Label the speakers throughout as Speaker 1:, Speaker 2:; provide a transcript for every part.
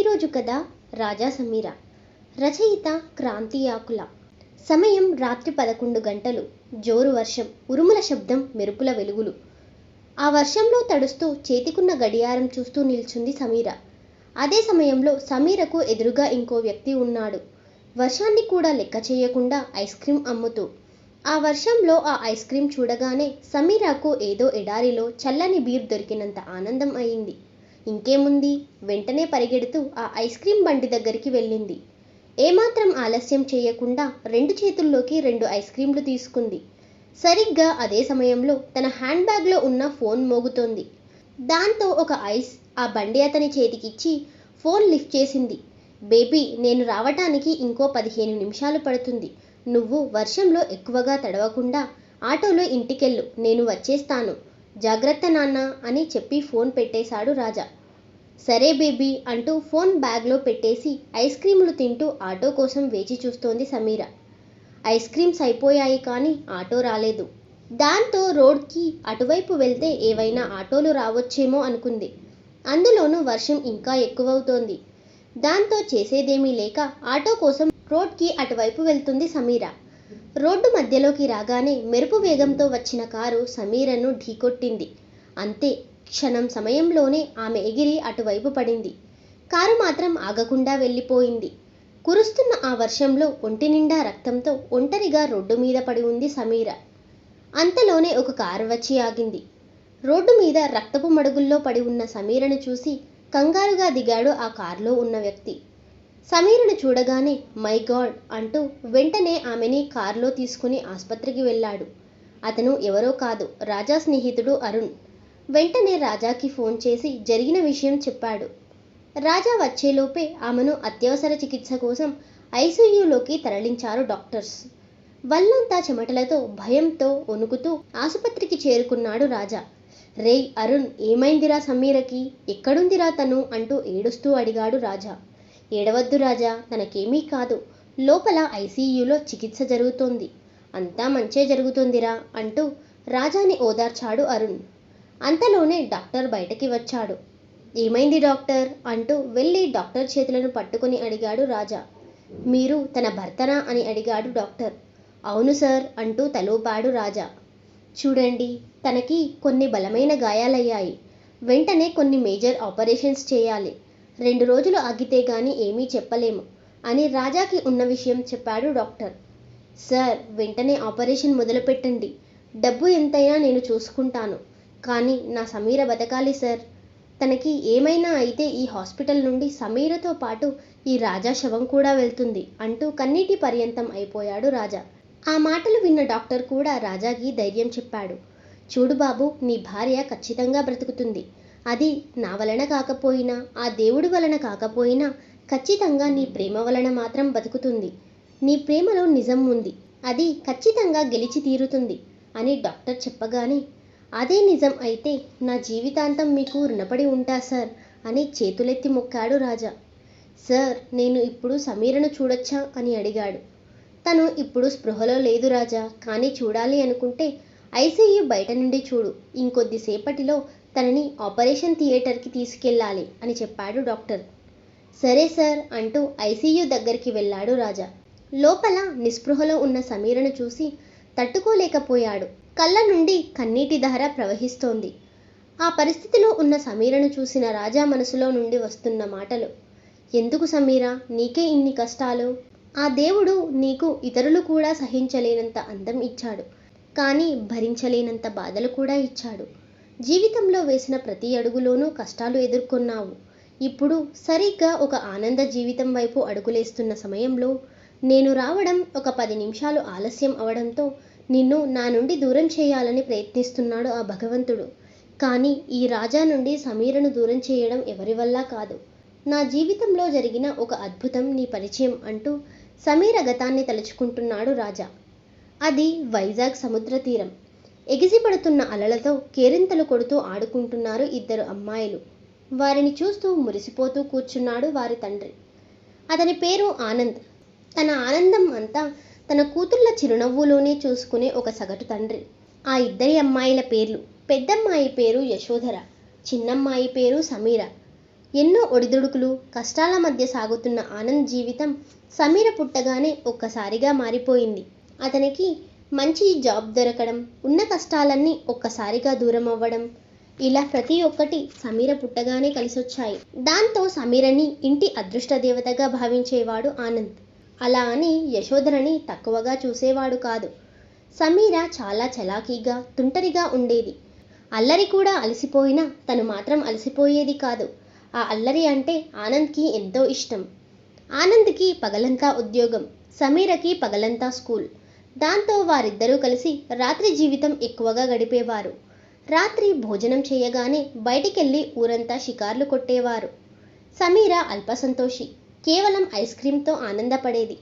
Speaker 1: ప్రతిరోజు కథ రాజా సమీర. రచయిత క్రాంతి ఆకుల. సమయం రాత్రి 11 గంటలు. జోరు వర్షం, ఉరుముల శబ్దం, మెరుపుల వెలుగులు. ఆ వర్షంలో తడుస్తూ చేతికున్న గడియారం చూస్తూ నిల్చుంది సమీర. అదే సమయంలో సమీరకు ఎదురుగా ఇంకో వ్యక్తి ఉన్నాడు. వర్షాన్ని కూడా లెక్క చేయకుండా ఐస్ క్రీం అమ్ముతూ. ఆ వర్షంలో ఆ ఐస్ క్రీం చూడగానే సమీరకు ఏదో ఎడారిలో చల్లని బీర్ దొరికినంత ఆనందం అయింది. ఇంకేముంది, వెంటనే పరిగెడుతూ ఆ ఐస్ క్రీం బండి దగ్గరికి వెళ్ళింది. ఏమాత్రం ఆలస్యం చేయకుండా 2 చేతుల్లోకి 2 ఐస్ క్రీంలు తీసుకుంది. సరిగ్గా అదే సమయంలో తన హ్యాండ్ బ్యాగ్లో ఉన్న ఫోన్ మోగుతోంది. దాంతో ఒక ఐస్ ఆ బండి అతని చేతికిచ్చి ఫోన్ లిఫ్ట్ చేసింది. బేబీ, నేను రావటానికి ఇంకో 15 నిమిషాలు పడుతుంది. నువ్వు వర్షంలో ఎక్కువగా తడవకుండా ఆటోలో ఇంటికెళ్ళు, నేను వచ్చేస్తాను. జాగ్రత్త నాన్న అని చెప్పి ఫోన్ పెట్టేశాడు రాజా. సరే బేబీ అంటూ ఫోన్ బ్యాగ్లో పెట్టేసి ఐస్ క్రీములు తింటూ ఆటో కోసం వేచి చూస్తోంది సమీర. ఐస్ క్రీమ్స్ అయిపోయాయి కానీ ఆటో రాలేదు. దాంతో రోడ్కి అటువైపు వెళ్తే ఏవైనా ఆటోలు రావచ్చేమో అనుకుంది. అందులోనూ వర్షం ఇంకా ఎక్కువవుతోంది. దాంతో చేసేదేమీ లేక ఆటో కోసం రోడ్కి అటువైపు వెళ్తుంది సమీర. రోడ్డు మధ్యలోకి రాగానే మెరుపు వేగంతో వచ్చిన కారు సమీరను ఢీకొట్టింది. అంతే, క్షణం సమయంలోనే ఆమె ఎగిరి అటువైపు పడింది. కారు మాత్రం ఆగకుండా వెళ్ళిపోయింది. కురుస్తున్న ఆ వర్షంలో ఒంటి నిండా రక్తంతో ఒంటరిగా రోడ్డు మీద పడి ఉంది సమీర. అంతలోనే ఒక కారు వచ్చి ఆగింది. రోడ్డు మీద రక్తపు మడుగుల్లో పడి ఉన్న సమీరను చూసి కంగారుగా దిగాడు ఆ కారులో ఉన్న వ్యక్తి. సమీరను చూడగానే మై గాడ్ అంటూ వెంటనే ఆమెని కారులో తీసుకుని ఆస్పత్రికి వెళ్ళాడు. అతను ఎవరో కాదు, రాజా స్నేహితుడు అరుణ్. వెంటనే రాజాకి ఫోన్ చేసి జరిగిన విషయం చెప్పాడు. రాజా వచ్చేలోపే ఆమెను అత్యవసర చికిత్స కోసం ఐసీయూలోకి తరలించారు డాక్టర్స్. వల్లంతా చెమటలతో భయంతో వణుకుతూ ఆసుపత్రికి చేరుకున్నాడు రాజా. రేయ్ అరుణ్, ఏమైందిరా సమీరకి? ఎక్కడుందిరా తను అంటూ ఏడుస్తూ అడిగాడు రాజా. ఏడవద్దు రాజా, తనకేమీ కాదు. లోపల ఐసీయూలో చికిత్స జరుగుతోంది. అంతా మంచే జరుగుతుందిరా అంటూ రాజాని ఓదార్చాడు అరుణ్. అంతలోనే డాక్టర్ బయటకి వచ్చాడు. ఏమైంది డాక్టర్ అంటూ వెళ్ళి డాక్టర్ చేతులను పట్టుకుని అడిగాడు రాజా. మీరు తన భర్తనా అని అడిగాడు డాక్టర్. అవును సార్ అంటూ తలూపాడు రాజా. చూడండి, తనకి కొన్ని బలమైన గాయాలయ్యాయి. వెంటనే కొన్ని మేజర్ ఆపరేషన్స్ చేయాలి. 2 రోజులు ఆగితే గానీ ఏమీ చెప్పలేము అని రాజాకి ఉన్న విషయం చెప్పాడు డాక్టర్. సార్, వెంటనే ఆపరేషన్ మొదలుపెట్టండి. డబ్బు ఎంతైనా నేను చూసుకుంటాను. కానీ నా సమీర బతకాలి సార్. తనకి ఏమైనా అయితే ఈ హాస్పిటల్ నుండి సమీరతో పాటు ఈ రాజా శవం కూడా వెళ్తుంది అంటూ కన్నీటి పర్యంతం అయిపోయాడు రాజా. ఆ మాటలు విన్న డాక్టర్ కూడా రాజాకి ధైర్యం చెప్పాడు. చూడు బాబు, నీ భార్య ఖచ్చితంగా బ్రతుకుతుంది. అది నా వలన కాకపోయినా, ఆ దేవుడి వలన కాకపోయినా ఖచ్చితంగా నీ ప్రేమ వలన మాత్రం బతుకుతుంది. నీ ప్రేమలో నిజం ఉంది, అది ఖచ్చితంగా గెలిచి తీరుతుంది అని డాక్టర్ చెప్పగానే, అదే నిజం అయితే నా జీవితాంతం మీకు రుణపడి ఉంటా సార్ అని చేతులెత్తి మొక్కాడు రాజా. సార్, నేను ఇప్పుడు సమీరను చూడొచ్చా అని అడిగాడు. తను ఇప్పుడు స్పృహలో లేదు రాజా, కానీ చూడాలి అనుకుంటే ఐసీయూ బయట నుండి చూడు. ఇంకొద్దిసేపటిలో తనని ఆపరేషన్ థియేటర్కి తీసుకెళ్ళాలి అని చెప్పాడు డాక్టర్. సరే సార్ అంటూ ఐసీయూ దగ్గరికి వెళ్ళాడు రాజా. లోపల నిస్పృహలో ఉన్న సమీరను చూసి తట్టుకోలేకపోయాడు. కళ్ళ నుండి కన్నీటి ధార ప్రవహిస్తోంది. ఆ పరిస్థితిలో ఉన్న సమీరను చూసిన రాజా మనసులో నుండి వస్తున్న మాటలు. ఎందుకు సమీరా, నీకే ఇన్ని కష్టాలు? ఆ దేవుడు నీకు ఇతరులు కూడా సహించలేనంత అందం ఇచ్చాడు, కానీ భరించలేనంత బాధలు కూడా ఇచ్చాడు. జీవితంలో వేసిన ప్రతి అడుగులోనూ కష్టాలు ఎదుర్కొన్నావు. ఇప్పుడు సరిగ్గా ఒక ఆనంద జీవితం వైపు అడుగులేస్తున్న సమయంలో నేను రావడం ఒక 10 నిమిషాలు ఆలస్యం అవడంతో నిన్ను నా నుండి దూరం చేయాలని ప్రయత్నిస్తున్నాడు ఆ భగవంతుడు. కానీ ఈ రాజా నుండి సమీరను దూరం చేయడం ఎవరి వల్ల కాదు. నా జీవితంలో జరిగిన ఒక అద్భుతం నీ పరిచయం అంటూ సమీర గతాన్ని తలుచుకుంటున్నాడు రాజా. అది వైజాగ్ సముద్ర తీరం. ఎగిసిపడుతున్న అలలతో కేరింతలు కొడుతూ ఆడుకుంటున్నారు 2 అమ్మాయిలు. వారిని చూస్తూ మురిసిపోతూ కూర్చున్నాడు వారి తండ్రి. అతని పేరు ఆనంద్. తన ఆనందం అంతా తన కూతుళ్ళ చిరునవ్వులోనే చూసుకునే ఒక సగటు తండ్రి. ఆ 2 అమ్మాయిల పేర్లు: పెద్దమ్మాయి పేరు యశోధర, చిన్నమ్మాయి పేరు సమీర. ఎన్నో ఒడిదుడుకులు, కష్టాల మధ్య సాగుతున్న ఆనంద్ జీవితం సమీర పుట్టగానే ఒక్కసారిగా మారిపోయింది. అతనికి మంచి జాబ్ దొరకడం, ఉన్న కష్టాలన్నీ ఒక్కసారిగా దూరం అవ్వడం, ఇలా ప్రతి ఒక్కటి సమీర పుట్టగానే కలిసొచ్చాయి. దాంతో సమీరని ఇంటి అదృష్ట దేవతగా భావించేవాడు ఆనంద్. అలా అని యశోధరని తక్కువగా చూసేవాడు కాదు. సమీర చాలా చలాకీగా, తుంటరిగా ఉండేది. అల్లరి కూడా అలసిపోయినా తను మాత్రం అలసిపోయేది కాదు. ఆ అల్లరి అంటే ఆనంద్కి ఎంతో ఇష్టం. ఆనంద్కి పగలంతా ఉద్యోగం, సమీరకి పగలంతా స్కూల్. దాంతో వారిద్దరూ కలిసి రాత్రి జీవితం ఎక్కువగా గడిపేవారు. రాత్రి భోజనం చేయగానే బయటికెళ్ళి ఊరంతా షికార్లు కొట్టేవారు. సమీర అల్పసంతోషి, కేవలం ఐస్ క్రీంతో ఆనందపడేది.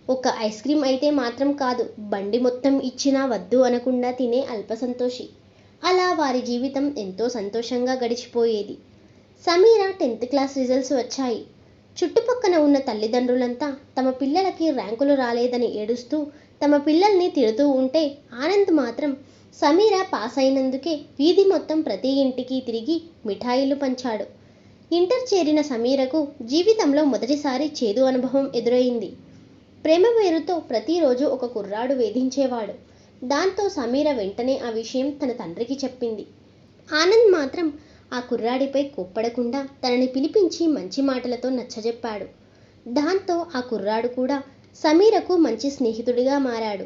Speaker 1: ఒక్క ఐస్ క్రీం అయితే మాత్రం కాదు, బండి మొత్తం ఇచ్చినా వద్దు అనకుండా తినే అల్పసంతోషి. అలా వారి జీవితం ఎంతో సంతోషంగా గడిచిపోయేది. సమీర 10th క్లాస్ రిజల్ట్స్ వచ్చాయి. చుట్టుపక్కన ఉన్న తల్లిదండ్రులంతా తమ పిల్లలకి ర్యాంకులు రాలేదని ఏడుస్తూ తమ పిల్లల్ని తిడుతూ ఉంటే ఆనంద్ మాత్రం సమీర పాస్ అయినందుకే వీధి మొత్తం ప్రతి ఇంటికి తిరిగి మిఠాయిలు పంచాడు. ఇంటర్ చేరిన సమీరకు జీవితంలో మొదటిసారి చేదు అనుభవం ఎదురైంది. ప్రేమ పేరుతో ప్రతిరోజు ఒక కుర్రాడు వేధించేవాడు. దాంతో సమీర వెంటనే ఆ విషయం తన తండ్రికి చెప్పింది. ఆనంద్ మాత్రం ఆ కుర్రాడిపై కోప్పడకుండా తనని పిలిపించి మంచి మాటలతో నచ్చజెప్పాడు. దాంతో ఆ కుర్రాడు కూడా సమీరకు మంచి స్నేహితుడిగా మారాడు.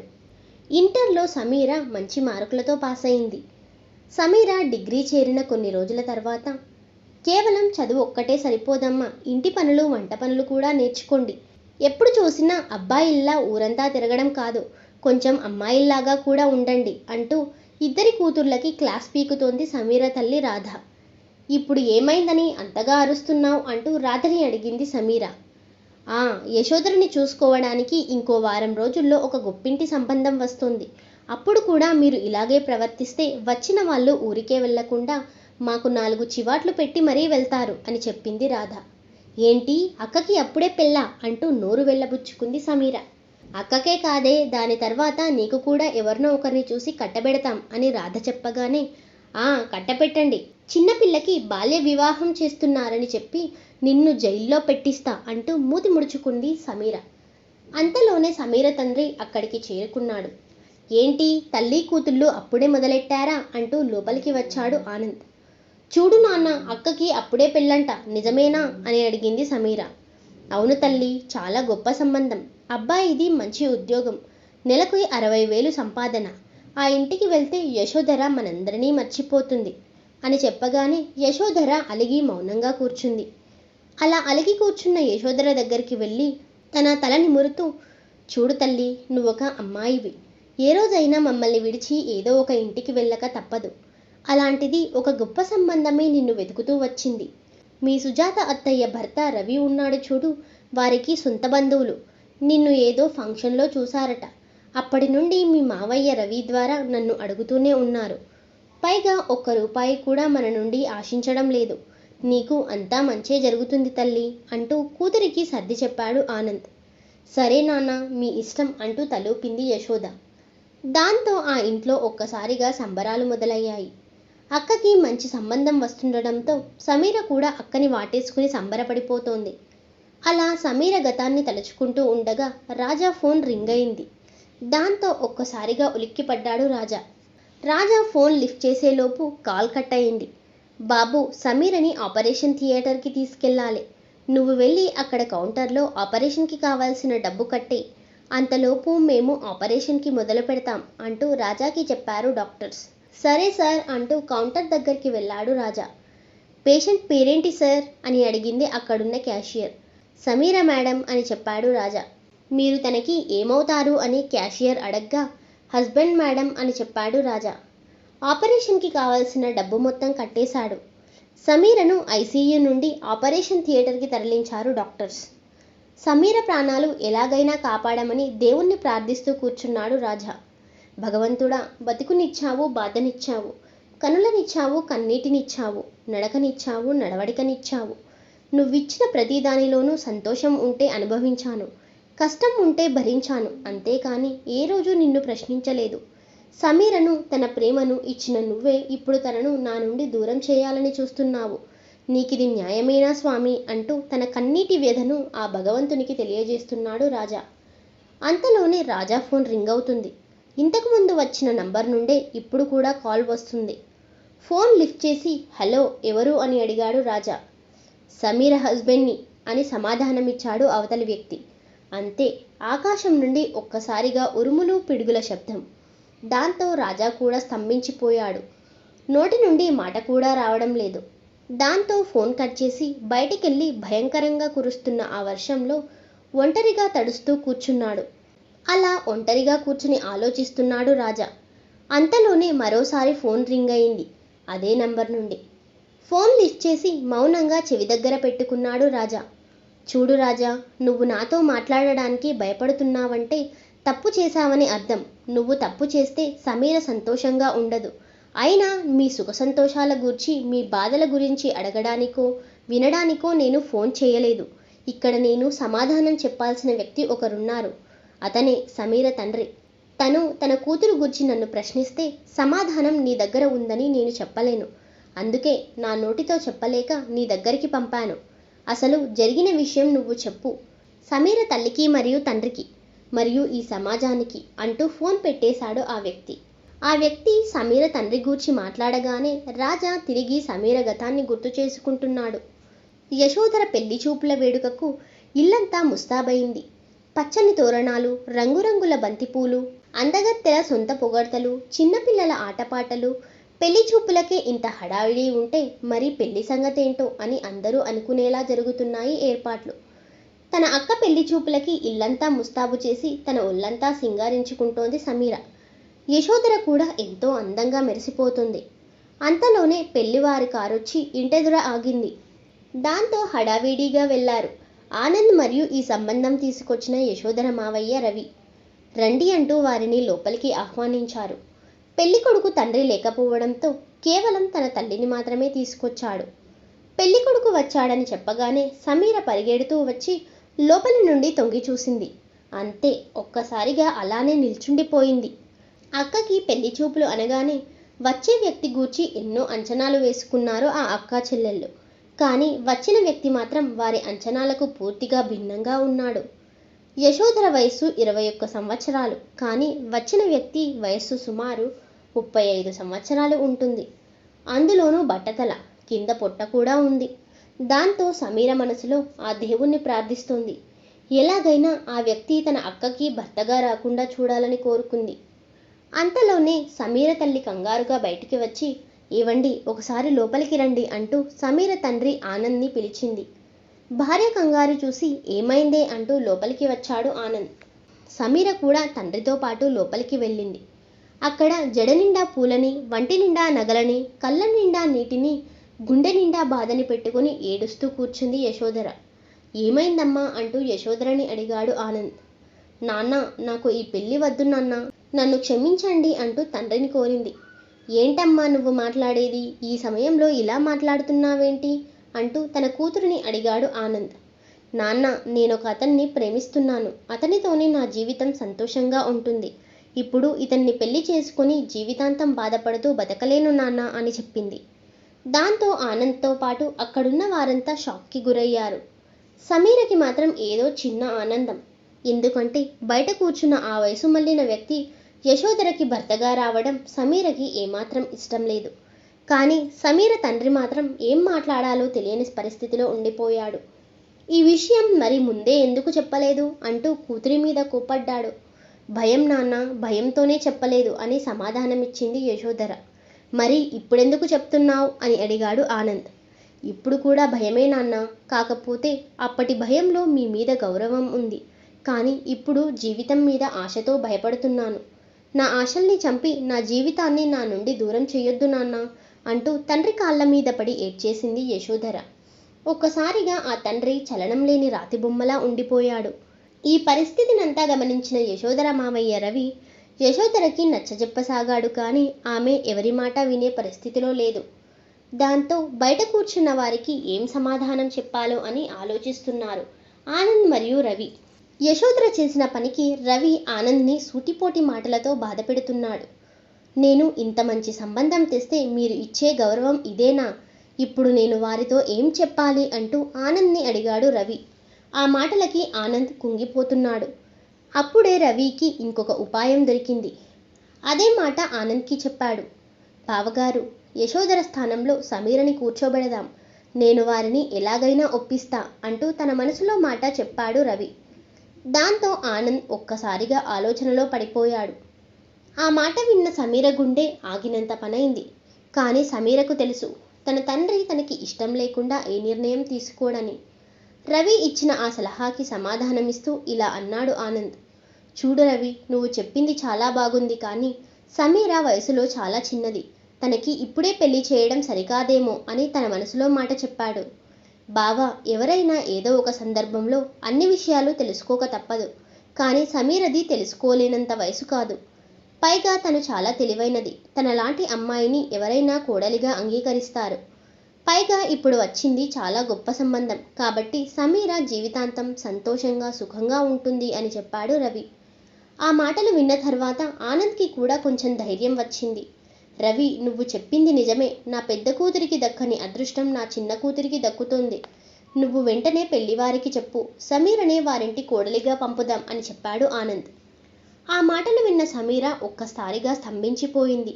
Speaker 1: ఇంటర్లో సమీర మంచి మార్కులతో పాస్ అయింది. సమీర డిగ్రీ చేరిన కొన్ని రోజుల తర్వాత, కేవలం చదువు ఒక్కటే సరిపోదమ్మా, ఇంటి పనులు, వంట పనులు కూడా నేర్చుకోండి. ఎప్పుడు చూసినా అబ్బాయిల్లా ఊరంతా తిరగడం కాదు, కొంచెం అమ్మాయిల్లాగా కూడా ఉండండి అంటూ ఇద్దరి కూతుర్లకి క్లాస్ పీకుతోంది సమీర తల్లి రాధ. ఇప్పుడు ఏమైందని అంతగా అరుస్తున్నావు అంటూ రాధని అడిగింది సమీర. యశోధరని చూసుకోవడానికి ఇంకో వారం రోజుల్లో ఒక గొప్పింటి సంబంధం వస్తుంది. అప్పుడు కూడా మీరు ఇలాగే ప్రవర్తిస్తే వచ్చిన వాళ్ళు ఊరికే వెళ్లకుండా మాకు 4 చివాట్లు పెట్టి మరీ వెళ్తారు అని చెప్పింది రాధ. ఏంటి, అక్కకి అప్పుడే పెళ్ళా అంటూ నోరు వెళ్ళబుచ్చుకుంది సమీర. అక్కకే కాదే, దాని తర్వాత నీకు కూడా ఎవరినో ఒకరిని చూసి కట్టబెడతాం అని రాధ చెప్పగానే, కట్టపెట్టండి, చిన్నపిల్లకి బాల్య వివాహం చేస్తున్నారని చెప్పి నిన్ను జైల్లో పెట్టిస్తా అంటూ మూతి ముడుచుకుంది సమీర. అంతలోనే సమీర తండ్రి అక్కడికి చేరుకున్నాడు. ఏంటి, తల్లి కూతుళ్ళు అప్పుడే మొదలెట్టారా అంటూ లోపలికి వచ్చాడు ఆనంద్. చూడు నాన్న, అక్కకి అప్పుడే పెళ్ళంట, నిజమేనా అని అడిగింది సమీర. అవును తల్లి, చాలా గొప్ప సంబంధం. అబ్బాయిది మంచి ఉద్యోగం, నెలకు 60,000 సంపాదన. ఆ ఇంటికి వెళ్తే యశోధర మనందరినీ మర్చిపోతుంది అని చెప్పగానే యశోధర అలిగి మౌనంగా కూర్చుంది. అలా అలిగి కూర్చున్న యశోధర దగ్గరికి వెళ్ళి తన తల నిమురుతూ, చూడు తల్లి, నువ్వొక అమ్మాయివి. ఏ రోజైనా మమ్మల్ని విడిచి ఏదో ఒక ఇంటికి వెళ్ళక తప్పదు. అలాంటిది ఒక గొప్ప సంబంధమే నిన్ను వెతుకుతూ వచ్చింది. మీ సుజాత అత్తయ్య భర్త రవి ఉన్నాడు చూడు, వారికి సొంత బంధువులు నిన్ను ఏదో ఫంక్షన్లో చూశారట. అప్పటి నుండి మీ మావయ్య రవి ద్వారా నన్ను అడుగుతూనే ఉన్నారు. పైగా ఒక్క రూపాయి కూడా మన నుండి ఆశించడం లేదు. నీకు అంతా మంచే జరుగుతుంది తల్లి అంటూ కూతురికి సర్ది చెప్పాడు ఆనంద్. సరే నాన్న, మీ ఇష్టం అంటూ తలూపింది యశోద. దాంతో ఆ ఇంట్లో ఒక్కసారిగా సంబరాలు మొదలయ్యాయి. అక్కకి మంచి సంబంధం వస్తుండడంతో సమీర కూడా అక్కని వాటేసుకుని సంబరపడిపోతోంది. అలా సమీర గతాన్ని తలుచుకుంటూ ఉండగా రాజా ఫోన్ రింగ్ అయింది. దాంతో ఒక్కసారిగా ఉలిక్కిపడ్డాడు రాజా. రాజా ఫోన్ లిఫ్ట్ చేసేలోపు కాల్ కట్ అయింది. బాబు, సమీరని ఆపరేషన్ థియేటర్కి తీసుకెళ్ళాలి. నువ్వు వెళ్ళి అక్కడ కౌంటర్లో ఆపరేషన్కి కావాల్సిన డబ్బు కట్టే. అంతలోపు మేము ఆపరేషన్కి మొదలు పెడతాం అంటూ రాజాకి చెప్పారు డాక్టర్స్. సరే సార్ అంటూ కౌంటర్ దగ్గరికి వెళ్ళాడు రాజా. పేషెంట్ పేరేంటి సార్ అని అడిగింది అక్కడున్న క్యాషియర్. సమీర మేడం అని చెప్పాడు రాజా. మీరు తనకి ఏమవుతారు అని క్యాషియర్ అడగ్గా, హస్బెండ్ మేడం అని చెప్పాడు రాజా. ఆపరేషన్కి కావాల్సిన డబ్బు మొత్తం కట్టేశాడు. సమీరను ఐసీయూ నుండి ఆపరేషన్ థియేటర్కి తరలించారు డాక్టర్స్. సమీర ప్రాణాలు ఎలాగైనా కాపాడమని దేవుణ్ణి ప్రార్థిస్తూ కూర్చున్నాడు రాజా. భగవంతుడా, బతుకునిచ్చావు, బాధనిచ్చావు, కనులనిచ్చావు, కన్నీటినిచ్చావు, నడకనిచ్చావు, నడవడికనిచ్చావు. నువ్విచ్చిన ప్రతి దానిలోనూ సంతోషం ఉంటే అనుభవించాను, కష్టం ఉంటే భరించాను, అంతేకాని ఏ రోజు నిన్ను ప్రశ్నించలేదు. సమీరను, తన ప్రేమను ఇచ్చిన నువ్వే ఇప్పుడు తనను నా నుండి దూరం చేయాలని చూస్తున్నావు. నీకిది న్యాయమేనా స్వామి అంటూ తన కన్నీటి వ్యధను ఆ భగవంతునికి తెలియజేస్తున్నాడు రాజా. అంతలోనే రాజా ఫోన్ రింగ్ అవుతుంది. ఇంతకుముందు వచ్చిన నంబర్ నుండే ఇప్పుడు కూడా కాల్ వస్తుంది. ఫోన్ లిఫ్ట్ చేసి హలో ఎవరు అని అడిగాడు రాజా. సమీర హస్బెండ్ని అని సమాధానమిచ్చాడు అవతలి వ్యక్తి. అంతే, ఆకాశం నుండి ఒక్కసారిగా ఉరుములు పిడుగుల శబ్దం. దాంతో రాజా కూడా స్తంభించిపోయాడు. నోటి నుండి మాట కూడా రావడం లేదు. దాంతో ఫోన్ కట్ చేసి బయటికెళ్ళి భయంకరంగా కురుస్తున్న ఆ వర్షంలో ఒంటరిగా తడుస్తూ కూర్చున్నాడు. అలా ఒంటరిగా కూర్చుని ఆలోచిస్తున్నాడు రాజా. అంతలోనే మరోసారి ఫోన్ రింగ్ అయింది. అదే నంబర్ నుండి. ఫోన్ లిఫ్ట్ చేసి మౌనంగా చెవి దగ్గర పెట్టుకున్నాడు రాజా. చూడు రాజా, నువ్వు నాతో మాట్లాడడానికి భయపడుతున్నావంటే తప్పు చేశావని అర్థం. నువ్వు తప్పు చేస్తే సమీర సంతోషంగా ఉండదు. అయినా మీ సుఖ సంతోషాల గురించి, మీ బాధల గురించి అడగడానికో వినడానికో నేను ఫోన్ చేయలేదు. ఇక్కడ నేను సమాధానం చెప్పాల్సిన వ్యక్తి ఒకరున్నారు. అతనే సమీర తండ్రి. తను తన కూతురు గురించి నన్ను ప్రశ్నిస్తే సమాధానం నీ దగ్గర ఉందని నేను చెప్పలేను. అందుకే నా నోటితో చెప్పలేక నీ దగ్గరికి పంపాను. అసలు జరిగిన విషయం నువ్వు చెప్పు. సమీర తల్లికి మరియు తండ్రికి మరియు ఈ సమాజానికి అంటూ ఫోన్ పెట్టేశాడు ఆ వ్యక్తి. ఆ వ్యక్తి సమీర తండ్రి గూర్చి మాట్లాడగానే రాజా తిరిగి సమీర గతాన్ని గుర్తు చేసుకుంటున్నాడు. యశోధర పెళ్లి చూపుల వేడుకకు ఇల్లంతా ముస్తాబయింది. పచ్చని తోరణాలు, రంగురంగుల బంతిపూలు, అందగత్తెల సొంత పొగడ్తలు, చిన్నపిల్లల ఆటపాటలు. పెళ్లి చూపులకే ఇంత హడావిడి ఉంటే మరి పెళ్లి సంగతేంటో అని అందరూ అనుకునేలా జరుగుతున్నాయి ఏర్పాట్లు. తన అక్క పెళ్లి చూపులకి ఇల్లంతా ముస్తాబు చేసి తన ఒళ్ళంతా సింగారించుకుంటోంది సమీర. యశోధర కూడా ఎంతో అందంగా మెరిసిపోతుంది. అంతలోనే పెళ్లివారి కారొచ్చి ఇంటెదుర ఆగింది. దాంతో హడావిడిగా వెళ్లారు ఆనంద్ మరియు ఈ సంబంధం తీసుకొచ్చిన యశోధర మావయ్య రవి. రండి అంటూ వారిని లోపలికి ఆహ్వానించారు. పెళ్లి కొడుకు తండ్రి లేకపోవడంతో కేవలం తన తల్లిని మాత్రమే తీసుకొచ్చాడు. పెళ్లి కొడుకు వచ్చాడని చెప్పగానే సమీర పరిగెడుతూ వచ్చి లోపలి నుండి తొంగి చూసింది. అంతే, ఒక్కసారిగా అలానే నిల్చుండిపోయింది. అక్కకి పెళ్లి చూపులు అనగానే వచ్చే వ్యక్తి గూర్చి ఎన్నో అంచనాలు వేసుకున్నారు ఆ అక్కా చెల్లెళ్ళు. కానీ వచ్చిన వ్యక్తి మాత్రం వారి అంచనాలకు పూర్తిగా భిన్నంగా ఉన్నాడు. యశోధర వయస్సు 21 సంవత్సరాలు. కానీ వచ్చిన వ్యక్తి వయస్సు సుమారు 35 సంవత్సరాలు ఉంటుంది. అందులోనూ బట్టతల, కింద పొట్ట కూడా ఉంది. దాంతో సమీర మనసులో ఆ దేవుణ్ణి ప్రార్థిస్తోంది. ఎలాగైనా ఆ వ్యక్తి తన అక్కకి భర్తగా రాకుండా చూడాలని కోరుకుంది. అంతలోనే సమీర తల్లి కంగారుగా బయటికి వచ్చి ఏవండి ఒకసారి లోపలికి రండి అంటూ సమీర తండ్రి ఆనంద్ని పిలిచింది. భార్య కంగారు చూసి ఏమైందే అంటూ లోపలికి వచ్చాడు ఆనంద్. సమీర కూడా తండ్రితో పాటు లోపలికి వెళ్ళింది. అక్కడ జడ నిండా పూలని, వంటి నిండా నగలని, కళ్ళ నిండా నీటిని, గుండె నిండా బాధని పెట్టుకుని ఏడుస్తూ కూర్చుంది యశోధర. ఏమైందమ్మా అంటూ యశోధరని అడిగాడు ఆనంద్. నాన్న, నాకు ఈ పెళ్లి వద్దు నాన్న, నన్ను క్షమించండి అంటూ తండ్రిని కోరింది. ఏంటమ్మా నువ్వు మాట్లాడేది? ఈ సమయంలో ఇలా మాట్లాడుతున్నావేంటి అంటూ తన కూతురిని అడిగాడు ఆనంద్. నాన్న, నేనొక అతన్ని ప్రేమిస్తున్నాను. అతనితోనే నా జీవితం సంతోషంగా ఉంటుంది. ఇప్పుడు ఇతన్ని పెళ్లి చేసుకుని జీవితాంతం బాధపడుతూ బతకలేను నాన్న అని చెప్పింది. దాంతో ఆనంద్తో పాటు అక్కడున్న వారంతా షాక్కి గురయ్యారు. సమీరకి మాత్రం ఏదో చిన్న ఆనందం. ఎందుకంటే బయట కూర్చున్న ఆ వయసు మళ్ళిన వ్యక్తి యశోధరకి భర్తగా రావడం సమీరకి ఏమాత్రం ఇష్టం లేదు. కానీ సమీర తండ్రి మాత్రం ఏం మాట్లాడాలో తెలియని పరిస్థితిలో ఉండిపోయాడు. ఈ విషయం మరి ముందే ఎందుకు చెప్పలేదు అంటూ కూతురి మీద కోపడ్డాడు. భయం నాన్న, భయంతోనే చెప్పలేదు అని సమాధానమిచ్చింది యశోధర. మరి ఇప్పుడెందుకు చెప్తున్నావు అని అడిగాడు ఆనంద్. ఇప్పుడు కూడా భయమే నాన్న, కాకపోతే అప్పటి భయంలో మీ మీద గౌరవం ఉంది. కానీ ఇప్పుడు జీవితం మీద ఆశతో భయపడుతున్నాను. నా ఆశల్ని చంపి నా జీవితాన్ని నా నుండి దూరం చేయొద్దు నాన్న అంటూ తండ్రి కాళ్ళ మీద పడి ఏడ్చేసింది యశోధర. ఒక్కసారిగా ఆ తండ్రి చలనం లేని రాతి బొమ్మలా ఉండిపోయాడు. ఈ పరిస్థితినంతా గమనించిన యశోధర మావయ్య రవి యశోధరకి నచ్చజెప్పసాగాడు. కానీ ఆమె ఎవరి మాట వినే పరిస్థితిలో లేదు. దాంతో బయట కూర్చున్న వారికి ఏం సమాధానం చెప్పాలో అని ఆలోచిస్తున్నారు ఆనంద్ మరియు రవి. యశోధర చేసిన పనికి రవి ఆనంద్ని సూటిపోటి మాటలతో బాధపెడుతున్నాడు. నేను ఇంత మంచి సంబంధం తెస్తే మీరు ఇచ్చే గౌరవం ఇదేనా? ఇప్పుడు నేను వారితో ఏం చెప్పాలి అంటూ ఆనంద్ని అడిగాడు రవి. ఆ మాటలకి ఆనంద్ కుంగిపోతున్నాడు. అప్పుడే రవికి ఇంకొక ఉపాయం దొరికింది. అదే మాట ఆనంద్కి చెప్పాడు. బావగారు, యశోధర స్థానంలో సమీరని కూర్చోబెడదాం. నేను వారిని ఎలాగైనా ఒప్పిస్తా అంటూ తన మనసులో మాట చెప్పాడు రవి. దాంతో ఆనంద్ ఒక్కసారిగా ఆలోచనలో పడిపోయాడు. ఆ మాట విన్న సమీర గుండె ఆగినంత పనైంది. కానీ సమీరకు తెలుసు, తన తండ్రి తనకి ఇష్టం లేకుండా ఏ నిర్ణయం తీసుకోడని. రవి ఇచ్చిన ఆ సలహాకి సమాధానమిస్తూ ఇలా అన్నాడు ఆనంద్. చూడు రవి, నువ్వు చెప్పింది చాలా బాగుంది, కానీ సమీర వయసులో చాలా చిన్నది. తనకి ఇప్పుడే పెళ్లి చేయడం సరికాదేమో అని తన మనసులో మాట చెప్పాడు. బావ, ఎవరైనా ఏదో ఒక సందర్భంలో అన్ని విషయాలు తెలుసుకోక తప్పదు. కానీ సమీరది తెలుసుకోలేనంత వయసు కాదు. పైగా తను చాలా తెలివైనది. తనలాంటి అమ్మాయిని ఎవరైనా కోడలిగా అంగీకరిస్తారు. పైగా ఇప్పుడు వచ్చింది చాలా గొప్ప సంబంధం. కాబట్టి సమీర జీవితాంతం సంతోషంగా సుఖంగా ఉంటుంది అని చెప్పాడు రవి. ఆ మాటలు విన్న తర్వాత ఆనంద్కి కూడా కొంచెం ధైర్యం వచ్చింది. రవి, నువ్వు చెప్పింది నిజమే. నా పెద్ద కూతురికి దక్కని అదృష్టం నా చిన్న కూతురికి దక్కుతోంది. నువ్వు వెంటనే పెళ్లివారికి చెప్పు, సమీరనే వారింటి కోడలిగా పంపుదాం అని చెప్పాడు ఆనంద్. ఆ మాటలు విన్న సమీర ఒక్కసారిగా స్తంభించిపోయింది.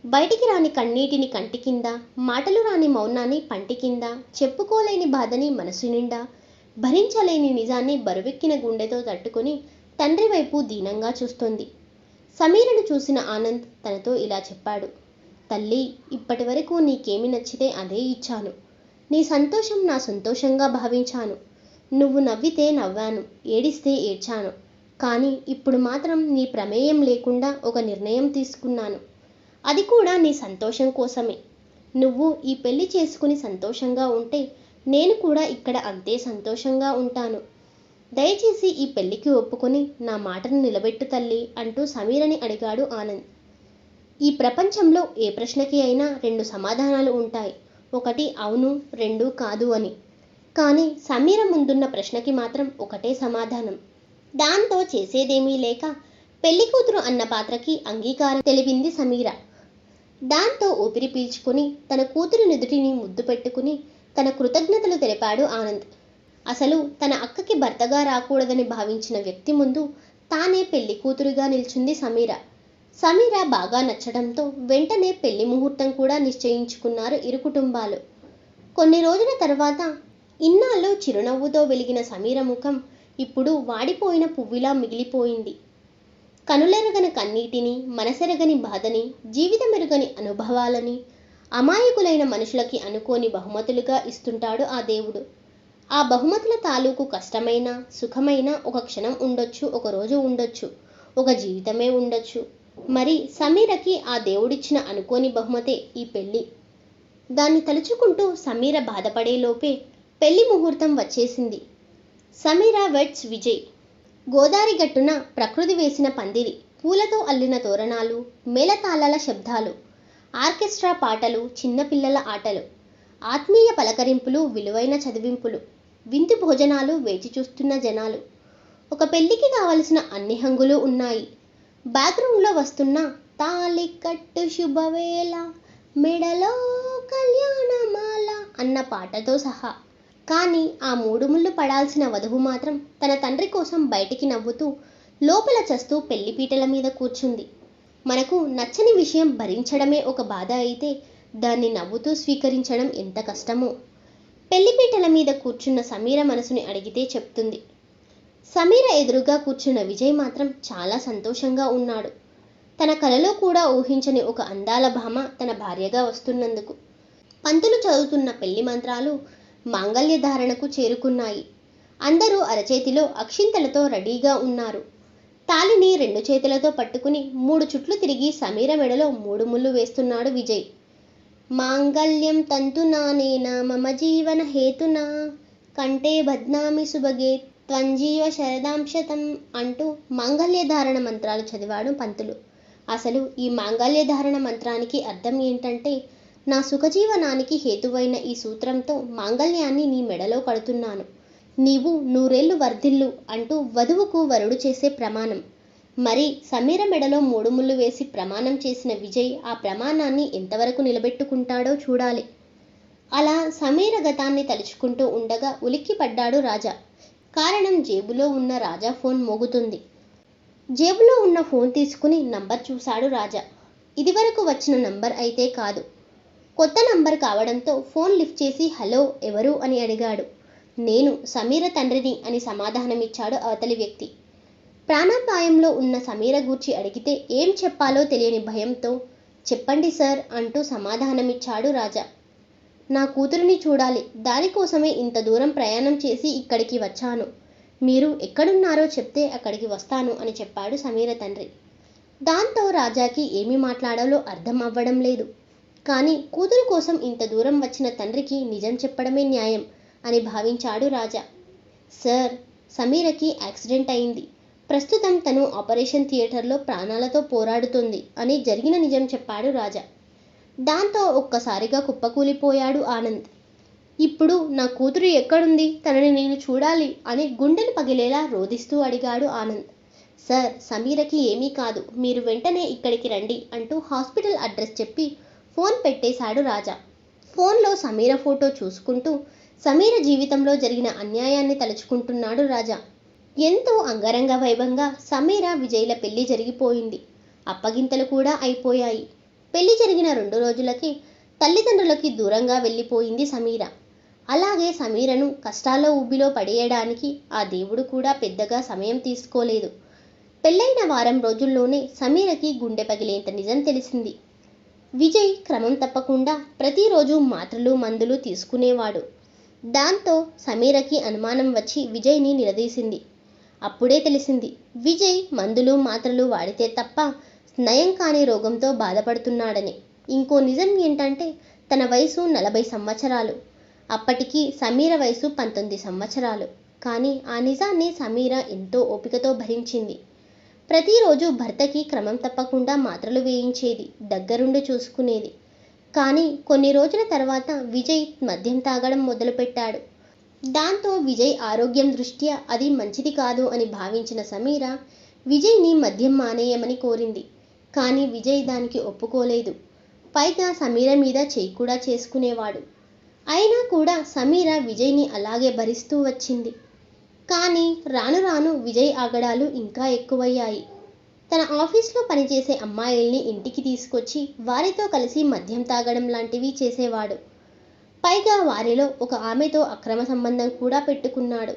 Speaker 1: బయటికి రాని కన్నీటిని కంటి కింద, మాటలు రాని మౌనాన్ని పంటి కింద, చెప్పుకోలేని బాధని మనసు నిండా, భరించలేని నిజాన్ని బరువెక్కిన గుండెతో తట్టుకుని తండ్రి వైపు దీనంగా చూస్తోంది. సమీరను చూసిన ఆనంద్ తనతో ఇలా చెప్పాడు. తల్లి, ఇప్పటి వరకు నీకేమి నచ్చితే అదే ఇచ్చాను. నీ సంతోషం నా సంతోషంగా భావించాను. నువ్వు నవ్వితే నవ్వాను, ఏడిస్తే ఏడ్చాను. కానీ ఇప్పుడు మాత్రం నీ ప్రమేయం లేకుండా ఒక నిర్ణయం తీసుకున్నాను. అది కూడా నీ సంతోషం కోసమే. నువ్వు ఈ పెళ్లి చేసుకుని సంతోషంగా ఉంటే నేను కూడా ఇక్కడ అంతే సంతోషంగా ఉంటాను. దయచేసి ఈ పెళ్లికి ఒప్పుకొని నా మాటను నిలబెట్టు తల్లి అంటూ సమీరని అడిగాడు ఆనంద్. ఈ ప్రపంచంలో ఏ ప్రశ్నకి అయినా 2 సమాధానాలు ఉంటాయి. ఒకటి అవును, 2 కాదు అని. కానీ సమీర ముందున్న ప్రశ్నకి మాత్రం ఒకటే సమాధానం. దాంతో చేసేదేమీ లేక పెళ్లి కూతురు అన్న పాత్రకి అంగీకారం తెలిపింది సమీర. దాంతో ఊపిరి పీల్చుకుని తన కూతురి నుదుటిని ముద్దు పెట్టుకుని తన కృతజ్ఞతలు తెలిపాడు ఆనంద్. అసలు తన అక్కకి భర్తగా రాకూడదని భావించిన వ్యక్తి ముందు తానే పెళ్లి కూతురుగా నిల్చుంది సమీర. సమీర బాగా నచ్చడంతో వెంటనే పెళ్లి ముహూర్తం కూడా నిశ్చయించుకున్నారు ఇరు కుటుంబాలు. కొన్ని రోజుల తర్వాత ఇన్నాళ్ళు చిరునవ్వుతో వెలిగిన సమీర ముఖం ఇప్పుడు వాడిపోయిన పువ్వులా మిగిలిపోయింది. కనులెరగని కన్నీటిని, మనసెరగని బాధని, జీవితమెరుగని అనుభవాలని అమాయకులైన మనుషులకి అనుకోని బహుమతులుగా ఇస్తుంటాడు ఆ దేవుడు. ఆ బహుమతుల తాలూకు కష్టమైన, సుఖమైన ఒక క్షణం ఉండొచ్చు, ఒక రోజు ఉండొచ్చు, ఒక జీవితమే ఉండొచ్చు. మరి సమీరకి ఆ దేవుడిచ్చిన అనుకోని బహుమతే ఈ పెళ్లి. దాన్ని తలుచుకుంటూ సమీర బాధపడేలోపే పెళ్లి ముహూర్తం వచ్చేసింది. సమీర వెడ్స్ విజయ్. గోదారి గట్టున ప్రకృతి వేసిన పందిరి, పూలతో అల్లిన తోరణాలు, మేళతాళాల శబ్దాలు, ఆర్కెస్ట్రా పాటలు, చిన్నపిల్లల ఆటలు, ఆత్మీయ పలకరింపులు, విలువైన చదివింపులు, విందు భోజనాలు, వేచి చూస్తున్న జనాలు. ఒక పెళ్లికి కావలసిన అన్ని హంగులు ఉన్నాయి. బ్యాక్గ్రౌండ్లో వస్తున్న తాళి కట్టు శుభవేళ, మెడలో కళ్యాణమాల అన్న పాటతో సహా. కానీ ఆ 3 ముళ్ళు పడాల్సిన వధువు మాత్రం తన తండ్రి కోసం బయటికి నవ్వుతూ, లోపల చస్తూ పెళ్లిపీటల మీద కూర్చుంది. మనకు నచ్చని విషయం భరించడమే ఒక బాధ అయితే దాన్ని నవ్వుతూ స్వీకరించడం ఎంత కష్టమో పెళ్లిపీటల మీద కూర్చున్న సమీర మనసుని అడిగితే చెప్తుంది. సమీర ఎదురుగా కూర్చున్న విజయ్ మాత్రం చాలా సంతోషంగా ఉన్నాడు. తన కలలో కూడా ఊహించని ఒక అందాల భామ తన భార్యగా వస్తున్నందుకు. పంతులు చదువుతున్న పెళ్లి మంత్రాలు మాంగళ్య ధారణకు చేరుకున్నాయి. అందరూ అరచేతిలో అక్షింతలతో రెడీగా ఉన్నారు. తాళిని 2 చేతులతో పట్టుకుని 3 చుట్లు తిరిగి సమీర మెడలో 3 ముళ్ళు వేస్తున్నాడు విజయ్. మాంగళ్యం తంతునానేనా మమ జీవన హేతునా కంటే బధ్నామి సుభగే త్వంజీవ శరదాంశతం అంటూ మాంగళ్యధారణ మంత్రాలు చదివాడు పంతులు. అసలు ఈ మాంగళ్యధారణ మంత్రానికి అర్థం ఏంటంటే, నా సుఖజీవనానికి హేతువైన ఈ సూత్రంతో మాంగళ్యాన్ని నీ మెడలో కడుతున్నాను. నీవు 100 ఏళ్లు వర్ధిల్లు అంటూ వధువుకు వరుడు చేసే ప్రమాణం. మరి సమీర మెడలో 3 ముళ్ళు వేసి ప్రమాణం చేసిన విజయ్ ఆ ప్రమాణాన్ని ఎంతవరకు నిలబెట్టుకుంటాడో చూడాలి. అలా సమీర గతాన్ని తలుచుకుంటూ ఉండగా ఉలిక్కిపడ్డాడు రాజా. కారణం, జేబులో ఉన్న రాజా ఫోన్ మోగుతుంది. జేబులో ఉన్న ఫోన్ తీసుకుని నంబర్ చూశాడు రాజా. ఇదివరకు వచ్చిన నంబర్ అయితే కాదు, కొత్త నంబర్ కావడంతో ఫోన్ లిఫ్ట్ చేసి హలో ఎవరు అని అడిగాడు. నేను సమీర తండ్రిని అని సమాధానమిచ్చాడు అవతలి వ్యక్తి. ప్రాణాపాయంలో ఉన్న సమీర గూర్చి అడిగితే ఏం చెప్పాలో తెలియని భయంతో చెప్పండి సార్ అంటూ సమాధానమిచ్చాడు రాజా. నా కూతురిని చూడాలి, దానికోసమే ఇంత దూరం ప్రయాణం చేసి ఇక్కడికి వచ్చాను. మీరు ఎక్కడున్నారో చెప్తే అక్కడికి వస్తాను అని చెప్పాడు సమీర తండ్రి. దాంతో రాజాకి ఏమి మాట్లాడాలో అర్థం అవ్వడం లేదు. కానీ కూతురు కోసం ఇంత దూరం వచ్చిన తండ్రికి నిజం చెప్పడమే న్యాయం అని భావించాడు రాజా. సార్, సమీరకి యాక్సిడెంట్ అయింది. ప్రస్తుతం తను ఆపరేషన్ థియేటర్లో ప్రాణాలతో పోరాడుతుంది అని జరిగిన నిజం చెప్పాడు రాజా. దాంతో ఒక్కసారిగా కుప్పకూలిపోయాడు ఆనంద్. ఇప్పుడు నా కూతురు ఎక్కడుంది, తనని నేను చూడాలి అని గుండెలు పగిలేలా రోదిస్తూ అడిగాడు ఆనంద్. సార్, సమీరకి ఏమీ కాదు, మీరు వెంటనే ఇక్కడికి రండి అంటూ హాస్పిటల్ అడ్రస్ చెప్పి ఫోన్ పెట్టేశాడు రాజా. ఫోన్లో సమీర ఫోటో చూసుకుంటూ సమీర జీవితంలో జరిగిన అన్యాయాన్ని తలుచుకుంటున్నాడు రాజా. ఎంతో అంగరంగ వైభవంగా సమీర విజయ్ల పెళ్లి జరిగిపోయింది. అప్పగింతలు కూడా అయిపోయాయి. పెళ్లి జరిగిన 2 రోజులకి తల్లిదండ్రులకి దూరంగా వెళ్ళిపోయింది సమీర. అలాగే సమీరను కష్టాల్లో ఊబిలో పడేయడానికి ఆ దేవుడు కూడా పెద్దగా సమయం తీసుకోలేదు. పెళ్ళైన వారం రోజుల్లోనే సమీరకి గుండె పగిలేంత నిజం తెలిసింది. విజయ్ క్రమం తప్పకుండా ప్రతిరోజు మాత్రలు మందులు తీసుకునేవాడు. దాంతో సమీరకి అనుమానం వచ్చి విజయ్ని నిలదీసింది. అప్పుడే తెలిసింది విజయ్ మందులు మాత్రలు వాడితే తప్ప నయం కాని రోగంతో బాధపడుతున్నాడని. ఇంకో నిజం ఏంటంటే తన వయసు 40 సంవత్సరాలు. అప్పటికి సమీర వయసు 19 సంవత్సరాలు. కానీ ఆ నిజాన్ని సమీర ఎంతో ఓపికతో భరించింది. ప్రతిరోజు భర్తకి క్రమం తప్పకుండా మాత్రలు వేయించేది, దగ్గరుండి చూసుకునేది. కానీ కొన్ని రోజుల తర్వాత విజయ్ మద్యం తాగడం మొదలుపెట్టాడు. దాంతో విజయ్ ఆరోగ్యం దృష్ట్యా అది మంచిది కాదు అని భావించిన సమీర విజయ్ని మద్యం మానేయమని కోరింది. కానీ విజయ్ దానికి ఒప్పుకోలేదు. పైగా సమీర మీద చేయి కూడా చేసుకునేవాడు. అయినా కూడా సమీర విజయ్ని అలాగే భరిస్తూ వచ్చింది. కానీ రాను రాను విజయ్ ఆగడాలు ఇంకా ఎక్కువయ్యాయి. తన ఆఫీస్లో పనిచేసే అమ్మాయిల్ని ఇంటికి తీసుకొచ్చి వారితో కలిసి మద్యం తాగడం లాంటివి చేసేవాడు. పైగా వారిలో ఒక ఆమెతో అక్రమ సంబంధం కూడా పెట్టుకున్నాడు.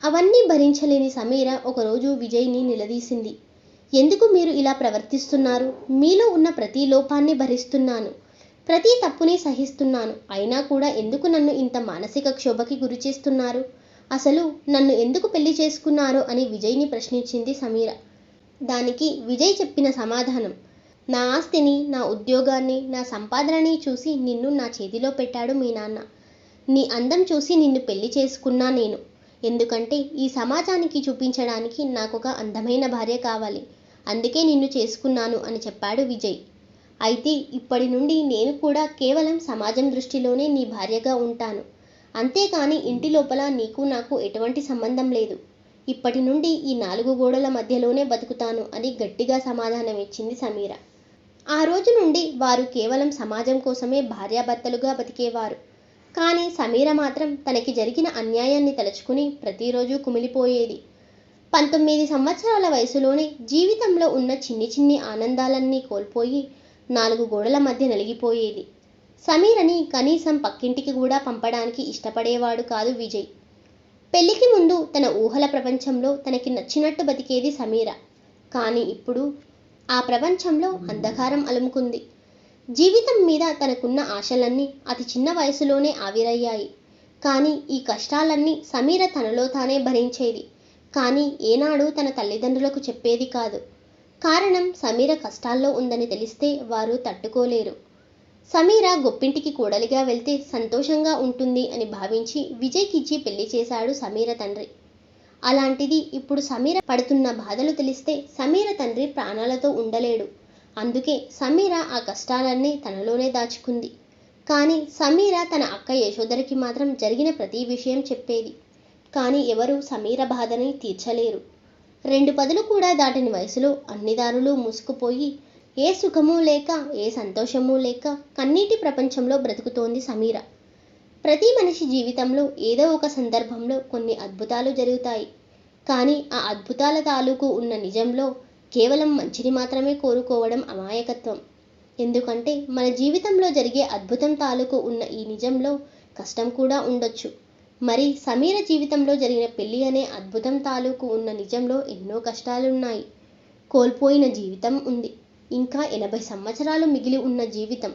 Speaker 1: అవన్నీ భరించలేని సమీర ఒకరోజు విజయ్ని నిలదీసింది. ఎందుకు మీరు ఇలా ప్రవర్తిస్తున్నారు? మీలో ఉన్న ప్రతి లోపాన్ని భరిస్తున్నాను, ప్రతి తప్పుని సహిస్తున్నాను. అయినా కూడా ఎందుకు నన్ను ఇంత మానసిక క్షోభకి గురి చేస్తున్నారు? అసలు నన్ను ఎందుకు పెళ్లి చేసుకున్నారు అని విజయ్ని ప్రశ్నించింది సమీర. దానికి విజయ్ చెప్పిన సమాధానం, నా ఆస్తిని, నా ఉద్యోగాన్ని, నా సంపాదనని చూసి నిన్ను నా చేతిలో పెట్టాడు మీ నాన్న. నీ అందం చూసి నిన్ను పెళ్లి చేసుకున్నా నేను. ఎందుకంటే ఈ సమాజానికి చూపించడానికి నాకొక అందమైన భార్య కావాలి. అందుకే నిన్ను చేసుకున్నాను అని చెప్పాడు విజయ్. అయితే ఇప్పటి నుండి నేను కూడా కేవలం సమాజం దృష్టిలోనే నీ భార్యగా ఉంటాను. అంతేకాని ఇంటి లోపల నీకు నాకు ఎటువంటి సంబంధం లేదు. ఇప్పటి నుండి ఈ 4 గోడల మధ్యలోనే బతుకుతాను అని గట్టిగా సమాధానం ఇచ్చింది సమీర. ఆ రోజు నుండి వారు కేవలం సమాజం కోసమే భార్యాభర్తలుగా బతికేవారు. కానీ సమీర మాత్రం తనకి జరిగిన అన్యాయాన్ని తలుచుకుని ప్రతిరోజు కుమిలిపోయేది. 19 సంవత్సరాల వయసులోనే జీవితంలో ఉన్న చిన్ని చిన్ని ఆనందాలన్నీ కోల్పోయి 4 గోడల మధ్య నలిగిపోయేది. సమీరని కనీసం పక్కింటికి కూడా పంపడానికి ఇష్టపడేవాడు కాదు విజయ్. పెళ్లికి ముందు తన ఊహల ప్రపంచంలో తనకి నచ్చినట్టు బతికేది సమీర. కానీ ఇప్పుడు ఆ ప్రపంచంలో అంధకారం అలుముకుంది. జీవితం మీద తనకున్న ఆశలన్నీ అతి చిన్న వయసులోనే ఆవిరయ్యాయి. కానీ ఈ కష్టాలన్నీ సమీర తనలో తానే భరించేది. కానీ ఏనాడు తన తల్లిదండ్రులకు చెప్పేది కాదు. కారణం, సమీర కష్టాల్లో ఉందని తెలిస్తే వారు తట్టుకోలేరు. సమీర గొప్పింటికి కోడలిగా వెళ్తే సంతోషంగా ఉంటుంది అని భావించి విజయ్కిచ్చి పెళ్లి చేశాడు సమీర తండ్రి. అలాంటిది ఇప్పుడు సమీర పడుతున్న బాధలు తెలిస్తే సమీర తండ్రి ప్రాణాలతో ఉండలేడు. అందుకే సమీర ఆ కష్టాలన్నీ తనలోనే దాచుకుంది. కానీ సమీర తన అక్క యశోదరికి మాత్రం జరిగిన ప్రతి విషయం చెప్పేది. కానీ ఎవరూ సమీర బాధని తీర్చలేరు. 2 పదులు కూడా దాటిన వయసులో అన్ని దారులు మూసుకుపోయి ఏ సుఖమూ లేక, ఏ సంతోషమూ లేక కన్నీటి ప్రపంచంలో బ్రతుకుతోంది సమీర. ప్రతి మనిషి జీవితంలో ఏదో ఒక సందర్భంలో కొన్ని అద్భుతాలు జరుగుతాయి. కానీ ఆ అద్భుతాల తాలూకు ఉన్న నిజంలో కేవలం మంచిని మాత్రమే కోరుకోవడం అమాయకత్వం. ఎందుకంటే మన జీవితంలో జరిగే అద్భుతం తాలూకు ఉన్న ఈ నిజంలో కష్టం కూడా ఉండొచ్చు. మరి సమీర జీవితంలో జరిగిన పెళ్లి అనే అద్భుతం తాలూకు ఉన్న నిజంలో ఎన్నో కష్టాలున్నాయి. కోల్పోయిన జీవితం ఉంది. ఇంకా 80 సంవత్సరాలు మిగిలి ఉన్న జీవితం.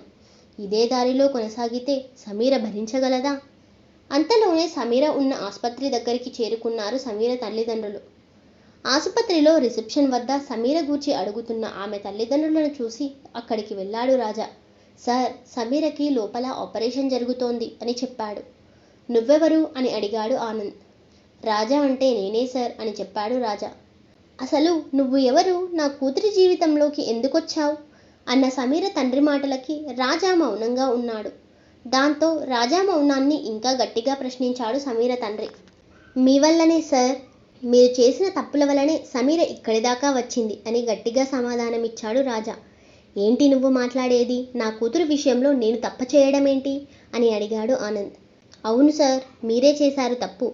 Speaker 1: ఇదే దారిలో కొనసాగితే సమీర భరించగలదా? అంతలోనే సమీర ఉన్న ఆసుపత్రి దగ్గరికి చేరుకున్నారు సమీర తల్లిదండ్రులు. ఆసుపత్రిలో రిసెప్షన్ వద్ద సమీర గూర్చి అడుగుతున్న ఆమె తల్లిదండ్రులను చూసి అక్కడికి వెళ్ళాడు రాజా. సార్, సమీరకి లోపల ఆపరేషన్ జరుగుతోంది అని చెప్పాడు. నువ్వెవరు అని అడిగాడు ఆనంద్. రాజా అంటే నేనే సార్ అని చెప్పాడు రాజా. అసలు నువ్వు ఎవరు? నా కూతురి జీవితంలోకి ఎందుకొచ్చావు అన్న సమీర తండ్రి మాటలకి రాజా మౌనంగా ఉన్నాడు. దాంతో రాజా మౌనాన్ని ఇంకా గట్టిగా ప్రశ్నించాడు సమీర తండ్రి. మీ వల్లనే సార్, మీరు చేసిన తప్పుల వల్లనే సమీర ఇక్కడి దాకా వచ్చింది అని గట్టిగా సమాధానమిచ్చాడు రాజా. ఏంటి నువ్వు మాట్లాడేది? నా కూతురు విషయంలో నేను తప్పు చేయడం ఏంటి అని అడిగాడు ఆనంద్. అవును సార్, మీరే చేశారు తప్పు.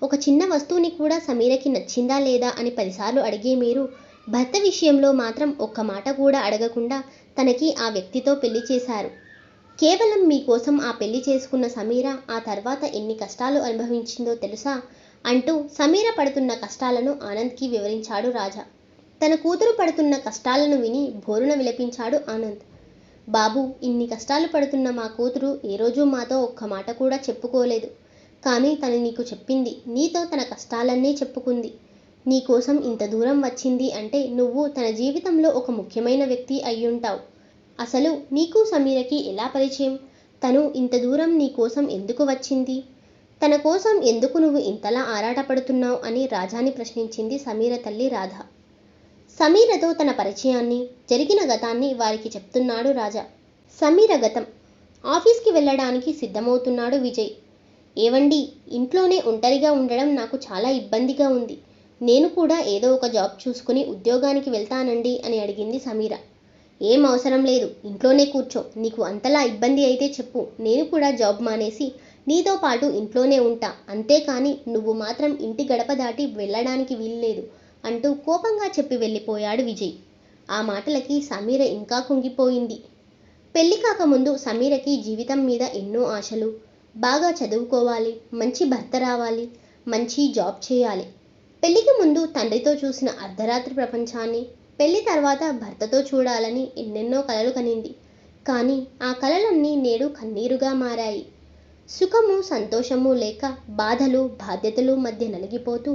Speaker 1: ఒక చిన్న వస్తువుని కూడా సమీరకి నచ్చిందా లేదా అని 10 సార్లు అడిగే మీరు భర్త విషయంలో మాత్రం ఒక్క మాట కూడా అడగకుండా తనకి ఆ వ్యక్తితో పెళ్లి చేశారు. కేవలం మీకోసం ఆ పెళ్లి చేసుకున్న సమీర ఆ తర్వాత ఎన్ని కష్టాలు అనుభవించిందో తెలుసా అంటూ సమీర పడుతున్న కష్టాలను ఆనంద్కి వివరించాడు రాజా. తన కూతురు పడుతున్న కష్టాలను విని బోరున విలపించాడు ఆనంద్. బాబు, ఇన్ని కష్టాలు పడుతున్న మా కూతురు ఏ రోజు మాతో ఒక్క మాట కూడా చెప్పుకోలేదు. కానీ తను నీకు చెప్పింది. నీతో తన కష్టాలన్నీ చెప్పుకుంది. నీకోసం ఇంత దూరం వచ్చింది అంటే నువ్వు తన జీవితంలో ఒక ముఖ్యమైన వ్యక్తి అయ్యుంటావు. అసలు నీకు సమీరకి ఎలా పరిచయం? తను ఇంత దూరం నీకోసం ఎందుకు వచ్చింది? తన కోసం ఎందుకు నువ్వు ఇంతలా ఆరాటపడుతున్నావు అని రాజాని ప్రశ్నించింది సమీర తల్లి రాధ. సమీరతో తన పరిచయాన్ని, జరిగిన గతాన్ని వారికి చెప్తున్నాడు రాజా. సమీర గతం. ఆఫీస్కి వెళ్ళడానికి సిద్ధమవుతున్నాడు విజయ్. ఏవండి, ఇంట్లోనే ఒంటరిగా ఉండడం నాకు చాలా ఇబ్బందిగా ఉంది. నేను కూడా ఏదో ఒక జాబ్ చూసుకుని ఉద్యోగానికి వెళ్తానండి అని అడిగింది సమీర. ఏం అవసరం లేదు, ఇంట్లోనే కూర్చో. నీకు అంతలా ఇబ్బంది అయితే చెప్పు, నేను కూడా జాబ్ మానేసి నీతో పాటు ఇంట్లోనే ఉంటా. అంతేకాని నువ్వు మాత్రం ఇంటి గడప దాటి వెళ్ళడానికి వీల్లేదు అంటూ కోపంగా చెప్పి వెళ్ళిపోయాడు విజయ్. ఆ మాటలకి సమీర ఇంకా కుంగిపోయింది. పెళ్లి కాకముందు సమీరకి జీవితం మీద ఎన్నో ఆశలు. బాగా చదువుకోవాలి, మంచి భర్త రావాలి, మంచి జాబ్ చేయాలి. పెళ్లికి ముందు తండ్రితో చూసిన అర్ధరాత్రి ప్రపంచాన్ని, పెళ్లి తర్వాత భర్తతో చూడాలని ఎన్నెన్నో కలలు కనింది. కానీ ఆ కలలన్నీ నేడు కన్నీరుగా మారాయి. సుఖము సంతోషము లేక బాధలు బాధ్యతలు మధ్య నలిగిపోతూ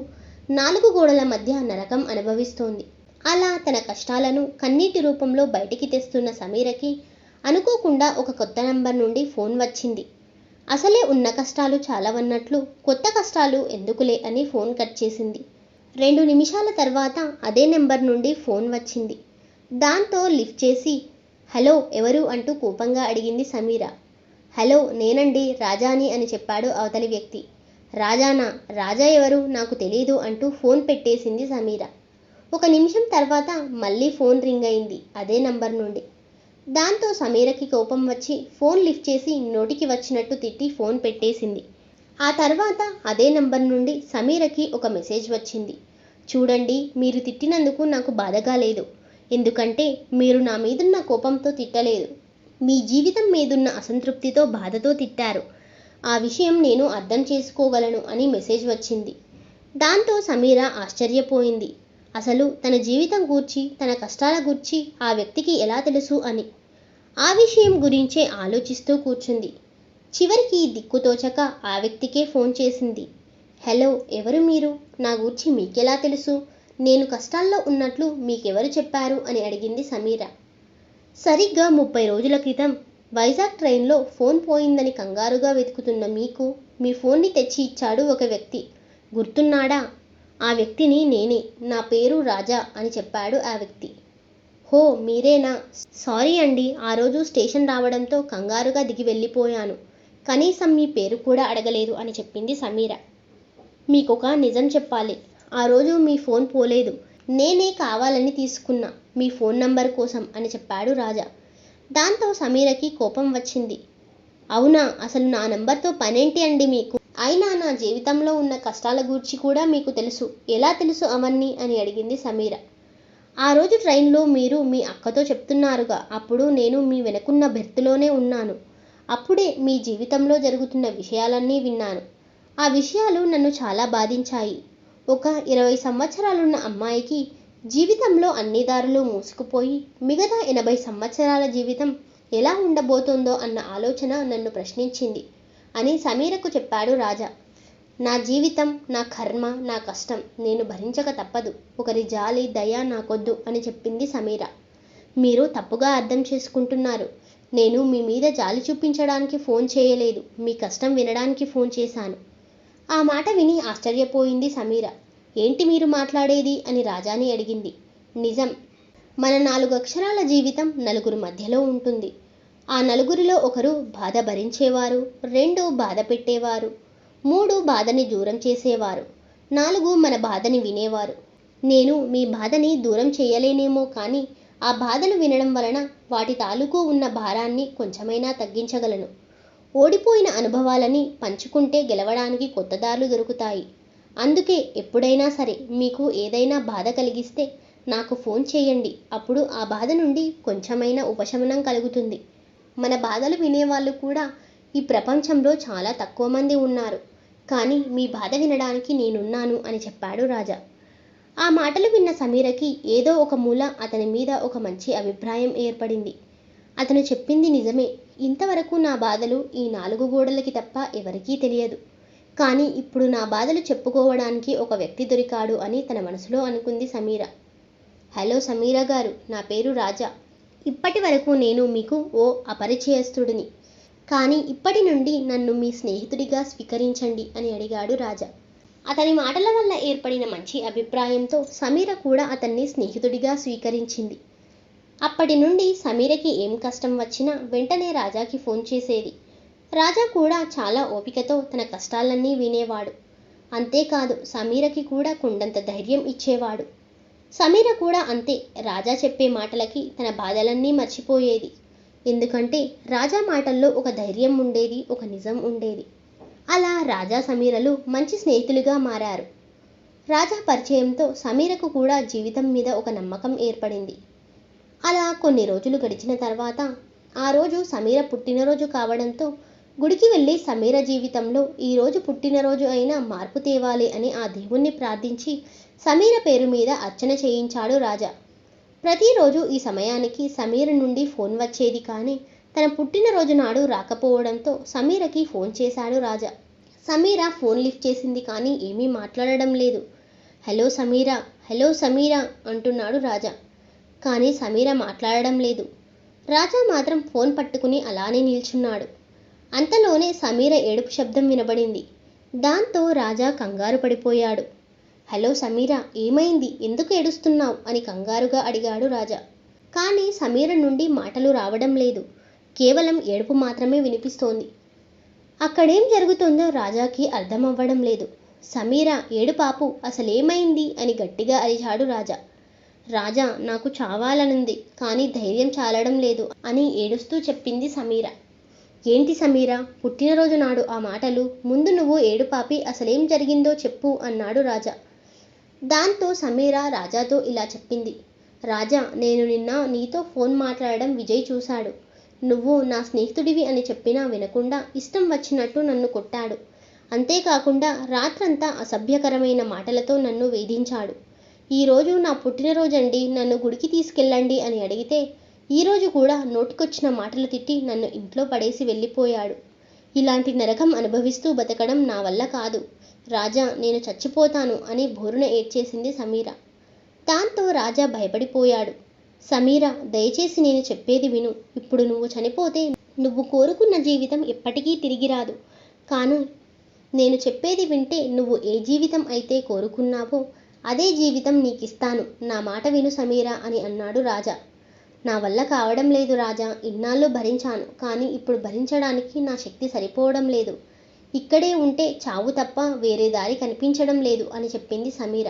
Speaker 1: 4 గోడల మధ్య నరకం అనుభవిస్తోంది. అలా తన కష్టాలను కన్నీటి రూపంలో బయటికి తెస్తున్న సమీరకి అనుకోకుండా ఒక కొత్త నంబర్ నుండి ఫోన్ వచ్చింది. అసలే ఉన్న కష్టాలు చాలవన్నట్లు కొత్త కష్టాలు ఎందుకులే అని ఫోన్ కట్ చేసింది. 2 నిమిషాల తర్వాత అదే నెంబర్ నుండి ఫోన్ వచ్చింది. దాంతో లిఫ్ట్ చేసి హలో ఎవరు అంటూ కోపంగా అడిగింది సమీర. హలో, నేనండి రాజాని అని చెప్పాడు అవతలి వ్యక్తి. రాజానా? రాజా ఎవరు? నాకు తెలీదు అంటూ ఫోన్ పెట్టేసింది సమీర. 1 నిమిషం తర్వాత మళ్ళీ ఫోన్ రింగ్ అయింది అదే నంబర్ నుండి. దాంతో సమీరకి కోపం వచ్చి ఫోన్ లిఫ్ట్ చేసి నోటికి వచ్చినట్టు తిట్టి ఫోన్ పెట్టేసింది. ఆ తర్వాత అదే నంబర్ నుండి సమీరకి ఒక మెసేజ్ వచ్చింది. చూడండి, మీరు తిట్టినందుకు నాకు బాధగా లేదు. ఎందుకంటే మీరు నా మీదున్న కోపంతో తిట్టలేదు. మీ జీవితం మీదున్న అసంతృప్తితో బాధతో తిట్టారు. ఆ విషయం నేను అర్థం చేసుకోగలను అని మెసేజ్ వచ్చింది. దాంతో సమీర ఆశ్చర్యపోయింది. అసలు తన జీవితం గూర్చి, తన కష్టాల గూర్చి ఆ వ్యక్తికి ఎలా తెలుసు అని. ఆ విషయం గురించే ఆలోచిస్తూ కూర్చుంది. చివరికి దిక్కుతోచక ఆ వ్యక్తికే ఫోన్ చేసింది. హలో, ఎవరు మీరు? నా గూర్చి మీకెలా తెలుసు? నేను కష్టాల్లో ఉన్నట్లు మీకెవరు చెప్పారు అని అడిగింది సమీర. సరిగ్గా 30 రోజుల క్రితం వైజాగ్ ట్రైన్లో ఫోన్ పోయిందని కంగారుగా వెతుకుతున్న మీకు మీ ఫోన్ని తెచ్చి ఇచ్చాడు ఒక వ్యక్తి. గుర్తున్నాడా? ఆ వ్యక్తిని నేనే. నా పేరు రాజా అని చెప్పాడు ఆ వ్యక్తి. హో, మీరేనా? సారీ అండి, ఆ రోజు స్టేషన్ రావడంతో కంగారుగా దిగి వెళ్ళిపోయాను. కనీసం మీ పేరు కూడా అడగలేదు అని చెప్పింది సమీర. మీకొక నిజం చెప్పాలి. ఆ రోజు మీ ఫోన్ పోలేదు. నేనే కావాలని తీసుకున్నా మీ ఫోన్ నంబర్ కోసం అని చెప్పాడు రాజా. దాంతో సమీరకి కోపం వచ్చింది. అవునా, అసలు నా నంబర్తో పనేంటి అండి మీకు? అయినా నా జీవితంలో ఉన్న కష్టాల గురించి కూడా మీకు తెలుసు. ఎలా తెలుసు అవన్నీ అని అడిగింది సమీర. ఆ రోజు ట్రైన్లో మీరు మీ అక్కతో చెప్తున్నారుగా, అప్పుడు నేను మీ వెనకున్న బెర్త్లోనే ఉన్నాను. అప్పుడే మీ జీవితంలో జరుగుతున్న విషయాలన్నీ విన్నాను. ఆ విషయాలు నన్ను చాలా బాధించాయి. ఒక 20 సంవత్సరాలున్న అమ్మాయికి జీవితంలో అన్ని దారులు మూసుకుపోయి మిగతా 80 సంవత్సరాల జీవితం ఎలా ఉండబోతోందో అన్న ఆలోచన నన్ను ప్రశ్నించింది అని సమీరకు చెప్పాడు రాజా. నా జీవితం, నా కర్మ, నా కష్టం నేను భరించక తప్పదు. ఒకరి జాలి, దయ నాకొద్దు అని చెప్పింది సమీర. మీరు తప్పుగా అర్థం చేసుకుంటున్నారు. నేను మీ మీద జాలి చూపించడానికి ఫోన్ చేయలేదు, మీ కష్టం వినడానికి ఫోన్ చేశాను. ఆ మాట విని ఆశ్చర్యపోయింది సమీర. ఏంటి మీరు మాట్లాడేది అని రాజాని అడిగింది. నిజం. మన 4 అక్షరాల జీవితం నలుగురు మధ్యలో ఉంటుంది. ఆ నలుగురిలో ఒకరు బాధ భరించేవారు, 2 బాధ పెట్టేవారు, 3 బాధని దూరం చేసేవారు, 4 మన బాధని వినేవారు. నేను మీ బాధని దూరం చేయలేనేమో కానీ ఆ బాధలు వినడం వలన వాటి తాలూకు ఉన్న భారాన్ని కొంచెమైనా తగ్గించగలను. ఓడిపోయిన అనుభవాలని పంచుకుంటే గెలవడానికి కొత్త దారులు దొరుకుతాయి. అందుకే ఎప్పుడైనా సరే మీకు ఏదైనా బాధ కలిగిస్తే నాకు ఫోన్ చేయండి. అప్పుడు ఆ బాధ నుండి కొంచెమైనా ఉపశమనం కలుగుతుంది. మన బాధలు వినేవాళ్ళు కూడా ఈ ప్రపంచంలో చాలా తక్కువ మంది ఉన్నారు. కానీ మీ బాధ వినడానికి నేనున్నాను అని చెప్పాడు రాజా. ఆ మాటలు విన్న సమీరకి ఏదో ఒక మూల అతని మీద ఒక మంచి అభిప్రాయం ఏర్పడింది. అతను చెప్పింది నిజమే. ఇంతవరకు నా బాధలు ఈ 4 గోడలకి తప్ప ఎవరికీ తెలియదు. కానీ ఇప్పుడు నా బాధలు చెప్పుకోవడానికి ఒక వ్యక్తి దొరికాడు అని తన మనసులో అనుకుంది సమీర. హలో సమీర గారు, నా పేరు రాజా. ఇప్పటి వరకు నేను మీకు ఓ అపరిచయస్తుడిని. కానీ ఇప్పటి నుండి నన్ను మీ స్నేహితుడిగా స్వీకరించండి అని అడిగాడు రాజా. అతని మాటల వల్ల ఏర్పడిన మంచి అభిప్రాయంతో సమీర కూడా అతన్ని స్నేహితుడిగా స్వీకరించింది. అప్పటి నుండి సమీరకి ఏం కష్టం వచ్చినా వెంటనే రాజాకి ఫోన్ చేసేది. రాజా కూడా చాలా ఓపికతో తన కష్టాలన్నీ వినేవాడు. అంతేకాదు సమీరకి కూడా కొండంత ధైర్యం ఇచ్చేవాడు. సమీర కూడా అంతే. రాజా చెప్పే మాటలకి తన బాధలన్నీ మర్చిపోయేది. ఎందుకంటే రాజా మాటల్లో ఒక ధైర్యం ఉండేది, ఒక నిజం ఉండేది. అలా రాజా సమీరలు మంచి స్నేహితులుగా మారారు. రాజా పరిచయంతో సమీరకు కూడా జీవితం మీద ఒక నమ్మకం ఏర్పడింది. అలా కొన్ని రోజులు గడిచిన తర్వాత ఆ రోజు సమీర పుట్టినరోజు కావడంతో గుడికి వెళ్ళి సమీర జీవితంలో ఈరోజు పుట్టినరోజు అయినా మార్పు తేవాలి అని ఆ దేవుణ్ణి ప్రార్థించి సమీర పేరు మీద అర్చన చేయించాడు రాజా. ప్రతిరోజు ఈ సమయానికి సమీర నుండి ఫోన్ వచ్చేది కానీ తన పుట్టినరోజు నాడు రాకపోవడంతో సమీరకి ఫోన్ చేశాడు రాజా. సమీర ఫోన్ లిఫ్ట్ చేసింది కానీ ఏమీ మాట్లాడడం లేదు. హలో సమీర, హలో సమీర అంటున్నాడు రాజా. కానీ సమీర మాట్లాడడం లేదు. రాజా మాత్రం ఫోన్ పట్టుకుని అలానే నిల్చున్నాడు. అంతలోనే సమీర ఏడుపు శబ్దం వినబడింది. దాంతో రాజా కంగారు పడిపోయాడు. హలో సమీర, ఏమైంది, ఎందుకు ఏడుస్తున్నావు అని కంగారుగా అడిగాడు రాజా. కానీ సమీర నుండి మాటలు రావడం లేదు. కేవలం ఏడుపు మాత్రమే వినిపిస్తోంది. అక్కడేం జరుగుతుందో రాజాకి అర్థమవ్వడం లేదు. సమీర, ఏడుపాపు, అసలేమైంది అని గట్టిగా అరిచాడు రాజా. రాజా, నాకు చావాలనుంది కానీ ధైర్యం చాలడం లేదు అని ఏడుస్తూ చెప్పింది సమీర. ఏంటి సమీర, పుట్టినరోజు నాడు ఆ మాటలు, ముందు నువ్వు ఏడుపాపి, అసలేం జరిగిందో చెప్పు అన్నాడు రాజా. దాంతో సమీర రాజాతో ఇలా చెప్పింది. రాజా, నేను నిన్న నీతో ఫోన్ మాట్లాడడం విజయ్ చూశాడు. నువ్వు నా స్నేహితుడివి అని చెప్పినా వినకుండా ఇష్టం వచ్చినట్టు నన్ను కొట్టాడు. అంతేకాకుండా రాత్రంతా అసభ్యకరమైన మాటలతో నన్ను వేధించాడు. ఈరోజు నా పుట్టినరోజండి, నన్ను గుడికి తీసుకెళ్ళండి అని అడిగితే ఈరోజు కూడా నోటికొచ్చిన మాటలు తిట్టి నన్ను ఇంట్లో పడేసి వెళ్ళిపోయాడు. ఇలాంటి నరకం అనుభవిస్తూ బతకడం నా వల్ల కాదు. రాజా, నేను చచ్చిపోతాను అని బోరున ఏడ్చేసింది సమీర. దాంతో రాజా భయపడిపోయాడు. సమీర, దయచేసి నేను చెప్పేది విను. ఇప్పుడు నువ్వు చనిపోతే నువ్వు కోరుకున్న జీవితం ఎప్పటికీ తిరిగి రాదు. కానీ నేను చెప్పేది వింటే నువ్వు ఏ జీవితం అయితే కోరుకున్నావో అదే జీవితం నీకిస్తాను. నా మాట విను సమీర అని అన్నాడు రాజా. నా వల్ల కావడం లేదు రాజా, ఇన్నాళ్ళు భరించాను కానీ ఇప్పుడు భరించడానికి నా శక్తి సరిపోవడం లేదు. ఇక్కడే ఉంటే చావు తప్ప వేరే దారి కనిపించడం లేదు అని చెప్పింది సమీర.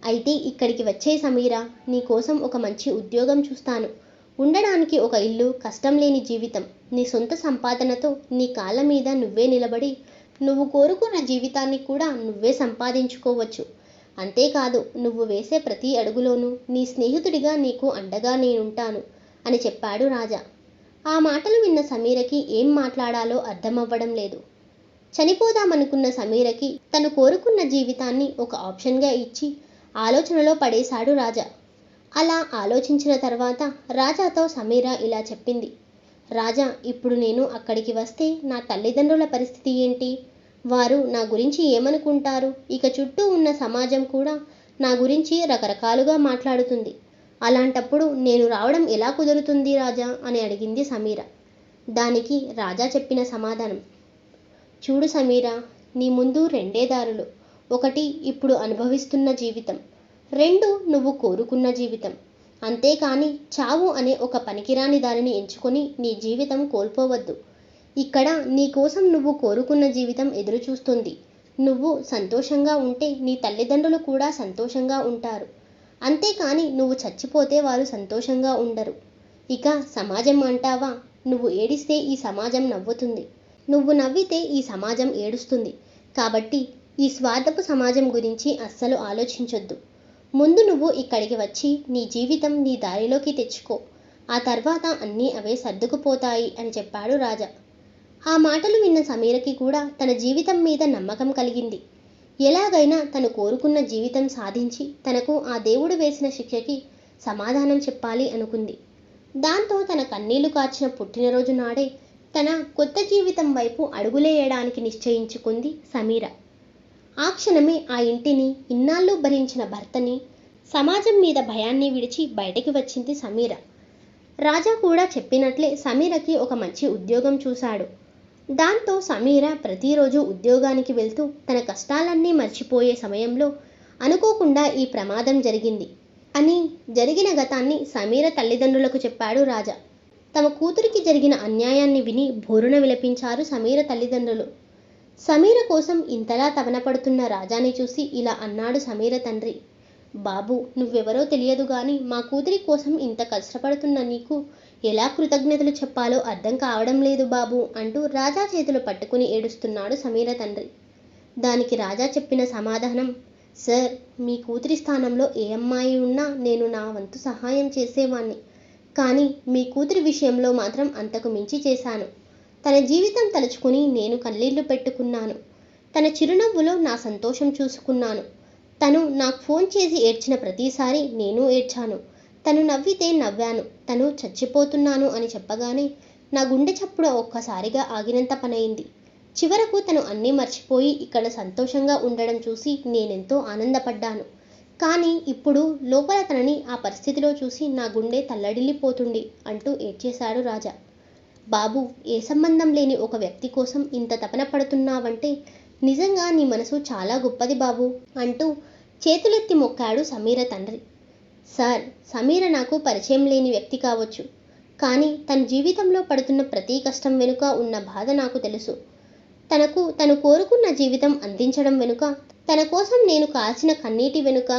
Speaker 1: అయితే ఇక్కడికి వచ్చే సమీర, నీ కోసం ఒక మంచి ఉద్యోగం చూస్తాను. ఉండడానికి ఒక ఇల్లు, కష్టం లేని జీవితం. నీ సొంత సంపాదనతో నీ కాళ్ళ మీద నువ్వే నిలబడి నువ్వు కోరుకున్న జీవితాన్ని కూడా నువ్వే సంపాదించుకోవచ్చు. అంతేకాదు, నువ్వు వేసే ప్రతి అడుగులోనూ నీ స్నేహితుడిగా నీకు అండగా నేనుంటాను అని చెప్పాడు రాజా. ఆ మాటలు విన్న సమీరకి ఏం మాట్లాడాలో అర్థమవ్వడం లేదు. చనిపోదామనుకున్న సమీరకి తను కోరుకున్న జీవితాన్ని ఒక ఆప్షన్గా ఇచ్చి ఆలోచనలో పడేశాడు రాజా. అలా ఆలోచించిన తర్వాత రాజాతో సమీర ఇలా చెప్పింది. రాజా, ఇప్పుడు నేను అక్కడికి వస్తే నా తల్లిదండ్రుల పరిస్థితి ఏంటి? వారు నా గురించి ఏమనుకుంటారు? ఇక చుట్టూ ఉన్న సమాజం కూడా నా గురించి రకరకాలుగా మాట్లాడుతుంది. అలాంటప్పుడు నేను రావడం ఎలా కుదురుతుంది రాజా అని అడిగింది సమీర. దానికి రాజా చెప్పిన సమాధానం, చూడు సమీర, నీ ముందు రెండే దారులు. ఒకటి ఇప్పుడు అనుభవిస్తున్న జీవితం, రెండు నువ్వు కోరుకున్న జీవితం. అంతేకాని చావు అనే ఒక పనికిరాని దానిని ఎంచుకొని నీ జీవితం కోల్పోవద్దు. ఇక్కడ నీ కోసం నువ్వు కోరుకున్న జీవితం ఎదురు చూస్తుంది. నువ్వు సంతోషంగా ఉంటే నీ తల్లిదండ్రులు కూడా సంతోషంగా ఉంటారు. అంతేకాని నువ్వు చచ్చిపోతే వారు సంతోషంగా ఉండరు. ఇక సమాజం అంటావా? నువ్వు ఏడిస్తే ఈ సమాజం నవ్వుతుంది, నువ్వు నవ్వితే ఈ సమాజం ఏడుస్తుంది. కాబట్టి ఈ స్వార్థపు సమాజం గురించి అస్సలు ఆలోచించొద్దు. ముందు నువ్వు ఇక్కడికి వచ్చి నీ జీవితం నీ దారిలోకి తెచ్చుకో. ఆ తర్వాత అన్నీ అవే సర్దుకుపోతాయి అని చెప్పాడు రాజా. ఆ మాటలు విన్న సమీరకి కూడా తన జీవితం మీద నమ్మకం కలిగింది. ఎలాగైనా తను కోరుకున్న జీవితం సాధించి తనకు ఆ దేవుడు వేసిన శిక్షకి సమాధానం చెప్పాలి అనుకుంది. దాంతో తన కన్నీళ్లు కార్చిన పుట్టినరోజు నాడే తన కొత్త జీవితం వైపు అడుగులేయడానికి నిశ్చయించుకుంది సమీర. ఆ క్షణమే ఆ ఇంటిని, ఇన్నాళ్ళు భరించిన భర్తని, సమాజం మీద భయాన్ని విడిచి బయటికి వచ్చింది సమీర. రాజా కూడా చెప్పినట్లే సమీరకి ఒక మంచి ఉద్యోగం చూశాడు. దాంతో సమీర ప్రతిరోజు ఉద్యోగానికి వెళ్తూ తన కష్టాలన్నీ మర్చిపోయే సమయంలో అనుకోకుండా ఈ ప్రమాదం జరిగింది అని జరిగిన గతాన్ని సమీర తల్లిదండ్రులకు చెప్పాడు రాజా. తమ కూతురికి జరిగిన అన్యాయాన్ని విని బోరున విలపించారు సమీర తల్లిదండ్రులు. సమీర కోసం ఇంతలా తవనపడుతున్న రాజాని చూసి ఇలా అన్నాడు సమీర తండ్రి. బాబు, నువ్వెవరో తెలియదు గాని మా కూతురి కోసం ఇంత కష్టపడుతున్న నీకు ఎలా కృతజ్ఞతలు చెప్పాలో అర్థం కావడం లేదు బాబు అంటూ రాజా చేతులు పట్టుకుని ఏడుస్తున్నాడు సమీర తండ్రి. దానికి రాజా చెప్పిన సమాధానం, సార్, మీ కూతురి స్థానంలో ఏ అమ్మాయి ఉన్నా నేను నా వంతు సహాయం చేసేవాణ్ణి. కానీ మీ కూతురి విషయంలో మాత్రం అంతకు మించి చేశాను. తన జీవితం తలుచుకుని నేను కన్నీళ్లు పెట్టుకున్నాను. తన చిరునవ్వులో నా సంతోషం చూసుకున్నాను. తను నాకు ఫోన్ చేసి ఏడ్చిన ప్రతిసారి నేను ఏడ్చాను. తను నవ్వితే నవ్వాను. తను చచ్చిపోతున్నాను అని చెప్పగానే నా గుండె చప్పుడు ఒక్కసారిగా ఆగినంత పనయింది. చివరకు తను అన్నీ మర్చిపోయి ఇక్కడ సంతోషంగా ఉండడం చూసి నేనెంతో ఆనందపడ్డాను. కానీ ఇప్పుడు లోపల తనని ఆ పరిస్థితిలో చూసి నా గుండె తల్లడిల్లిపోతుంది అంటూ ఏడ్చేశాడు రాజా. బాబు, ఏ సంబంధం లేని ఒక వ్యక్తి కోసం ఇంత తపన పడుతున్నావంటే నిజంగా నీ మనసు చాలా గొప్పది బాబు అంటూ చేతులెత్తి మొక్కాడు సమీర తండ్రి. సార్, సమీర నాకు పరిచయం లేని వ్యక్తి కావచ్చు, కానీ తన జీవితంలో పడుతున్న ప్రతి కష్టం వెనుక ఉన్న బాధ నాకు తెలుసు. తను కోరుకున్న జీవితం అందించడం వెనుక, తన కోసం నేను కాల్చిన కన్నీటి వెనుక,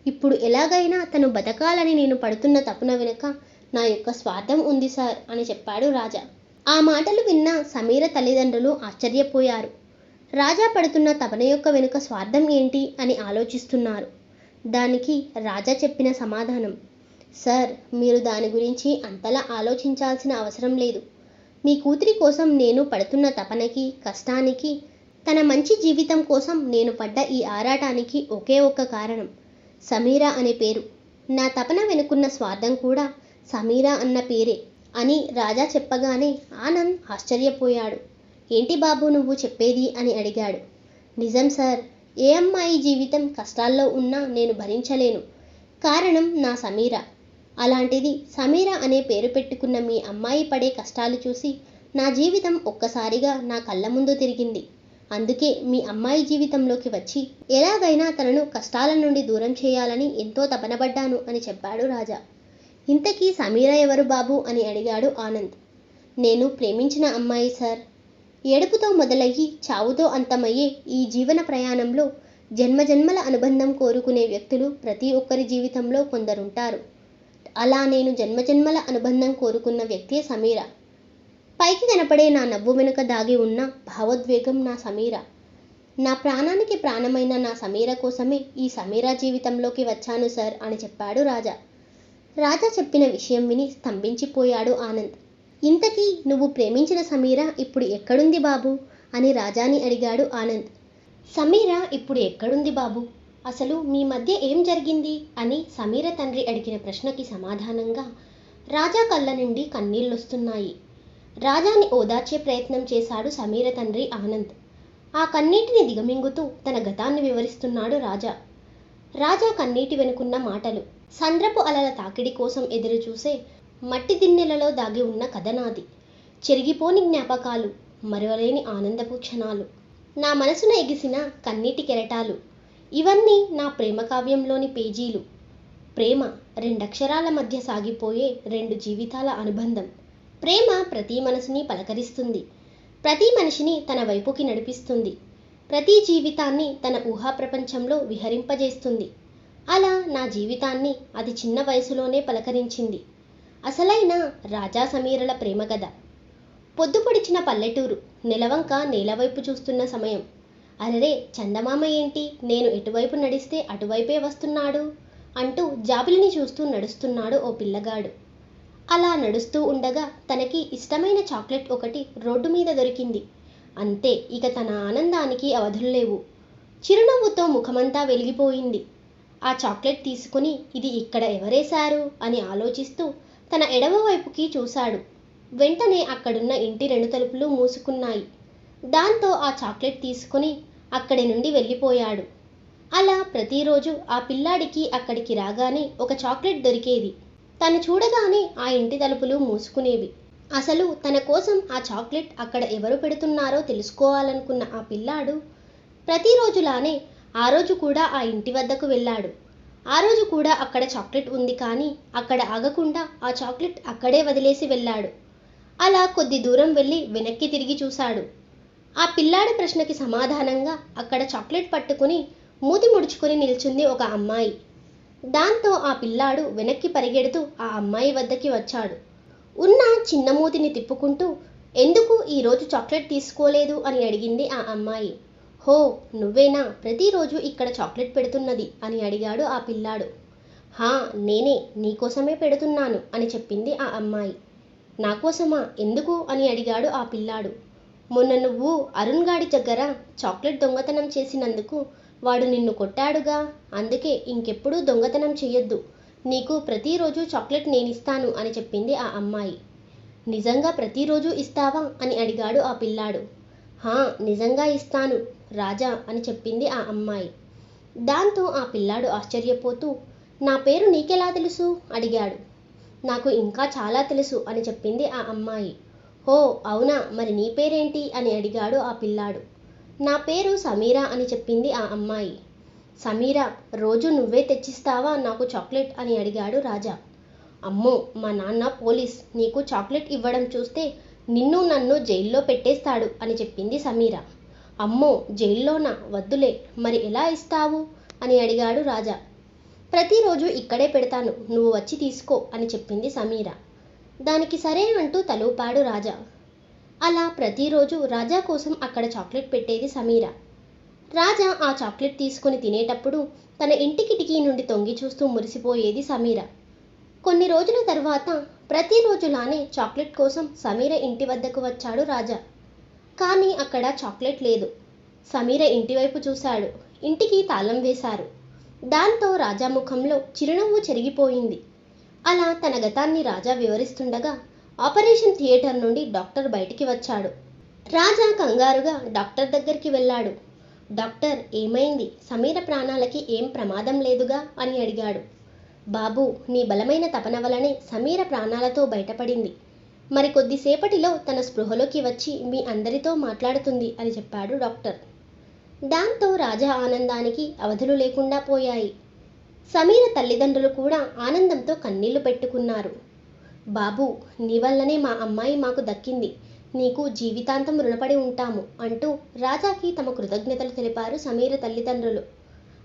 Speaker 1: ఇప్పుడు ఎలాగైనా తను బతకాలని నేను పడుతున్న తపన వెనుక నా యొక్క స్వార్థం ఉంది సార్ అని చెప్పాడు రాజా. ఆ మాటలు విన్న సమీర తల్లిదండ్రులు ఆశ్చర్యపోయారు. రాజా పడుతున్న తపన యొక్క వెనుక స్వార్థం ఏంటి అని ఆలోచిస్తున్నారు. దానికి రాజా చెప్పిన సమాధానం, సార్, మీరు దాని గురించి అంతలా ఆలోచించాల్సిన అవసరం లేదు. మీ కూతురి కోసం నేను పడుతున్న తపనకి, కష్టానికి, తన మంచి జీవితం కోసం నేను పడ్డ ఈ ఆరాటానికి ఒకే ఒక్క కారణం, సమీర అనే పేరు. నా తపన వెనుకున్న స్వార్థం కూడా సమీర అన్న పేరే అని రాజా చెప్పగానే ఆనంద్ ఆశ్చర్యపోయాడు. ఏంటి బాబు నువ్వు చెప్పేది అని అడిగాడు. నిజం సార్, ఏ అమ్మాయి జీవితం కష్టాల్లో ఉన్నా నేను భరించలేను. కారణం నా సమీర. అలాంటిది సమీర అనే పేరు పెట్టుకున్న మీ అమ్మాయి పడే కష్టాలు చూసి నా జీవితం ఒక్కసారిగా నా కళ్ళ ముందు తిరిగింది. అందుకే మీ అమ్మాయి జీవితంలోకి వచ్చి ఎలాగైనా తనను కష్టాల నుండి దూరం చేయాలని ఎంతో తపనబడ్డాను అని చెప్పాడు రాజా. ఇంతకీ సమీర ఎవరు బాబు అని అడిగాడు ఆనంద్. నేను ప్రేమించిన అమ్మాయి సార్. ఏడుపుతో మొదలయ్యి చావుతో అంతమయ్యే ఈ జీవన ప్రయాణంలో జన్మజన్మల అనుబంధం కోరుకునే వ్యక్తులు ప్రతి ఒక్కరి జీవితంలో కొందరుంటారు. అలా నేను జన్మజన్మల అనుబంధం కోరుకున్న వ్యక్తే సమీర. పైకి కనపడే నా నవ్వు వెనుక దాగి ఉన్న భావోద్వేగం నా సమీర. నా ప్రాణానికి ప్రాణమైన నా సమీర కోసమే ఈ సమీర జీవితంలోకి వచ్చాను సార్ అని చెప్పాడు రాజా. రాజా చెప్పిన విషయం విని స్తంభించిపోయాడు ఆనంద్. ఇంతకీ నువ్వు ప్రేమించిన సమీర ఇప్పుడు ఎక్కడుంది బాబు అని రాజాని అడిగాడు ఆనంద్. సమీర ఇప్పుడు ఎక్కడుంది బాబు, అసలు మీ మధ్య ఏం జరిగింది అని సమీర తండ్రి అడిగిన ప్రశ్నకి సమాధానంగా రాజా కళ్ళ నుండి కన్నీళ్లొస్తున్నాయి. రాజాని ఓదార్చే ప్రయత్నం చేశాడు సమీర తండ్రి ఆనంద్. ఆ కన్నీటిని దిగమింగుతూ తన గతాన్ని వివరిస్తున్నాడు రాజా. రాజా కన్నీటి వెనుకున్న మాటలు. సంద్రపు అలల తాకిడి కోసం ఎదురుచూసే మట్టి దిన్నెలలో దాగి ఉన్న కథ నాది. చెరిగిపోని జ్ఞాపకాలు, మరువలేని ఆనందపు క్షణాలు, నా మనసున ఎగిసిన కన్నీటి కెరటాలు, ఇవన్నీ నా ప్రేమ కావ్యంలోని పేజీలు. ప్రేమ రెండక్షరాల మధ్య సాగిపోయే రెండు జీవితాల అనుబంధం. ప్రేమ ప్రతి మనసుని పలకరిస్తుంది, ప్రతి మనిషిని తన వైపుకి నడిపిస్తుంది, ప్రతి జీవితాన్ని తన ఊహా ప్రపంచంలో విహరింపజేస్తుంది. అలా నా జీవితాన్ని అది చిన్న వయసులోనే పలకరించింది. అసలైన రాజా సమీరల ప్రేమ కథ. పొద్దుపొడిచిన పల్లెటూరు, నెలవంక నేలవైపు చూస్తున్న సమయం. అరెరే, చందమామ ఏంటి నేను ఎటువైపు నడిస్తే అటువైపే వస్తున్నాడు అంటూ జాబిలిని చూస్తూ నడుస్తున్నాడు ఓ పిల్లగాడు. అలా నడుస్తూ ఉండగా తనకి ఇష్టమైన చాక్లెట్ ఒకటి రోడ్డు మీద దొరికింది. అంతే, ఇక తన ఆనందానికి అవధుల్లేవు. చిరునవ్వుతో ముఖమంతా వెలిగిపోయింది. ఆ చాక్లెట్ తీసుకుని ఇది ఇక్కడ ఎవరేశారు అని ఆలోచిస్తూ తన ఎడమ వైపుకి చూశాడు. వెంటనే అక్కడున్న ఇంటి రెండు తలుపులు మూసుకున్నాయి. దాంతో ఆ చాక్లెట్ తీసుకుని అక్కడి నుండి వెళ్ళిపోయాడు. అలా ప్రతిరోజు ఆ పిల్లాడికి అక్కడికి రాగానే ఒక చాక్లెట్ దొరికేది. తను చూడగానే ఆ ఇంటి తలుపులు మూసుకునేవి. అసలు తన కోసం ఆ చాక్లెట్ అక్కడ ఎవరు పెడుతున్నారో తెలుసుకోవాలనుకున్న ఆ పిల్లాడు ప్రతిరోజులానే ఆ రోజు కూడా ఆ ఇంటి వద్దకు వెళ్ళాడు. ఆ రోజు కూడా అక్కడ చాక్లెట్ ఉంది, కానీ అక్కడ ఆగకుండా ఆ చాక్లెట్ అక్కడే వదిలేసి వెళ్ళాడు. అలా కొద్ది దూరం వెళ్ళి వెనక్కి తిరిగి చూశాడు. ఆ పిల్లాడి ప్రశ్నకి సమాధానంగా అక్కడ చాక్లెట్ పట్టుకుని మూతి ముడుచుకొని నిల్చుంది ఒక అమ్మాయి. దాంతో ఆ పిల్లాడు వెనక్కి పరిగెడుతూ ఆ అమ్మాయి వద్దకి వచ్చాడు. ఉన్న చిన్న మూతిని తిప్పుకుంటూ, ఎందుకు ఈరోజు చాక్లెట్ తీసుకోలేదు అని అడిగింది ఆ అమ్మాయి. హో, నువ్వేనా ప్రతిరోజు ఇక్కడ చాక్లెట్ పెడుతున్నది అని అడిగాడు ఆ పిల్లాడు. హా, నేనే, నీకోసమే పెడుతున్నాను అని చెప్పింది ఆ అమ్మాయి. నాకోసమా, ఎందుకు అని అడిగాడు ఆ పిల్లాడు. మొన్న నువ్వు అరుణ్ గాడి దగ్గర చాక్లెట్ దొంగతనం చేసినందుకు వాడు నిన్ను కొట్టాడుగా, అందుకే ఇంకెప్పుడూ దొంగతనం చెయ్యొద్దు, నీకు ప్రతిరోజు చాక్లెట్ నేనిస్తాను అని చెప్పింది ఆ అమ్మాయి. నిజంగా ప్రతిరోజు ఇస్తావా అని అడిగాడు ఆ పిల్లాడు. హా, నిజంగా ఇస్తాను రాజా అని చెప్పింది ఆ అమ్మాయి. దాంతో ఆ పిల్లాడు ఆశ్చర్యపోతూ, నా పేరు నీకెలా తెలుసు అడిగాడు. నాకు ఇంకా చాలా తెలుసు అని చెప్పింది ఆ అమ్మాయి. హో, అవునా, మరి నీ పేరేంటి అని అడిగాడు ఆ పిల్లాడు. నా పేరు సమీర అని చెప్పింది ఆ అమ్మాయి. సమీరా, రోజు నువ్వే తెచ్చిస్తావా నాకు చాక్లెట్ అని అడిగాడు రాజా. అమ్మో, మా నాన్న పోలీస్, నీకు చాక్లెట్ ఇవ్వడం చూస్తే నిన్ను నన్ను జైల్లో పెట్టేస్తాడు అని చెప్పింది సమీర. అమ్మో, జైల్లోనా, వద్దులే, మరి ఎలా ఇస్తావు అని అడిగాడు రాజా. ప్రతిరోజు ఇక్కడే పెడతాను, నువ్వు వచ్చి తీసుకో అని చెప్పింది సమీర. దానికి సరే అంటూ తలూపాడు రాజా. అలా ప్రతిరోజు రాజా కోసం అక్కడ చాక్లెట్ పెట్టేది సమీర. రాజా ఆ చాక్లెట్ తీసుకుని తినేటప్పుడు తన ఇంటి కిటికీ నుండి తొంగి చూస్తూ మురిసిపోయేది సమీర. కొన్ని రోజుల తర్వాత ప్రతిరోజులానే చాక్లెట్ కోసం సమీర ఇంటి వద్దకు వచ్చాడు రాజా. కానీ అక్కడ చాక్లెట్ లేదు. సమీర ఇంటివైపు చూశాడు. ఇంటికి తాళం వేశారు. దాంతో రాజా ముఖంలో చిరునవ్వు చెరిగిపోయింది. అలా తన గతాన్ని రాజా వివరిస్తుండగా ఆపరేషన్ థియేటర్ నుండి డాక్టర్ బయటికి వచ్చాడు. రాజా కంగారుగా డాక్టర్ దగ్గరికి వెళ్ళాడు. డాక్టర్, ఏమైంది, సమీర ప్రాణాలకి ఏం ప్రమాదం లేదుగా అని అడిగాడు. బాబు, నీ బలమైన తపన వలనే సమీర ప్రాణాలతో బయటపడింది. మరి కొద్దిసేపటిలో తన స్పృహలోకి వచ్చి మీ అందరితో మాట్లాడుతుంది అని చెప్పాడు డాక్టర్. దాంతో రాజా ఆనందానికి అవధులు లేకుండా పోయాయి. సమీర తల్లిదండ్రులు కూడా ఆనందంతో కన్నీళ్లు పెట్టుకున్నారు. బాబు, నీ వల్లనే మా అమ్మాయి మాకు దక్కింది, నీకు జీవితాంతం రుణపడి ఉంటాము అంటూ రాజాకి తమ కృతజ్ఞతలు తెలిపారు సమీర తల్లిదండ్రులు.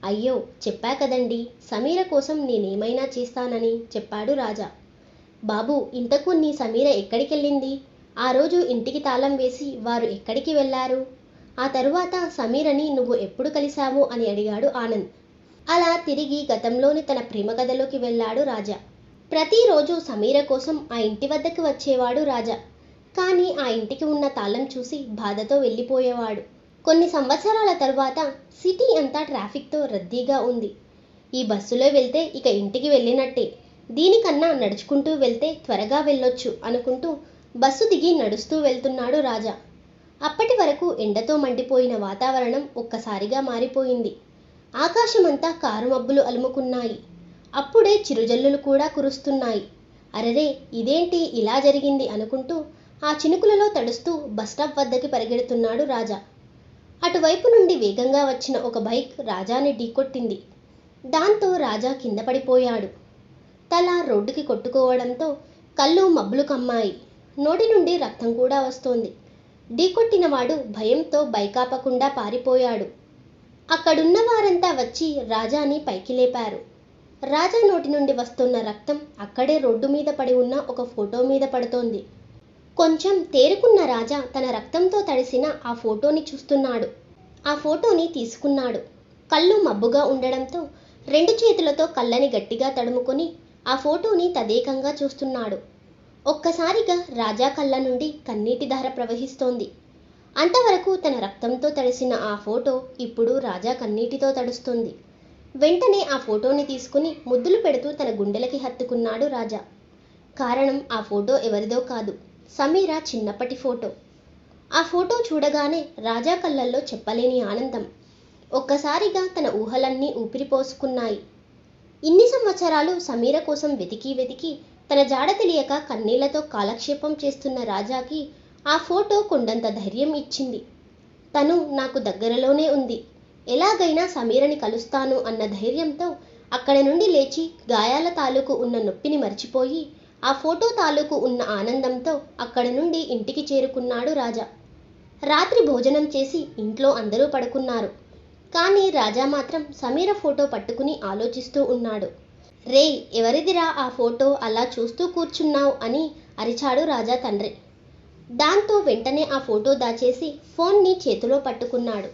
Speaker 1: అయ్యో, చెప్పా కదండి, సమీర కోసం నేనేమైనా చేస్తానని చెప్పాడు రాజా. బాబు, ఇంతకు నీ సమీర ఎక్కడికెళ్ళింది, ఆ రోజు ఇంటికి తాళం వేసి వారు ఎక్కడికి వెళ్ళారు? ఆ తరువాత సమీరని నువ్వు ఎప్పుడు కలిశావు అని అడిగాడు ఆనంద్. అలా తిరిగి గతంలోని తన ప్రేమ కథలోకి వెళ్ళాడు రాజా. ప్రతిరోజు సమీర కోసం ఆ ఇంటి వద్దకు వచ్చేవాడు రాజా. కానీ ఆ ఇంటికి ఉన్న తాళం చూసి బాధతో వెళ్ళిపోయేవాడు. కొన్ని సంవత్సరాల తరువాత సిటీ అంతా ట్రాఫిక్తో రద్దీగా ఉంది. ఈ బస్సులో వెళ్తే ఇక ఇంటికి వెళ్ళినట్టే, దీనికన్నా నడుచుకుంటూ వెళ్తే త్వరగా వెళ్ళొచ్చు అనుకుంటూ బస్సు దిగి నడుస్తూ వెళ్తున్నాడు రాజా. అప్పటి వరకు ఎండతో మండిపోయిన వాతావరణం ఒక్కసారిగా మారిపోయింది. ఆకాశమంతా కారుమబ్బులు అలుముకున్నాయి. అప్పుడే చిరుజల్లులు కూడా కురుస్తున్నాయి. అరెరే, ఇదేంటి ఇలా జరిగింది అనుకుంటూ ఆ చినుకులలో తడుస్తూ బస్టాప్ వద్దకి పరిగెడుతున్నాడు రాజా. అటువైపు నుండి వేగంగా వచ్చిన ఒక బైక్ రాజాని ఢీకొట్టింది. దాంతో రాజా కింద పడిపోయాడు. తల రోడ్డుకి కొట్టుకోవడంతో కళ్ళు మబ్బులు కమ్మాయి. నోటి నుండి రక్తం కూడా వస్తోంది. ఢీకొట్టిన వాడు భయంతో బైకాపకుండా పారిపోయాడు. అక్కడున్న వారంతా వచ్చి రాజాని పైకి లేపారు. రాజా నోటి నుండి వస్తున్న రక్తం అక్కడే రోడ్డు మీద పడి ఉన్న ఒక ఫోటో మీద పడుతోంది. కొంచెం తేరుకున్న రాజా తన రక్తంతో తడిసిన ఆ ఫోటోని చూస్తున్నాడు. ఆ ఫోటోని తీసుకున్నాడు. కళ్ళు మబ్బుగా ఉండడంతో 2 చేతులతో కళ్ళని గట్టిగా తడుముకొని ఆ ఫోటోని తదేకంగా చూస్తున్నాడు. ఒక్కసారిగా రాజా కళ్ళ నుండి కన్నీటి ధార ప్రవహిస్తోంది. అంతవరకు తన రక్తంతో తడిసిన ఆ ఫోటో ఇప్పుడు రాజా కన్నీటితో తడుస్తుంది. వెంటనే ఆ ఫోటోని తీసుకుని ముద్దులు పెడుతూ తన గుండెలకి హత్తుకున్నాడు రాజా. కారణం ఆ ఫోటో ఎవరిదో కాదు, సమీర చిన్నప్పటి ఫోటో. ఆ ఫోటో చూడగానే రాజా కళ్ళల్లో చెప్పలేని ఆనందం. ఒక్కసారిగా తన ఊహలన్నీ ఊపిరిపోసుకున్నాయి. ఇన్ని సంవత్సరాలు సమీర కోసం వెతికి వెతికి తన జాడ తెలియక కన్నీళ్లతో కాలక్షేపం చేస్తున్న రాజాకి ఆ ఫోటో కొండంత ధైర్యం ఇచ్చింది. తను నాకు దగ్గరలోనే ఉంది, ఎలాగైనా సమీరని కలుస్తాను అన్న ధైర్యంతో అక్కడి నుండి లేచి గాయాల తాలూకు ఉన్న నొప్పిని మర్చిపోయి ఆ ఫోటో తాలూకు ఉన్న ఆనందంతో అక్కడి నుండి ఇంటికి చేరుకున్నాడు రాజా. రాత్రి భోజనం చేసి ఇంట్లో అందరూ పడుకున్నారు. కానీ రాజా మాత్రం సమీర ఫోటో పట్టుకుని ఆలోచిస్తూ ఉన్నాడు. రేయ్, ఎవరిదిరా ఆ ఫోటో అలా చూస్తూ కూర్చున్నావు అని అరిచాడు రాజా తండ్రి. దాంతో వెంటనే ఆ ఫోటో దాచేసి ఫోన్ని చేతిలో పట్టుకున్నాడు.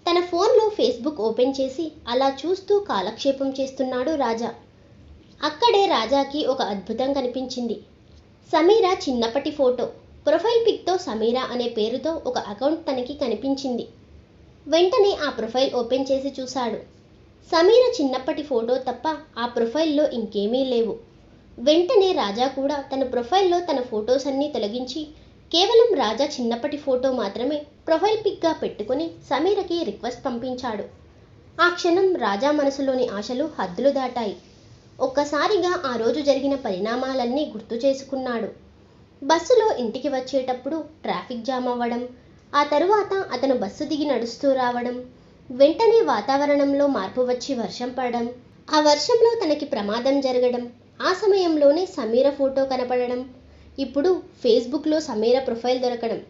Speaker 1: తన ఫోన్లో ఫేస్బుక్ ఓపెన్ చేసి అలా చూస్తూ కాలక్షేపం చేస్తున్నాడు రాజా. అక్కడే రాజాకి ఒక అద్భుతం కనిపించింది. సమీర చిన్నప్పటి ఫోటో. ప్రొఫైల్ పిక్తో సమీర అనే పేరుతో ఒక అకౌంట్ తనకి కనిపించింది. వెంటనే ఆ ప్రొఫైల్ ఓపెన్ చేసి చూశాడు. సమీర చిన్నప్పటి ఫోటో తప్ప ఆ ప్రొఫైల్లో ఇంకేమీ లేవు. వెంటనే రాజా కూడా తన ప్రొఫైల్లో తన ఫొటోస్ అన్నీ తొలగించి కేవలం రాజా చిన్నప్పటి ఫోటో మాత్రమే ప్రొఫైల్ పిక్గా పెట్టుకుని సమీరకి రిక్వెస్ట్ పంపించాడు. ఆ క్షణం రాజా మనసులోని ఆశలు హద్దులు దాటాయి. ఒక్కసారిగా ఆ రోజు జరిగిన పరిణామాలన్నీ గుర్తు చేసుకున్నాడు. బస్సులో ఇంటికి వచ్చేటప్పుడు ట్రాఫిక్ జామ్ అవ్వడం, ఆ తరువాత అతను బస్సు దిగి నడుస్తూ రావడం, వెంటనే వాతావరణంలో మార్పు వచ్చి వర్షం పడడం, ఆ వర్షంలో తనకి ప్రమాదం జరగడం, ఆ సమయంలోనే సమీర ఫోటో కనపడడం, ఇప్పుడు ఫేస్బుక్లో సమీర ప్రొఫైల్ దొరకడం,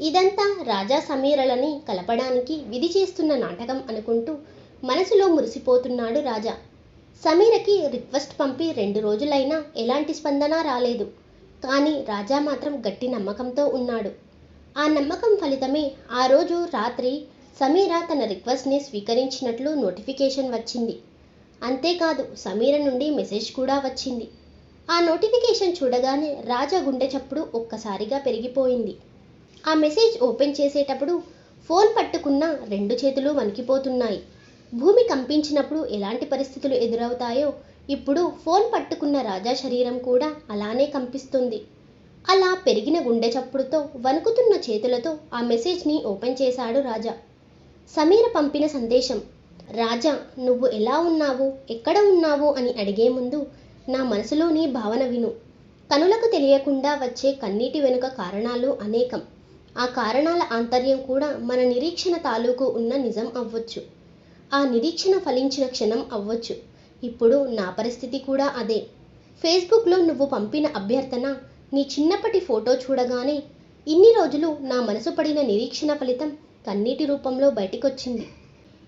Speaker 1: ఇదంతా రాజా సమీరలని కలపడానికి విధి చేస్తున్న నాటకం అనుకుంటూ మనసులో మురిసిపోతున్నాడు రాజా. సమీరకి రిక్వెస్ట్ పంపి 2 రోజులైనా ఎలాంటి స్పందన రాలేదు. కానీ రాజా మాత్రం గట్టి నమ్మకంతో ఉన్నాడు. ఆ నమ్మకం ఫలితమే ఆ రోజు రాత్రి సమీర తన రిక్వెస్ట్ని స్వీకరించినట్లు నోటిఫికేషన్ వచ్చింది. అంతేకాదు సమీర నుండి మెసేజ్ కూడా వచ్చింది. ఆ నోటిఫికేషన్ చూడగానే రాజా గుండె చప్పుడు ఒక్కసారిగా పెరిగిపోయింది. ఆ మెసేజ్ ఓపెన్ చేసేటప్పుడు ఫోన్ పట్టుకున్న 2 చేతులు వణికిపోతున్నాయి. భూమి కంపించినప్పుడు ఎలాంటి పరిస్థితులు ఎదురవుతాయో ఇప్పుడు ఫోన్ పట్టుకున్న రాజా శరీరం కూడా అలానే కంపిస్తుంది. అలా పెరిగిన గుండె చప్పుడుతో వణుకుతున్న చేతులతో ఆ మెసేజ్ని ఓపెన్ చేశాడు రాజా. సమీర పంపిన సందేశం. రాజా, నువ్వు ఎలా ఉన్నావు, ఎక్కడ ఉన్నావు అని అడిగే ముందు నా మనసులోని భావన విను. కనులకు తెలియకుండా వచ్చే కన్నీటి వెనుక కారణాలు అనేకం. ఆ కారణాల ఆంతర్యం కూడా మన నిరీక్షణ తాలూకు ఉన్న నిజం అవ్వచ్చు. ఆ నిరీక్షణ ఫలించిన క్షణం అవ్వచ్చు. ఇప్పుడు నా పరిస్థితి కూడా అదే. ఫేస్బుక్లో నువ్వు పంపిన అభ్యర్థన, నీ చిన్నప్పటి ఫోటో చూడగానే ఇన్ని రోజులు నా మనసు పడిన నిరీక్షణ ఫలితం కన్నీటి రూపంలో బయటికొచ్చింది.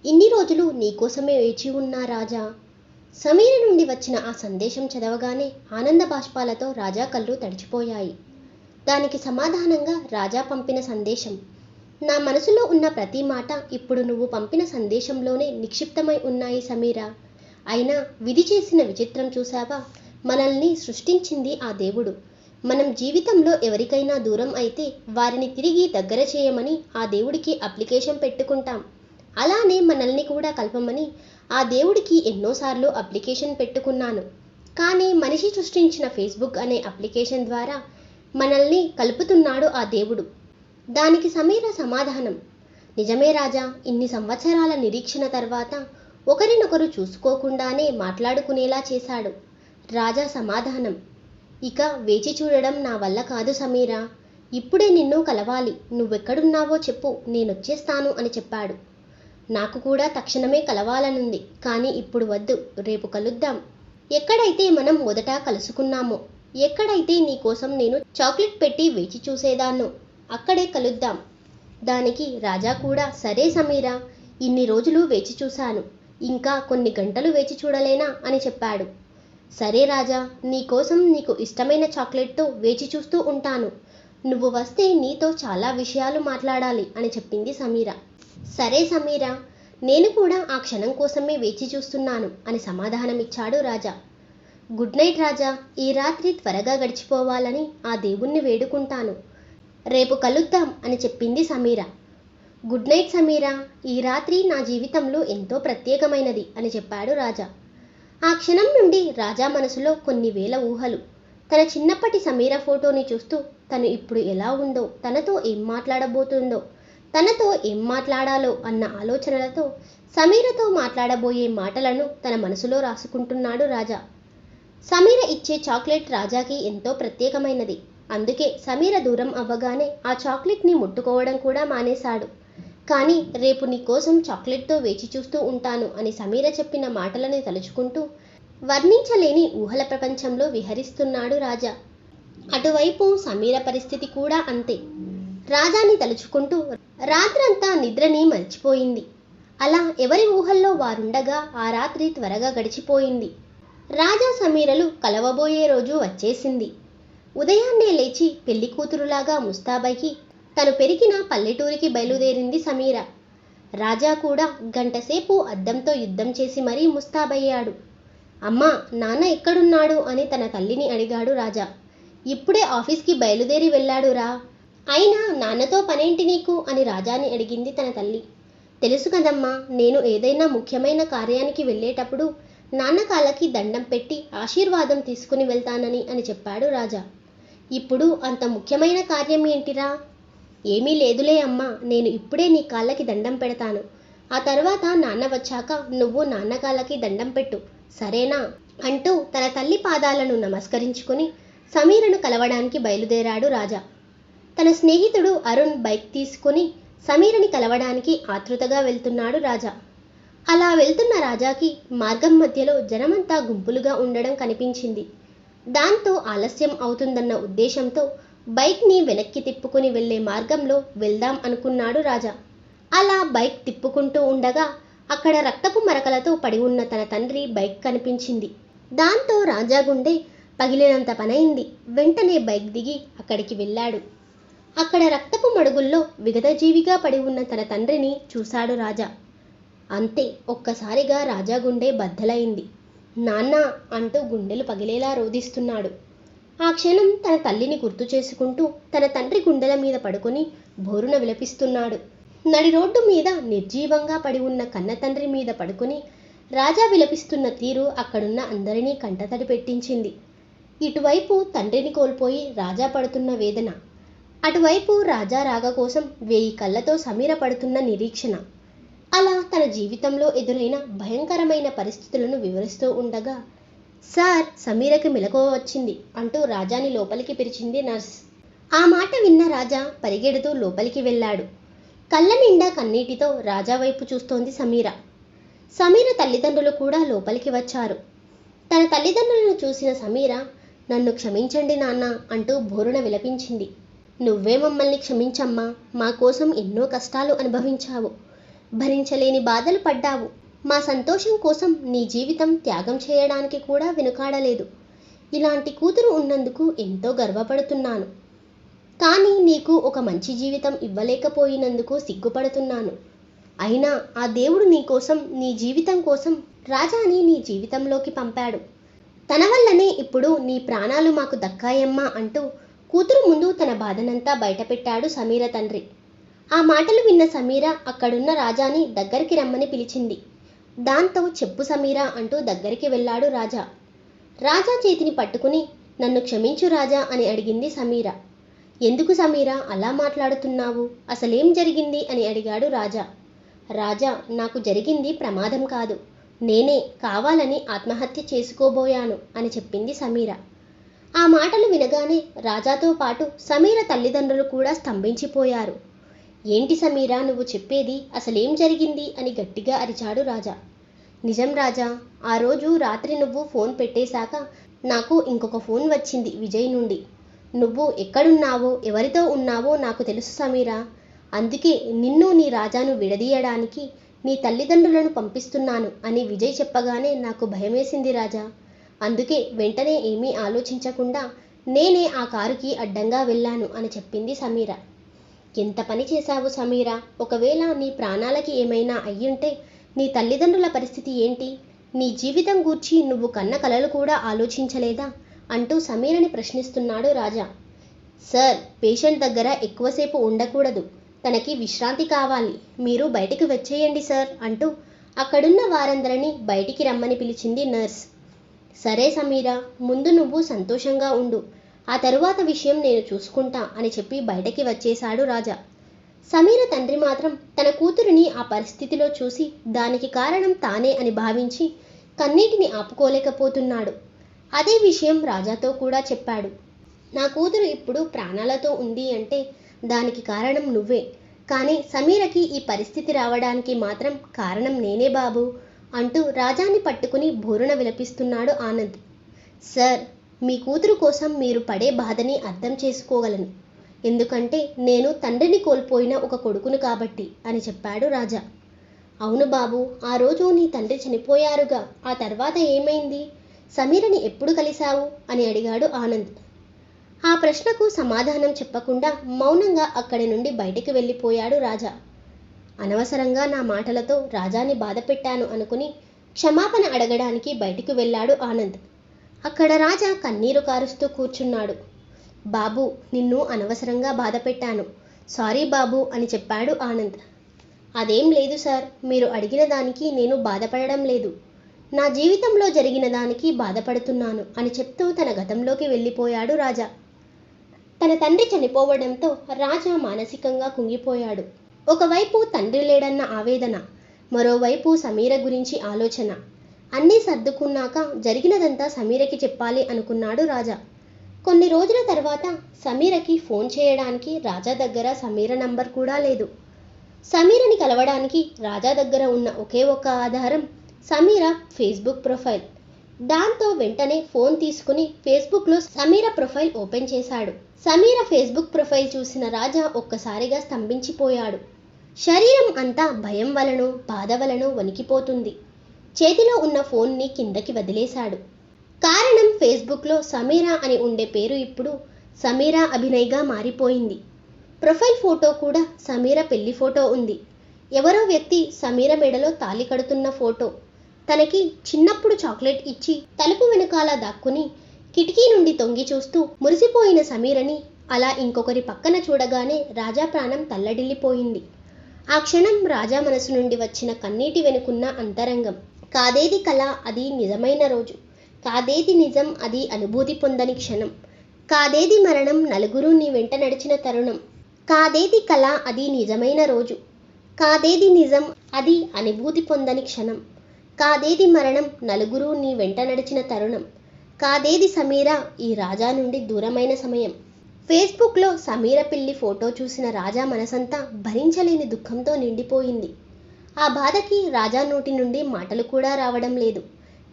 Speaker 1: ఇన్ని రోజులు నీకోసమే వేచి ఉన్నా రాజా. సమీర నుండి వచ్చిన ఆ సందేశం చదవగానే ఆనంద బాష్పాలతో రాజా కళ్ళు తడిచిపోయాయి. దానికి సమాధానంగా రాజా పంపిన సందేశం. నా మనసులో ఉన్న ప్రతి మాట ఇప్పుడు నువ్వు పంపిన సందేశంలోనే నిక్షిప్తమై ఉన్నాయి సమీరా. అయినా విధి చేసిన విచిత్రం చూసావా? మనల్ని సృష్టించింది ఆ దేవుడు. మనం జీవితంలో ఎవరికైనా దూరం అయితే వారిని తిరిగి దగ్గర చేయమని ఆ దేవుడికి అప్లికేషన్ పెట్టుకుంటాం. అలానే మనల్ని కూడా కలపమని ఆ దేవుడికి ఎన్నోసార్లు అప్లికేషన్ పెట్టుకున్నాను. కానీ మనిషి సృష్టించిన ఫేస్బుక్ అనే అప్లికేషన్ ద్వారా మనల్ని కలుపుతున్నాడు ఆ దేవుడు. దానికి సమీర సమాధానం, నిజమే రాజా, ఇన్ని సంవత్సరాల నిరీక్షణ తర్వాత ఒకరినొకరు చూసుకోకుండానే మాట్లాడుకునేలా చేశాడు. రాజా సమాధానం, ఇక వేచి చూడడం నా వల్ల కాదు సమీరా. ఇప్పుడే నిన్ను కలవాలి. నువ్వెక్కడున్నావో చెప్పు, నేనొచ్చేస్తాను అని చెప్పాడు. నాకు కూడా తక్షణమే కలవాలనుంది, కానీ ఇప్పుడు వద్దు, రేపు కలుద్దాం. ఎక్కడైతే మనం మొదట కలుసుకున్నామో, ఎక్కడైతే నీకోసం నేను చాక్లెట్ పెట్టి వేచి చూసేదాన్నో అక్కడే కలుద్దాం. దానికి రాజా కూడా, సరే సమీరా, ఇన్ని రోజులు వేచి చూశాను, ఇంకా కొన్ని గంటలు వేచి చూడలేనా అని చెప్పాడు. సరే రాజా, నీకోసం నీకు ఇష్టమైన చాక్లెట్తో వేచి చూస్తూ ఉంటాను. నువ్వు వస్తే నీతో చాలా విషయాలు మాట్లాడాలి అని చెప్పింది సమీర. సరే సమీరా, నేను కూడా ఆ క్షణం కోసమే వేచి చూస్తున్నాను అని సమాధానమిచ్చాడు రాజా. గుడ్ నైట్ రాజా, ఈ రాత్రి త్వరగా గడిచిపోవాలని ఆ దేవుణ్ణి వేడుకుంటాను. రేపు కలుద్దాం అని చెప్పింది సమీర. గుడ్ నైట్ సమీరా, ఈ రాత్రి నా జీవితంలో ఎంతో ప్రత్యేకమైనది అని చెప్పాడు రాజా. ఆ క్షణం నుండి రాజా మనసులో కొన్ని వేల ఊహలు. తన చిన్నప్పటి సమీర ఫోటోని చూస్తూ తను ఇప్పుడు ఎలా ఉందో, తనతో ఏం మాట్లాడబోతుందో, తనతో ఏం మాట్లాడాలో అన్న ఆలోచనలతో సమీరతో మాట్లాడబోయే మాటలను తన మనసులో రాసుకుంటున్నాడు రాజా. సమీర ఇచ్చే చాక్లెట్ రాజాకి ఎంతో ప్రత్యేకమైనది. అందుకే సమీర దూరం అవ్వగానే ఆ చాక్లెట్ని ముట్టుకోవడం కూడా మానేశాడు. కానీ రేపు నీ కోసం చాక్లెట్తో వేచి చూస్తూ ఉంటాను అని సమీర చెప్పిన మాటలను తలుచుకుంటూ వర్ణించలేని ఊహల ప్రపంచంలో విహరిస్తున్నాడు రాజా. అటువైపు సమీర పరిస్థితి కూడా అంతే. రాజాని తలుచుకుంటూ రాత్రంతా నిద్రని మర్చిపోయింది. అలా ఎవరి ఊహల్లో వారుండగా ఆ రాత్రి త్వరగా గడిచిపోయింది. రాజా సమీరలు కలవబోయే రోజు వచ్చేసింది. ఉదయాన్నే లేచి పెళ్లి కూతురులాగా ముస్తాబైకి తను పెరిగిన పల్లెటూరికి బయలుదేరింది సమీర. రాజా కూడా గంటసేపు అద్దంతో యుద్ధం చేసి మరీ ముస్తాబయ్యాడు. అమ్మా, నాన్న ఎక్కడున్నాడు అని తన తల్లిని అడిగాడు రాజా. ఇప్పుడే ఆఫీస్కి బయలుదేరి వెళ్ళాడురా. అయినా నాన్నతో పనేంటి నీకు అని రాజాని అడిగింది తన తల్లి. తెలుసు కదమ్మా, నేను ఏదైనా ముఖ్యమైన కార్యానికి వెళ్ళేటప్పుడు నాన్న కాళ్ళకి దండం పెట్టి ఆశీర్వాదం తీసుకుని వెళ్తానని అని చెప్పాడు రాజా. ఇప్పుడు అంత ముఖ్యమైన కార్యం ఏంటిరా? ఏమీ లేదులే అమ్మా, నేను ఇప్పుడే నీ కాళ్ళకి దండం పెడతాను. ఆ తర్వాత నాన్న వచ్చాక నువ్వు నాన్న కాళ్ళకి దండం పెట్టు, సరేనా అంటూ తన తల్లి పాదాలను నమస్కరించుకుని సమీరను కలవడానికి బయలుదేరాడు రాజా. తన స్నేహితుడు అరుణ్ బైక్ తీసుకుని సమీరని కలవడానికి ఆతృతగా వెళ్తున్నాడు రాజా. అలా వెళ్తున్న రాజాకి మార్గం మధ్యలో జనమంతా గుంపులుగా ఉండడం కనిపించింది. దాంతో ఆలస్యం అవుతుందన్న ఉద్దేశంతో బైక్ని వెనక్కి తిప్పుకుని వెళ్లే మార్గంలో వెళ్దాం అనుకున్నాడు రాజా. అలా బైక్ తిప్పుకుంటూ ఉండగా అక్కడ రక్తపు మరకలతో పడి ఉన్న తన తండ్రి బైక్ కనిపించింది. దాంతో రాజా గుండె పగిలినంత పనైంది. వెంటనే బైక్ దిగి అక్కడికి వెళ్ళాడు. అక్కడ రక్తపు మడుగుల్లో విగతజీవిగా పడి ఉన్న తన తండ్రిని చూశాడు రాజా. అంతే, ఒక్కసారిగా రాజా గుండె బద్దలైంది. నాన్న అంటూ గుండెలు పగిలేలా రోదిస్తున్నాడు. ఆ క్షణం తన తల్లిని గుర్తు చేసుకుంటూ తన తండ్రి గుండెల మీద పడుకొని బోరున విలపిస్తున్నాడు. నడి రోడ్డు మీద నిర్జీవంగా పడి ఉన్న కన్న తండ్రి మీద పడుకుని రాజా విలపిస్తున్న తీరు అక్కడున్న అందరినీ కంటతడి పెట్టించింది. ఇటువైపు తండ్రిని కోల్పోయి రాజా పడుతున్న వేదన, అటువైపు రాజా రాగ కోసం 1000 కళ్ళతో సమీర పడుతున్న నిరీక్షణ. అలా తన జీవితంలో ఎదురైన భయంకరమైన పరిస్థితులను వివరిస్తూ ఉండగా, సార్, సమీరకి మెలకువ వచ్చింది అంటూ రాజాని లోపలికి పిలిచింది నర్స్. ఆ మాట విన్న రాజా పరిగెడుతూ లోపలికి వెళ్ళాడు. కళ్ళ నిండా కన్నీటితో రాజా వైపు చూస్తోంది సమీర. సమీర తల్లిదండ్రులు కూడా లోపలికి వచ్చారు. తన తల్లిదండ్రులను చూసిన సమీర, నన్ను క్షమించండి నాన్న అంటూ బోరున విలపించింది. నువ్వే మమ్మల్ని క్షమించమ్మా, మా కోసం ఎన్నో కష్టాలు అనుభవించావు, భరించలేని బాధలు పడ్డావు. మా సంతోషం కోసం నీ జీవితం త్యాగం చేయడానికి కూడా వెనుకాడలేదు. ఇలాంటి కూతురు ఉన్నందుకు ఎంతో గర్వపడుతున్నాను. కానీ నీకు ఒక మంచి జీవితం ఇవ్వలేకపోయినందుకు సిగ్గుపడుతున్నాను. అయినా ఆ దేవుడు నీకోసం, నీ జీవితం కోసం రాజాని నీ జీవితంలోకి పంపాడు. తన వల్లనే ఇప్పుడు నీ ప్రాణాలు మాకు దక్కాయమ్మా అంటూ కూతురు ముందు తన బాధనంతా బయటపెట్టాడు సమీర తండ్రి. ఆ మాటలు విన్న సమీర అక్కడున్న రాజాని దగ్గరికి రమ్మని పిలిచింది. దాంతో చెప్పు సమీర అంటూ దగ్గరికి వెళ్ళాడు రాజా. రాజా చేతిని పట్టుకుని నన్ను క్షమించు రాజా అని అడిగింది సమీర. ఎందుకు సమీర అలా మాట్లాడుతున్నావు, అసలేం జరిగింది అని అడిగాడు రాజా. రాజా, నాకు జరిగింది ప్రమాదం కాదు, నేనే కావాలని ఆత్మహత్య చేసుకోబోయాను అని చెప్పింది సమీర. ఆ మాటలు వినగానే రాజాతో పాటు సమీర తల్లిదండ్రులు కూడా స్తంభించిపోయారు. ఏంటి సమీర నువ్వు చెప్పేది, అసలేం జరిగింది అని గట్టిగా అరిచాడు రాజా. నిజం రాజా, ఆ రోజు రాత్రి నువ్వు ఫోన్ పెట్టేశాక నాకు ఇంకొక ఫోన్ వచ్చింది విజయ్ నుండి. నువ్వు ఎక్కడున్నావో, ఎవరితో ఉన్నావో నాకు తెలుసు సమీర. అందుకే నిన్ను నీ రాజాను విడదీయడానికి నీ తల్లిదండ్రులను పంపిస్తున్నాను అని విజయ్ చెప్పగానే నాకు భయమేసింది రాజా. అందుకే వెంటనే ఏమీ ఆలోచించకుండా నేనే ఆ కారుకి అడ్డంగా వెళ్ళాను అని చెప్పింది సమీర. ఎంత పని చేశావు సమీర, ఒకవేళ నీ ప్రాణాలకి ఏమైనా అయ్యుంటే నీ తల్లిదండ్రుల పరిస్థితి ఏంటి? నీ జీవితం గూర్చి నువ్వు కన్న కలలు కూడా ఆలోచించలేదా అంటూ సమీరని ప్రశ్నిస్తున్నాడు రాజా. సార్, పేషెంట్ దగ్గర ఎక్కువసేపు ఉండకూడదు, తనకి విశ్రాంతి కావాలి, మీరు బయటికి వచ్చేయండి సార్ అంటూ అక్కడున్న వారందరినీ బయటికి రమ్మని పిలిచింది నర్స్. సరే సమీర, ముందు నువ్వు సంతోషంగా ఉండు, ఆ తరువాత విషయం నేను చూసుకుంటా అని చెప్పి బయటకి వచ్చేశాడు రాజా. సమీర తండ్రి మాత్రం తన కూతురిని ఆ పరిస్థితిలో చూసి దానికి కారణం తానే అని భావించి కన్నీటిని ఆపుకోలేకపోతున్నాడు. అదే విషయం రాజాతో కూడా చెప్పాడు. నా కూతురు ఇప్పుడు ప్రాణాలతో ఉంది అంటే దానికి కారణం నువ్వే, కానీ సమీరకి ఈ పరిస్థితి రావడానికి మాత్రం కారణం నేనే బాబు అంటూ రాజాని పట్టుకుని బోరున విలపిస్తున్నాడు ఆనంద్. సార్, మీ కూతురు కోసం మీరు పడే బాధని అర్థం చేసుకోగలను, ఎందుకంటే నేను తండ్రిని కోల్పోయిన ఒక కొడుకును కాబట్టి అని చెప్పాడు రాజా. అవును బాబు, ఆ రోజు నీ తండ్రి చనిపోయారుగా, ఆ తర్వాత ఏమైంది? సమీరని ఎప్పుడు కలిశావు అని అడిగాడు ఆనంద్. ఆ ప్రశ్నకు సమాధానం చెప్పకుండా మౌనంగా అక్కడి నుండి బయటికి వెళ్ళిపోయాడు రాజా. అనవసరంగా నా మాటలతో రాజాని బాధ పెట్టాను అనుకుని క్షమాపణ అడగడానికి బయటికి వెళ్ళాడు ఆనంద్. అక్కడ రాజా కన్నీరు కారుస్తూ కూర్చున్నాడు. బాబు, నిన్ను అనవసరంగా బాధ పెట్టాను, సారీ బాబు అని చెప్పాడు ఆనంద్. అదేం లేదు సార్, మీరు అడిగిన దానికి నేను బాధపడడం లేదు, నా జీవితంలో జరిగిన దానికి బాధపడుతున్నాను అని చెప్తూ తన గతంలోకి వెళ్ళిపోయాడు రాజా. తన తండ్రి చనిపోవడంతో రాజా మానసికంగా కుంగిపోయాడు. ఒకవైపు తండ్రి లేడన్న ఆవేదన, మరోవైపు సమీర గురించి ఆలోచన. అన్నీ సర్దుకున్నాక జరిగినదంతా సమీరకి చెప్పాలి అనుకున్నాడు రాజా. కొన్ని రోజుల తర్వాత సమీరకి ఫోన్ చేయడానికి రాజా దగ్గర సమీర నంబర్ కూడా లేదు. సమీరని కలవడానికి రాజా దగ్గర ఉన్న ఒకే ఒక్క ఆధారం సమీర ఫేస్బుక్ ప్రొఫైల్. దాంతో వెంటనే ఫోన్ తీసుకుని ఫేస్బుక్లో సమీర ప్రొఫైల్ ఓపెన్ చేశాడు. సమీర ఫేస్బుక్ ప్రొఫైల్ చూసిన రాజా ఒక్కసారిగా స్తంభించిపోయాడు. శరీరం అంతా భయం వలనో బాధ వలనో వణికిపోతుంది. చేతిలో ఉన్న ఫోన్ని కిందకి వదిలేశాడు. కారణం, ఫేస్బుక్లో సమీర అని ఉండే పేరు ఇప్పుడు సమీరా అభినయ్గా మారిపోయింది. ప్రొఫైల్ ఫోటో కూడా సమీర పెళ్లి ఫోటో ఉంది. ఎవరో వ్యక్తి సమీర మెడలో తాళి కడుతున్న ఫోటో. తనకి చిన్నప్పుడు చాక్లెట్ ఇచ్చి తలుపు వెనకాల దాక్కుని కిటికీ నుండి తొంగి చూస్తూ మురిసిపోయిన సమీరని అలా ఇంకొకరి పక్కన చూడగానే రాజా ప్రాణం తల్లడిల్లిపోయింది. ఆ క్షణం రాజా మనసు నుండి వచ్చిన కన్నీటి వెనుకున్న అంతరంగం. కాదేది కళ, అది నిజమైన రోజు. కాదేది నిజం, అది అనుభూతి పొందని క్షణం. కాదేది మరణం, నలుగురు నీ వెంట నడిచిన తరుణం. కాదేది కళ, అది నిజమైన రోజు. కాదేది నిజం, అది అనుభూతి పొందని క్షణం. కాదేది మరణం, నలుగురు నీ వెంట నడిచిన తరుణం. కాదేది సమీర, ఈ రాజా నుండి దూరమైన సమయం. ఫేస్బుక్లో సమీర పెళ్లి ఫోటో చూసిన రాజా మనసంతా భరించలేని దుఃఖంతో నిండిపోయింది. ఆ బాధకి రాజా నోటి నుండి మాటలు కూడా రావడం లేదు.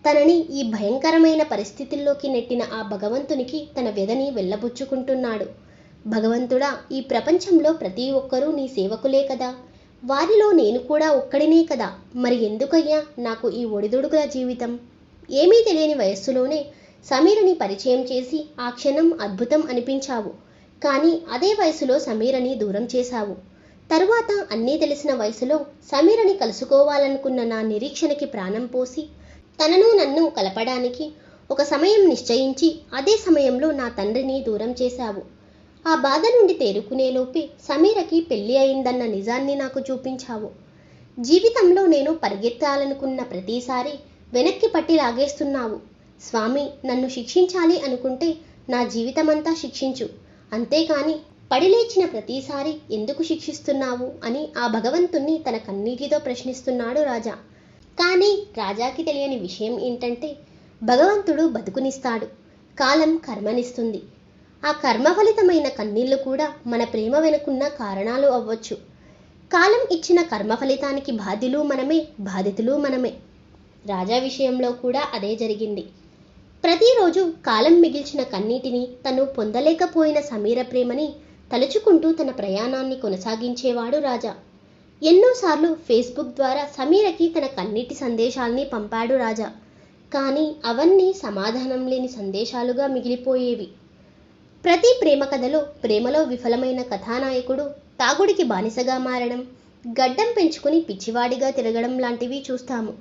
Speaker 1: తనని ఈ భయంకరమైన పరిస్థితుల్లోకి నెట్టిన ఆ భగవంతునికి తన వ్యధని వెళ్ళబుచ్చుకుంటున్నాడు. భగవంతుడా, ఈ ప్రపంచంలో ప్రతి ఒక్కరూ నీ సేవకులే కదా, వారిలో నేను కూడా ఒక్కడినే కదా, మరి ఎందుకయ్యా నాకు ఈ ఒడిదుడుకుల జీవితం? ఏమీ తెలియని వయస్సులోనే సమీరని పరిచయం చేసి ఆ క్షణం అద్భుతం అనిపించావు. కానీ అదే వయసులో సమీరని దూరం చేశావు. తరువాత అన్నీ తెలిసిన వయసులో సమీరని కలుసుకోవాలనుకున్న నా నిరీక్షణకి ప్రాణం పోసి తనను నన్ను కలపడానికి ఒక సమయం నిశ్చయించి అదే సమయంలో నా తండ్రిని దూరం చేశావు. ఆ బాధ నుండి తేరుకునేలోపే సమీరకి పెళ్లి అయిందన్న నిజాన్ని నాకు చూపించావు. జీవితంలో నేను పరిగెత్తాలనుకున్న ప్రతిసారి వెనక్కి పట్టి లాగేస్తున్నావు. స్వామి, నన్ను శిక్షించాలి అనుకుంటే నా జీవితమంతా శిక్షించు, అంతేకాని పడిలేచిన ప్రతిసారి ఎందుకు శిక్షిస్తున్నావు అని ఆ భగవంతుణ్ణి తన కన్నీటితో ప్రశ్నిస్తున్నాడు రాజా. కానీ రాజాకి తెలియని విషయం ఏంటంటే భగవంతుడు బతుకునిస్తాడు, కాలం కర్మనిస్తుంది. ఆ కర్మఫలితమైన కన్నీళ్లు కూడా మన ప్రేమ వెనుకున్న కారణాలు అవ్వచ్చు. కాలం ఇచ్చిన కర్మ ఫలితానికి బాధ్యులు మనమే, బాధితులు మనమే. రాజా విషయంలో కూడా అదే జరిగింది. ప్రతిరోజు కాలం మిగిల్చిన కన్నీటిని, తను పొందలేకపోయిన సమీర ప్రేమని తలుచుకుంటూ తన ప్రయాణాన్ని కొనసాగించేవాడు రాజా. ఎన్నోసార్లు ఫేస్బుక్ ద్వారా సమీరకి తన కన్నీటి సందేశాల్ని పంపాడు రాజా. కానీ అవన్నీ సమాధానం లేని సందేశాలుగా మిగిలిపోయేవి. ప్రతి ప్రేమ కథలో ప్రేమలో విఫలమైన కథానాయకుడు తాగుడికి బానిసగా మారడం, గడ్డం పెంచుకుని పిచ్చివాడిగా తిరగడం లాంటివి చూస్తాము.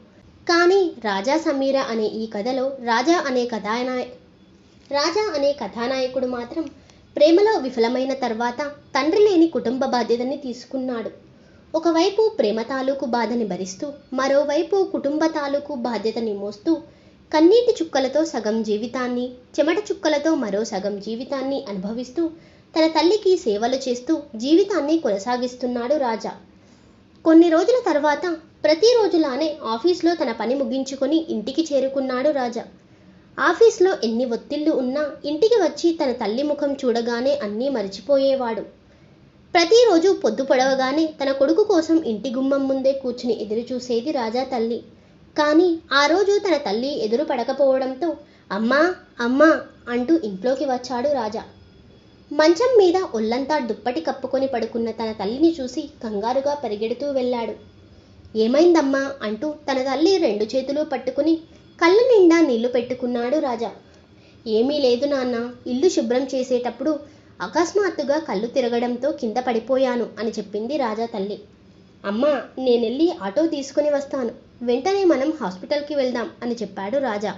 Speaker 1: కానీ రాజా సమీర అనే ఈ కథలో రాజా అనే కథానాయకుడు మాత్రం ప్రేమలో విఫలమైన తర్వాత తండ్రి లేని కుటుంబ బాధ్యతని తీసుకున్నాడు. ఒకవైపు ప్రేమ తాలూకు బాధని భరిస్తూ, మరోవైపు కుటుంబ తాలూకు బాధ్యతని మోస్తూ కన్నీటి చుక్కలతో సగం జీవితాన్ని, చెమట చుక్కలతో మరో సగం జీవితాన్ని అనుభవిస్తూ తన తల్లికి సేవలు చేస్తూ జీవితాన్ని కొనసాగిస్తున్నాడు రాజా. కొన్ని రోజుల తర్వాత ప్రతిరోజులానే ఆఫీస్లో తన పని ముగించుకొని ఇంటికి చేరుకున్నాడు రాజా. ఆఫీస్లో ఎన్ని ఒత్తిళ్లు ఉన్నా ఇంటికి వచ్చి తన తల్లి ముఖం చూడగానే అన్నీ మరిచిపోయేవాడు. ప్రతిరోజు పొద్దు పొడవగానే తన కొడుకు కోసం ఇంటి గుమ్మం ముందే కూర్చుని ఎదురు చూసేది రాజా తల్లి. కానీ ఆ రోజు తన తల్లి ఎదురు పడకపోవడంతో అమ్మా అమ్మా అంటూ ఇంట్లోకి వచ్చాడు రాజా. మంచం మీద ఒళ్ళంతా దుప్పటి కప్పుకొని పడుకున్న తన తల్లిని చూసి కంగారుగా పరిగెడుతూ వెళ్ళాడు. ఏమైందమ్మా అంటూ తన తల్లి 2 చేతులు పట్టుకుని కళ్ళ నిండా నీళ్లు పెట్టుకున్నాడు రాజా. ఏమీ లేదు నాన్న, ఇల్లు శుభ్రం చేసేటప్పుడు అకస్మాత్తుగా కళ్ళు తిరగడంతో కింద పడిపోయాను అని చెప్పింది రాజా తల్లి. అమ్మా, నేనెళ్ళి ఆటో తీసుకుని వస్తాను, వెంటనే మనం హాస్పిటల్కి వెళ్దాం అని చెప్పాడు రాజా.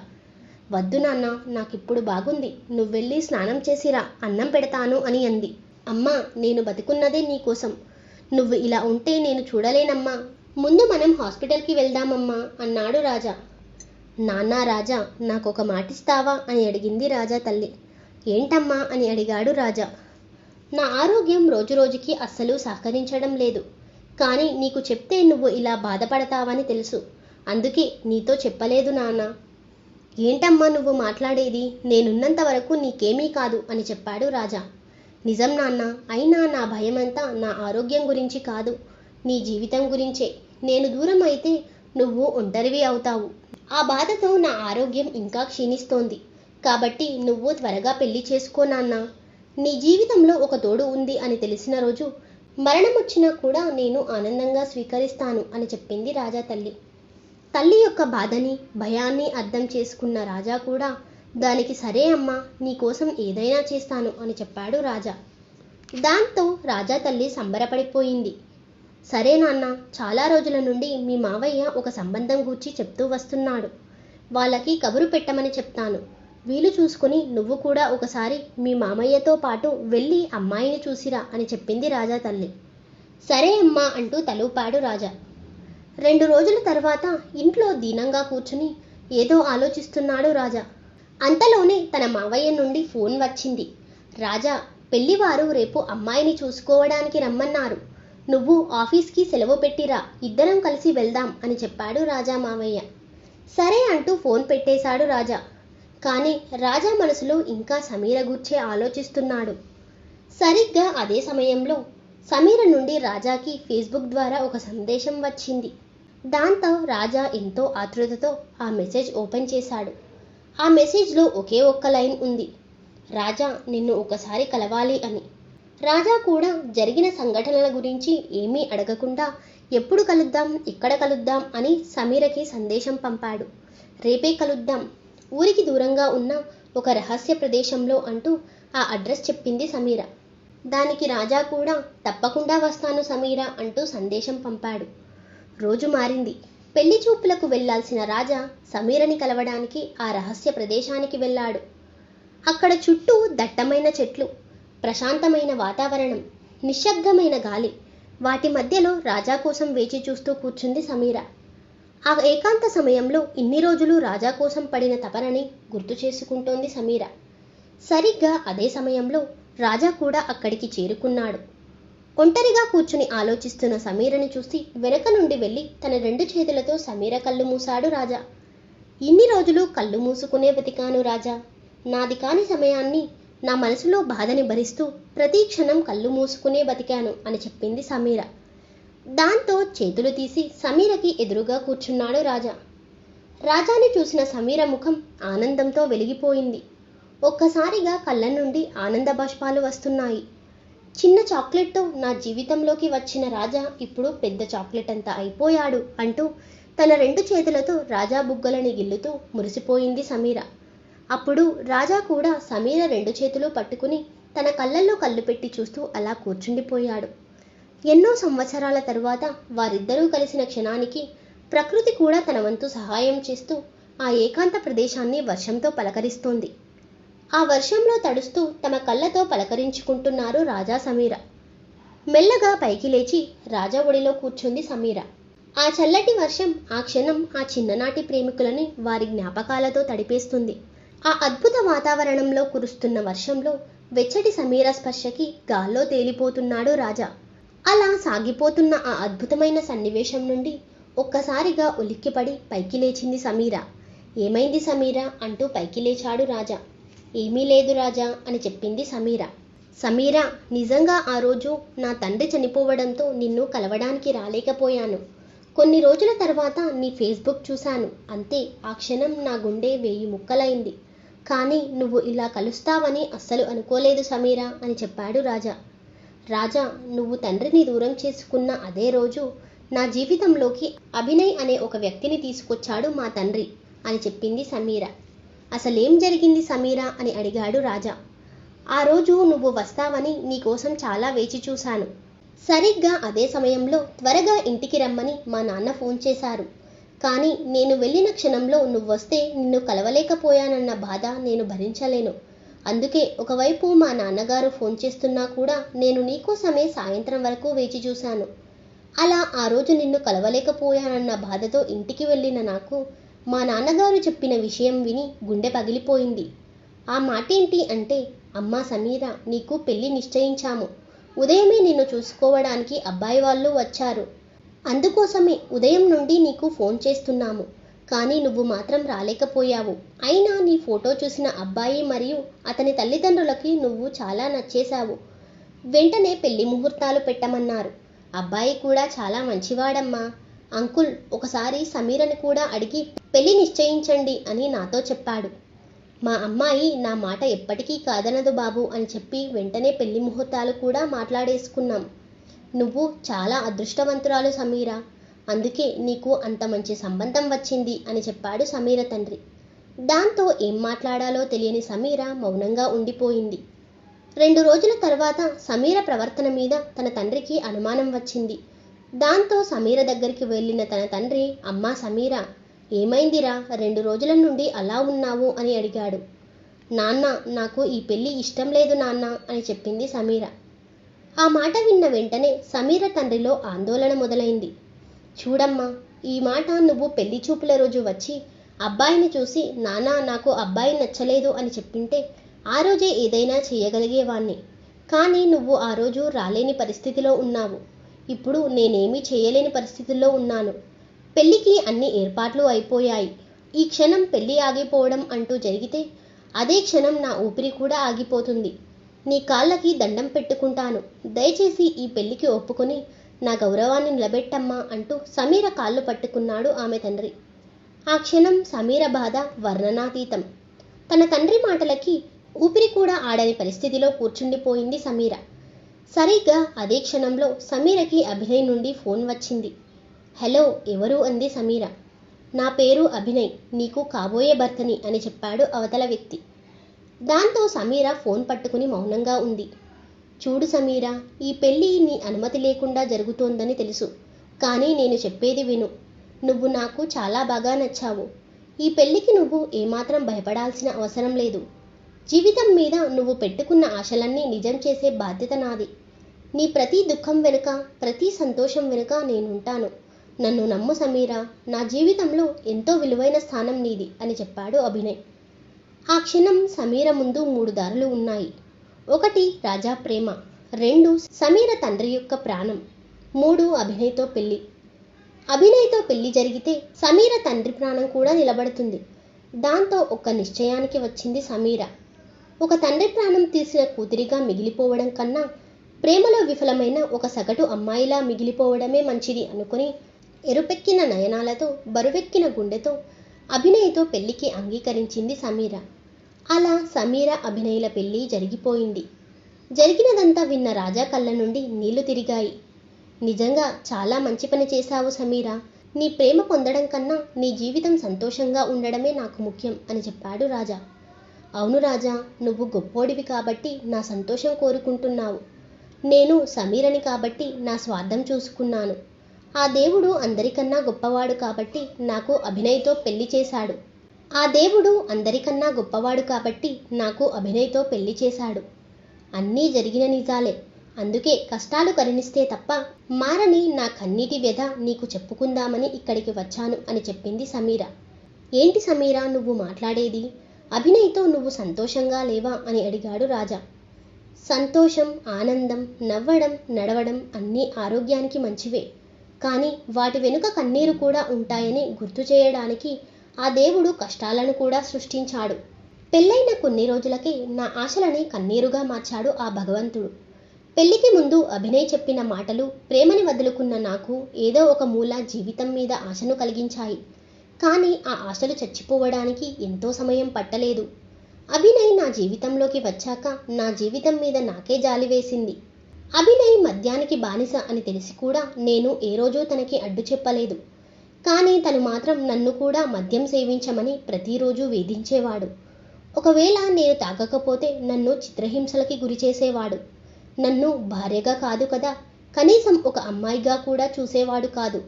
Speaker 1: వద్దు నాన్న, నాకిప్పుడు బాగుంది, నువ్వెళ్ళి స్నానం చేసిరా, అన్నం పెడతాను అని అంది. అమ్మా, నేను బతికున్నదే నీకోసం, నువ్వు ఇలా ఉంటే నేను చూడలేనమ్మా, ముందు మనం హాస్పిటల్కి వెళ్దామమ్మా అన్నాడు రాజా. నాన్న రాజా, నాకొక మాటిస్తావా అని అడిగింది రాజా తల్లి. ఏంటమ్మా అని అడిగాడు రాజా. నా ఆరోగ్యం రోజురోజుకి అస్సలు సహకరించడం లేదు, కానీ నీకు చెప్తే నువ్వు ఇలా బాధపడతావని తెలుసు, అందుకే నీతో చెప్పలేదు నాన్న. ఏంటమ్మా నువ్వు మాట్లాడేది, నేనున్నంత వరకు నీకేమీ కాదు అని చెప్పాడు రాజా. నిజం నాన్న, అయినా నా భయమంతా నా ఆరోగ్యం గురించి కాదు, నీ జీవితం గురించే. నేను దూరం అయితే నువ్వు ఒంటరివి అవుతావు, ఆ బాధతో నా ఆరోగ్యం ఇంకా క్షీణిస్తోంది. కాబట్టి నువ్వు త్వరగా పెళ్లి చేసుకో నాన్న. నీ జీవితంలో ఒక తోడు ఉంది అని తెలిసిన రోజు మరణం వచ్చినా కూడా నేను ఆనందంగా స్వీకరిస్తాను అని చెప్పింది రాజా తల్లి. తల్లి యొక్క బాధని, భయాన్ని అర్థం చేసుకున్న రాజా కూడా దానికి సరే అమ్మా, నీకోసం ఏదైనా చేస్తాను అని చెప్పాడు రాజా. దాంతో రాజా తల్లి సంబరపడిపోయింది. సరే నాన్న, చాలా రోజుల నుండి మీ మావయ్య ఒక సంబంధం గూర్చి చెప్తూ వస్తున్నాడు, వాళ్ళకి కబురు పెట్టమని చెప్తాను, వీలు చూసుకుని నువ్వు కూడా ఒకసారి మీ మామయ్యతో పాటు వెళ్ళి అమ్మాయిని చూసిరా అని చెప్పింది రాజా తల్లి. సరే అమ్మా అంటూ తలూపాడు రాజా. 2 రోజుల తర్వాత ఇంట్లో దీనంగా కూర్చుని ఏదో ఆలోచిస్తున్నాడు రాజా. అంతలోనే తన మావయ్య నుండి ఫోన్ వచ్చింది. రాజా, పెళ్లివారు రేపు అమ్మాయిని చూసుకోవడానికి రమ్మన్నారు, నువ్వు ఆఫీస్కి సెలవు పెట్టిరా, ఇద్దరం కలిసి వెళ్దాం అని చెప్పాడు రాజా మావయ్య. సరే అంటూ ఫోన్ పెట్టేశాడు రాజా. కానీ రాజా మనసులో ఇంకా సమీర గూర్చే ఆలోచిస్తున్నాడు. సరిగ్గా అదే సమయంలో సమీర నుండి రాజాకి ఫేస్బుక్ ద్వారా ఒక సందేశం వచ్చింది. దాంతో రాజా ఎంతో ఆతృతతో ఆ మెసేజ్ ఓపెన్ చేశాడు. ఆ మెసేజ్లో ఒకే ఒక్క లైన్ ఉంది, రాజా నిన్ను ఒకసారి కలవాలి అని. రాజా కూడా జరిగిన సంఘటనల గురించి ఏమీ అడగకుండా ఎప్పుడు కలుద్దాం, ఎక్కడ కలుద్దాం అని సమీరకి సందేశం పంపాడు. రేపే కలుద్దాం, ఊరికి దూరంగా ఉన్న ఒక రహస్య ప్రదేశంలో అంటూ ఆ అడ్రస్ చెప్పింది సమీర. దానికి రాజా కూడా తప్పకుండా వస్తాను సమీర అంటూ సందేశం పంపాడు. రోజు మారింది. పెళ్లి చూపులకు వెళ్లాల్సిన రాజా సమీరని కలవడానికి ఆ రహస్య ప్రదేశానికి వెళ్ళాడు. అక్కడ చుట్టూ దట్టమైన చెట్లు, ప్రశాంతమైన వాతావరణం, నిశ్శబ్దమైన గాలి. వాటి మధ్యలో రాజా కోసం వేచి చూస్తూ కూర్చుంది సమీర. ఆ ఏకాంత సమయంలో ఇన్ని రోజులు రాజా కోసం పడిన తపనని గుర్తు చేసుకుంటోంది సమీర. సరిగ్గా అదే సమయంలో రాజా కూడా అక్కడికి చేరుకున్నాడు. ఒంటరిగా కూర్చుని ఆలోచిస్తున్న సమీరని చూసి వెనక నుండి వెళ్ళి తన 2 చేతులతో సమీర కళ్ళు మూశాడు రాజా. ఇన్ని రోజులు కళ్ళు మూసుకునే బతికాను రాజా. నాది కాని సమయాన్ని, నా మనసులో బాధని భరిస్తూ ప్రతి క్షణం కళ్ళు మూసుకునే బతికాను అని చెప్పింది సమీర. దాంతో చేతులు తీసి సమీరకి ఎదురుగా కూర్చున్నాడు రాజా. రాజాని చూసిన సమీర ముఖం ఆనందంతో వెలిగిపోయింది. ఒక్కసారిగా కళ్ళ నుండి ఆనంద బాష్పాలు వస్తున్నాయి. చిన్న చాక్లెట్తో నా జీవితంలోకి వచ్చిన రాజా ఇప్పుడు పెద్ద చాక్లెట్ అంతా అయిపోయాడు అంటూ తన 2 చేతులతో రాజా బుగ్గలని గిల్లుతూ మురిసిపోయింది సమీర. అప్పుడు రాజా కూడా సమీర 2 చేతులు పట్టుకుని తన కళ్ళల్లో కళ్ళు పెట్టి చూస్తూ అలా కూర్చుండిపోయాడు. ఎన్నో సంవత్సరాల తరువాత వారిద్దరూ కలిసిన క్షణానికి ప్రకృతి కూడా తన వంతు సహాయం చేస్తూ ఆ ఏకాంత ప్రదేశాన్ని వర్షంతో పలకరిస్తోంది. ఆ వర్షంలో తడుస్తూ తమ కళ్ళతో పలకరించుకుంటున్నారు రాజా సమీర. మెల్లగా పైకి లేచి రాజా ఒడిలో కూర్చుంది సమీర. ఆ చల్లటి వర్షం ఆ క్షణం ఆ చిన్ననాటి ప్రేమికులని వారి జ్ఞాపకాలతో తడిపేస్తుంది. ఆ అద్భుత వాతావరణంలో కురుస్తున్న వర్షంలో వెచ్చటి సమీర స్పర్శకి గాల్లో తేలిపోతున్నాడు రాజా. అలా సాగిపోతున్న ఆ అద్భుతమైన సన్నివేశం నుండి ఒక్కసారిగా ఉలిక్కిపడి పైకి లేచింది సమీర. ఏమైంది సమీర అంటూ పైకి లేచాడు రాజా. ఏమీ లేదు రాజా అని చెప్పింది సమీర. సమీర, నిజంగా ఆ రోజు నా తండ్రి చనిపోవడంతో నిన్ను కలవడానికి రాలేకపోయాను. కొన్ని రోజుల తర్వాత నీ ఫేస్బుక్ చూశాను. అంతే, ఆ క్షణం నా గుండె 1000 ముక్కలైంది. కానీ నువ్వు ఇలా కలుస్తావని అస్సలు అనుకోలేదు సమీర అని చెప్పాడు రాజా. రాజా, నువ్వు తండ్రిని దూరం చేసుకున్న అదే రోజు నా జీవితంలోకి అభినయ్ అనే ఒక వ్యక్తిని తీసుకొచ్చాడు మా తండ్రి అని చెప్పింది సమీర. అసలేం జరిగింది సమీర అని అడిగాడు రాజా. ఆ రోజు నువ్వు వస్తావని నీకోసం చాలా వేచి చూశాను. సరిగ్గా అదే సమయంలో త్వరగా ఇంటికి రమ్మని మా నాన్న ఫోన్ చేశారు. కానీ నేను వెళ్ళిన క్షణంలో నువ్వొస్తే నిన్ను కలవలేకపోయానన్న బాధ నేను భరించలేను. అందుకే ఒకవైపు మా నాన్నగారు ఫోన్ చేస్తున్నా కూడా నేను నీకోసమే సాయంత్రం వరకు వేచి చూశాను. అలా ఆ రోజు నిన్ను కలవలేకపోయానన్న బాధతో ఇంటికి వెళ్ళిన నాకు మా నాన్నగారు చెప్పిన విషయం విని గుండె పగిలిపోయింది. ఆ మాటేంటి అంటే, అమ్మా సమీర, నీకు పెళ్లి నిశ్చయించాము. ఉదయమే నిన్ను చూసుకోవడానికి అబ్బాయి వాళ్ళు వచ్చారు. అందుకోసమే ఉదయం నుండి నీకు ఫోన్ చేస్తున్నాము. కానీ నువ్వు మాత్రం రాలేకపోయావు. అయినా నీ ఫోటో చూసిన అబ్బాయి మరియు అతని తల్లిదండ్రులకి నువ్వు చాలా నచ్చేశావు. వెంటనే పెళ్లి ముహూర్తాలు పెట్టమన్నారు. అబ్బాయి కూడా చాలా మంచివాడమ్మా. అంకుల్, ఒకసారి సమీరని కూడా అడిగి పెళ్లి నిశ్చయించండి అని నాతో చెప్పాడు. మా అమ్మాయి నా మాట ఎప్పటికీ కాదనదు బాబు అని చెప్పి వెంటనే పెళ్లి ముహూర్తాలు కూడా మాట్లాడేసుకున్నాం. నువ్వు చాలా అదృష్టవంతురాలు సమీర. అందుకే నీకు అంత మంచి సంబంధం వచ్చింది అని చెప్పాడు సమీర తండ్రి. దాంతో ఏం మాట్లాడాలో తెలియని సమీర మౌనంగా ఉండిపోయింది. 2 రోజుల తర్వాత సమీర ప్రవర్తన మీద తన తండ్రికి అనుమానం వచ్చింది. దాంతో సమీర దగ్గరికి వెళ్ళిన తన తండ్రి, అమ్మా సమీర, ఏమైందిరా, 2 రోజుల నుండి అలా ఉన్నావు అని అడిగాడు. నాన్న, నాకు ఈ పెళ్లి ఇష్టం లేదు నాన్న అని చెప్పింది సమీర. ఆ మాట విన్న వెంటనే సమీర తండ్రిలో ఆందోళన మొదలైంది. చూడమ్మా, ఈ మాట నువ్వు పెళ్లి చూపుల రోజు వచ్చి అబ్బాయిని చూసి నాన్న నాకు అబ్బాయి నచ్చలేదు అని చెప్పింటే ఆ రోజే ఏదైనా చేయగలిగేవాణ్ణి. కానీ నువ్వు ఆ రోజు రాలేని పరిస్థితిలో ఉన్నావు. ఇప్పుడు నేనేమీ చేయలేని పరిస్థితుల్లో ఉన్నాను. పెళ్లికి అన్ని ఏర్పాట్లు అయిపోయాయి. ఈ క్షణం పెళ్లి ఆగిపోవడం అంటూ జరిగితే అదే క్షణం నా ఊపిరి కూడా ఆగిపోతుంది. నీ కాళ్ళకి దండం పెట్టుకుంటాను. దయచేసి ఈ పెళ్లికి ఒప్పుకొని నా గౌరవాన్ని నిలబెట్టమ్మా అంటూ సమీర కాళ్ళు పట్టుకున్నాడు ఆమె తండ్రి. ఆ క్షణం సమీర బాధ వర్ణనాతీతం. తన తండ్రి మాటలకి ఊపిరి కూడా ఆడని పరిస్థితిలో కూర్చుండిపోయింది సమీర. సరిగ్గా అదే క్షణంలో సమీరకి అభినయ్ నుండి ఫోన్ వచ్చింది. హలో, ఎవరు అంది సమీర. నా పేరు అభినయ్, నీకు కాబోయే భర్తని అని చెప్పాడు అవతల వ్యక్తి. దాంతో సమీర ఫోన్ పట్టుకుని మౌనంగా ఉంది. చూడు సమీరా, ఈ పెళ్ళి నీ అనుమతి లేకుండా జరుగుతోందని తెలుసు. కానీ నేను చెప్పేది విను. నువ్వు నాకు చాలా బాగా నచ్చావు. ఈ పెళ్ళికి నువ్వు ఏమాత్రం భయపడాల్సిన అవసరం లేదు. జీవితం మీద నువ్వు పెట్టుకున్న ఆశలన్నీ నిజం చేసే బాధ్యత నాది. నీ ప్రతి దుఃఖం వెనుక, ప్రతి సంతోషం వెనుక నేనుంటాను. నన్ను నమ్ము సమీరా, నా జీవితంలో ఎంతో విలువైన స్థానం నీది అని చెప్పాడు అభినయ్. ఆ క్షణం సమీర ముందు 3 దారులు ఉన్నాయి. 1 రాజా ప్రేమ, 2 సమీర తండ్రి యొక్క ప్రాణం, 3 అభినయ్తో పెళ్లి. అభినయ్తో పెళ్లి జరిగితే సమీర తండ్రి ప్రాణం కూడా నిలబడుతుంది. దాంతో ఒక నిశ్చయానికి వచ్చింది సమీర. ఒక తండ్రి ప్రాణం తీసిన కూతురిగా మిగిలిపోవడం కన్నా ప్రేమలో విఫలమైన ఒక సగటు అమ్మాయిలా మిగిలిపోవడమే మంచిది అనుకుని ఎరుపెక్కిన నయనాలతో, బరువెక్కిన గుండెతో అభినయ్తో పెళ్లికి అంగీకరించింది సమీర. అలా సమీర అభినయ్ల పెళ్లి జరిగిపోయింది. జరిగినదంతా విన్న రాజా కళ్ళ నుండి నీళ్లు తిరిగాయి. నిజంగా చాలా మంచి పని చేశావు సమీరా. నీ ప్రేమ పొందడం కన్నా నీ జీవితం సంతోషంగా ఉండడమే నాకు ముఖ్యం అని చెప్పాడు రాజా. అవును రాజా, నువ్వు గొప్పోడివి కాబట్టి నా సంతోషం కోరుకుంటున్నావు. నేను సమీరని కాబట్టి నా స్వార్థం చూసుకున్నాను. ఆ దేవుడు అందరికన్నా గొప్పవాడు కాబట్టి నాకు అభినయ్తో పెళ్లి చేశాడు. అన్నీ జరిగిన నిజాలే. అందుకే కష్టాలు కరుణిస్తే తప్ప మారని నా కన్నీటి వ్యధ నీకు చెప్పుకుందామని ఇక్కడికి వచ్చాను అని చెప్పింది సమీర. ఏంటి సమీర నువ్వు మాట్లాడేది? అభినయ్తో నువ్వు సంతోషంగా లేవా అని అడిగాడు రాజా. సంతోషం, ఆనందం, నవ్వడం, నడవడం అన్నీ ఆరోగ్యానికి మంచివే. కానీ వాటి వెనుక కన్నీరు కూడా ఉంటాయని గుర్తు చేయడానికి ఆ దేవుడు కష్టాలను కూడా సృష్టించాడు. పెళ్ళైన కొన్ని రోజులకే నా ఆశలని కన్నీరుగా మార్చాడు ఆ భగవంతుడు. పెళ్లికి ముందు అభినయ్ చెప్పిన మాటలు ప్రేమని వదులుకున్న నాకు ఏదో ఒక మూల జీవితం మీద ఆశను కలిగించాయి. కానీ ఆ ఆశలు చచ్చిపోవడానికి ఎంతో సమయం పట్టలేదు. అభినయ్ నా జీవితంలోకి వచ్చాక నా జీవితం మీద నాకే జాలి వేసింది. అభినయ్ మద్యానికి బానిస అని తెలిసి కూడా నేను ఏ రోజూ తనకి అడ్డు చెప్పలేదు. కానీ తను మాత్రం నన్ను కూడా మద్యం సేవించమని ప్రతిరోజు వేధించేవాడు. ఒకవేళ నేను తాగకపోతే నన్ను చిత్రహింసలకి గురి చేసేవాడు. నన్ను భార్యగా కాదు కదా, కనీసం ఒక అమ్మాయిగా కూడా చూసేవాడు కాదు.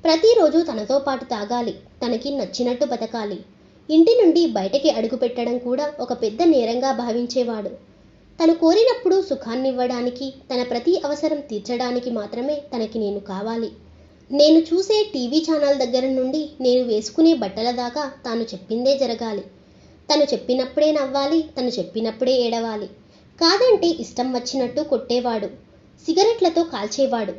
Speaker 1: ప్రతిరోజు తనతో పాటు తాగాలి, తనకి నచ్చినట్టు బతకాలి. ఇంటి నుండి బయటకి అడుగు పెట్టడం కూడా ఒక పెద్ద నేరంగా భావించేవాడు. తను కోరినప్పుడు సుఖాన్నివ్వడానికి, తన ప్రతి అవసరం తీర్చడానికి మాత్రమే తనకి నేను కావాలి. నేను చూసే టీవీ ఛానల్ దగ్గర నుండి నేను వేసుకునే బట్టల దాకా తాను చెప్పిందే జరగాలి. తను చెప్పినప్పుడే నవ్వాలి, తను చెప్పినప్పుడే ఏడవాలి. కాదంటే ఇష్టం వచ్చినట్టు కొట్టేవాడు, సిగరెట్లతో కాల్చేవాడు.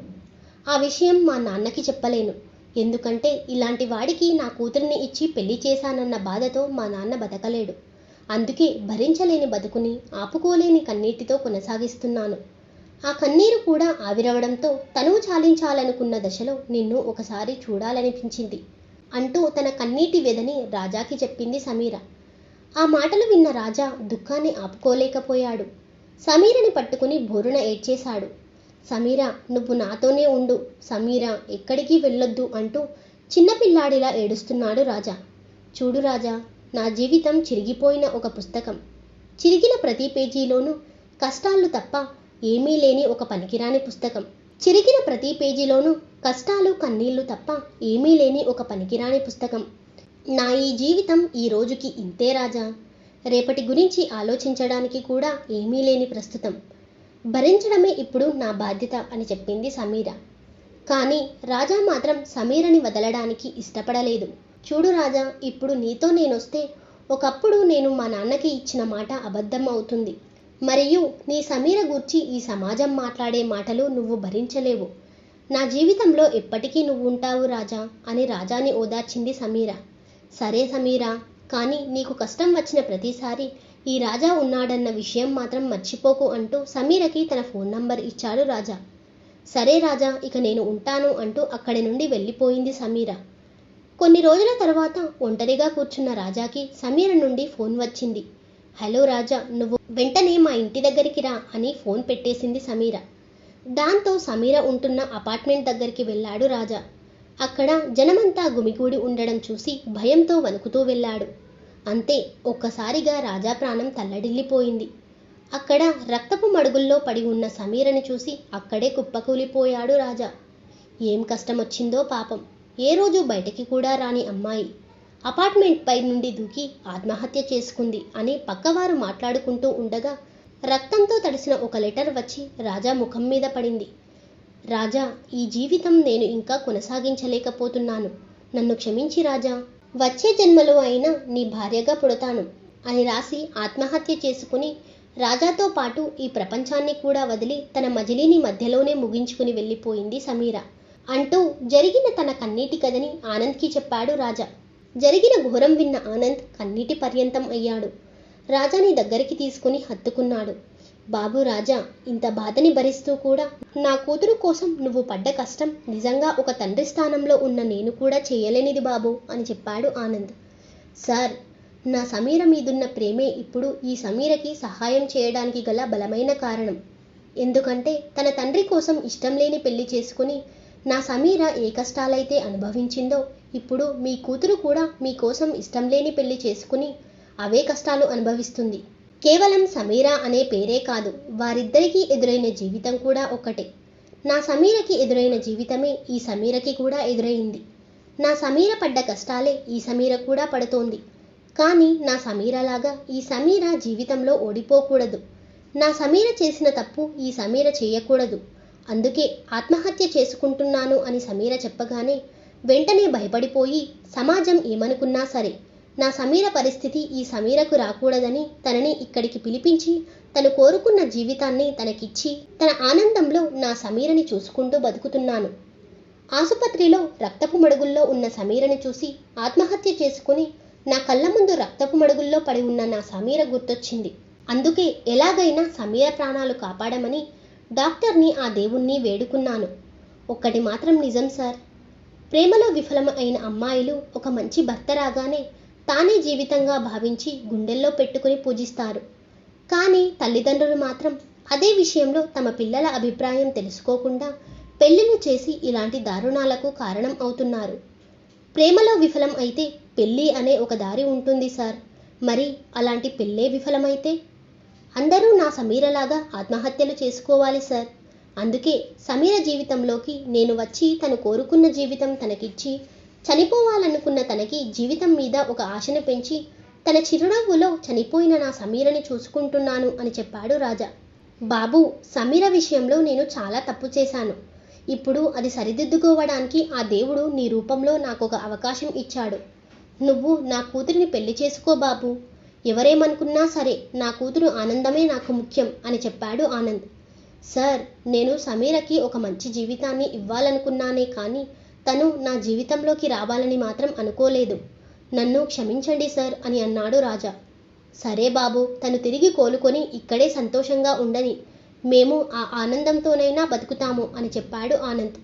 Speaker 1: ఆ విషయం మా నాన్నకి చెప్పలేను. ఎందుకంటే ఇలాంటి వాడికి నా కూతురిని ఇచ్చి పెళ్లి చేశానన్న బాధతో మా నాన్న బతకలేడు. అందుకే భరించలేని బతుకుని ఆపుకోలేని కన్నీటితో కొనసాగిస్తున్నాను. ఆ కన్నీరు కూడా ఆవిరవడంతో తనువు చాలించాలనుకున్న దశలో నిన్ను ఒకసారి చూడాలనిపించింది అంటూ తన కన్నీటి వ్యధని రాజాకి చెప్పింది సమీర. ఆ మాటలు విన్న రాజా దుఃఖాన్ని ఆపుకోలేకపోయాడు. సమీరని పట్టుకుని బోరున ఏడ్చేశాడు. సమీరా, నువ్వు నాతోనే ఉండు, సమీరా ఎక్కడికి వెళ్ళొద్దు అంటూ చిన్నపిల్లాడిలా ఏడుస్తున్నాడు రాజా. చూడు రాజా, నా జీవితం చిరిగిపోయిన ఒక పుస్తకం. చిరిగిన ప్రతి పేజీలోనూ కష్టాలు తప్ప ఏమీ లేని ఒక పనికిరాని పుస్తకం. చిరిగిన ప్రతి పేజీలోనూ కష్టాలు, కన్నీళ్లు తప్ప ఏమీ లేని ఒక పనికిరాని పుస్తకం. నా ఈ జీవితం ఈ రోజుకి ఇంతే రాజా. రేపటి గురించి ఆలోచించడానికి కూడా ఏమీ లేని ప్రస్తుతం. భరించడమే ఇప్పుడు నా బాధ్యత అని చెప్పింది సమీర. కానీ రాజా మాత్రం సమీరని వదలడానికి ఇష్టపడలేదు. చూడు రాజా, ఇప్పుడు నీతో నేనొస్తే ఒకప్పుడు నేను మా నాన్నకి ఇచ్చిన మాట అబద్ధం అవుతుంది. మరియు నీ సమీర గూర్చి ఈ సమాజం మాట్లాడే మాటలు నువ్వు భరించలేవు. నా జీవితంలో ఎప్పటికీ నువ్వు ఉంటావు రాజా అని రాజాని ఓదార్చింది సమీర. సరే సమీరా, కానీ నీకు కష్టం వచ్చిన ప్రతిసారి ఈ రాజా ఉన్నాడన్న విషయం మాత్రం మర్చిపోకు అంటూ సమీరకి తన ఫోన్ నంబర్ ఇచ్చాడు రాజా. సరే రాజా, ఇక నేను ఉంటాను అంటూ అక్కడి నుండి వెళ్ళిపోయింది సమీర. కొన్ని రోజుల తర్వాత ఒంటరిగా కూర్చున్న రాజాకి సమీర నుండి ఫోన్ వచ్చింది. హలో రాజా, నువ్వు వెంటనే మా ఇంటి దగ్గరికి రా అని ఫోన్ పెట్టేసింది సమీర. దాంతో సమీర ఉంటున్న అపార్ట్మెంట్ దగ్గరికి వెళ్ళాడు రాజా. అక్కడ జనమంతా గుమిగూడి ఉండడం చూసి భయంతో వణుకుతూ వెళ్ళాడు. అంతే, ఒక్కసారిగా రాజా ప్రాణం తల్లడిల్లిపోయింది. అక్కడ రక్తపు మడుగుల్లో పడి ఉన్న సమీరని చూసి అక్కడే కుప్పకూలిపోయాడు రాజా. ఏం కష్టమొచ్చిందో పాపం. ఏ రోజు బయటికి కూడా రాని అమ్మాయి అపార్ట్మెంట్ పై నుండి దూకి ఆత్మహత్య చేసుకుంది అని పక్కవారు మాట్లాడుకుంటూ ఉండగా రక్తంతో తడిసిన ఒక లెటర్ వచ్చి రాజా ముఖం మీద పడింది. రాజా, ఈ జీవితం నేను ఇంకా కొనసాగించలేకపోతున్నాను. నన్ను క్షమించి రాజా. వచ్చే జన్మలో అయినా నీ భార్యగా పుడతాను అని రాసి ఆత్మహత్య చేసుకుని రాజాతో పాటు ఈ ప్రపంచాన్ని కూడా వదిలి తన మజిలీని మధ్యలోనే ముగించుకుని వెళ్ళిపోయింది సమీర అంటూ జరిగిన తన కన్నీటి కథని ఆనంద్కి చెప్పాడు రాజా. జరిగిన ఘోరం విన్న ఆనంద్ కన్నీటి పర్యంతం అయ్యాడు. రాజాని దగ్గరికి తీసుకుని హత్తుకున్నాడు. బాబు రాజా, ఇంత బాధని భరిస్తూ కూడా నా కూతురు కోసం నువ్వు పడ్డ కష్టం నిజంగా ఒక తండ్రి స్థానంలో ఉన్న నేను కూడా చేయలేనిది బాబు అని చెప్పాడు ఆనంద్. సార్, నా సమీర మీదున్న ప్రేమే ఇప్పుడు ఈ సమీరకి సహాయం చేయడానికి గల బలమైన కారణం. ఎందుకంటే తన తండ్రి కోసం ఇష్టం లేని పెళ్లి చేసుకుని నా సమీర ఏ కష్టాలైతే అనుభవించిందో ఇప్పుడు మీ కూతురు కూడా మీకోసం ఇష్టం లేని పెళ్లి చేసుకుని అవే కష్టాలు అనుభవిస్తుంది. కేవలం సమీర అనే పేరే కాదు, వారిద్దరికీ ఎదురైన జీవితం కూడా ఒక్కటే. నా సమీరకి ఎదురైన జీవితమే ఈ సమీరకి కూడా ఎదురైంది. నా సమీర పడ్డ కష్టాలే ఈ సమీర కూడా పడుతోంది. కానీ నా సమీరలాగా ఈ సమీర జీవితంలో ఓడిపోకూడదు. నా సమీర చేసిన తప్పు ఈ సమీర చేయకూడదు. అందుకే ఆత్మహత్య చేసుకుంటున్నాను అని సమీర చెప్పగానే వెంటనే భయపడిపోయి సమాజం ఏమనుకున్నా సరే నా సమీర పరిస్థితి ఈ సమీరకు రాకూడదని తనని ఇక్కడికి పిలిపించి తను కోరుకున్న జీవితాన్ని తనకిచ్చి తన ఆనందంలో నా సమీరని చూసుకుంటూ బతుకుతున్నాను. ఆసుపత్రిలో రక్తపు మడుగుల్లో ఉన్న సమీరని చూసి ఆత్మహత్య చేసుకుని నా కళ్ళ ముందు రక్తపు మడుగుల్లో పడి ఉన్న నా సమీర గుర్తొచ్చింది. అందుకే ఎలాగైనా సమీర ప్రాణాలు కాపాడమని డాక్టర్ని ఆ దేవుణ్ణి వేడుకున్నాను. ఒక్కటి మాత్రం నిజం సార్, ప్రేమలో విఫలం అయిన అమ్మాయిలు ఒక మంచి భర్త రాగానే తానే జీవితంగా భావించి గుండెల్లో పెట్టుకుని పూజిస్తారు. కానీ తల్లిదండ్రులు మాత్రం అదే విషయంలో తమ పిల్లల అభిప్రాయం తెలుసుకోకుండా పెళ్లిళ్ళు చేసి ఇలాంటి దారుణాలకు కారణం అవుతున్నారు. ప్రేమలో విఫలం అయితే పెళ్ళి అనే ఒక దారి ఉంటుంది సార్. మరి అలాంటి పెళ్ళే విఫలమైతే అందరూ నా సమీరలాగా ఆత్మహత్యలు చేసుకోవాలి సార్. అందుకే సమీర జీవితంలోకి నేను వచ్చి తను కోరుకున్న జీవితం తనకిచ్చి చనిపోవాలనుకున్న తనకి జీవితం మీద ఒక ఆశను పెంచి తన చిరునవ్వులో చనిపోయిన నా సమీరని చూసుకుంటున్నాను అని చెప్పాడు రాజా. బాబు, సమీర విషయంలో నేను చాలా తప్పు చేశాను. ఇప్పుడు అది సరిదిద్దుకోవడానికి ఆ దేవుడు నీ రూపంలో నాకొక అవకాశం ఇచ్చాడు. నువ్వు నా కూతురిని పెళ్లి చేసుకో బాబు. ఎవరేమనుకున్నా సరే నా కూతురు ఆనందమే నాకు ముఖ్యం అని చెప్పాడు ఆనంద్. సార్, నేను సమీరకి ఒక మంచి జీవితాన్ని ఇవ్వాలనుకున్నానే కానీ తను నా జీవితంలోకి రావాలని మాత్రం అనుకోలేదు. నన్ను క్షమించండి సార్ అని అన్నాడు రాజా. సరే బాబు, తను తిరిగి కోలుకొని ఇక్కడే సంతోషంగా ఉండని. మేము ఆ ఆనందంతోనైనా బతుకుతాము అని చెప్పాడు ఆనంద్.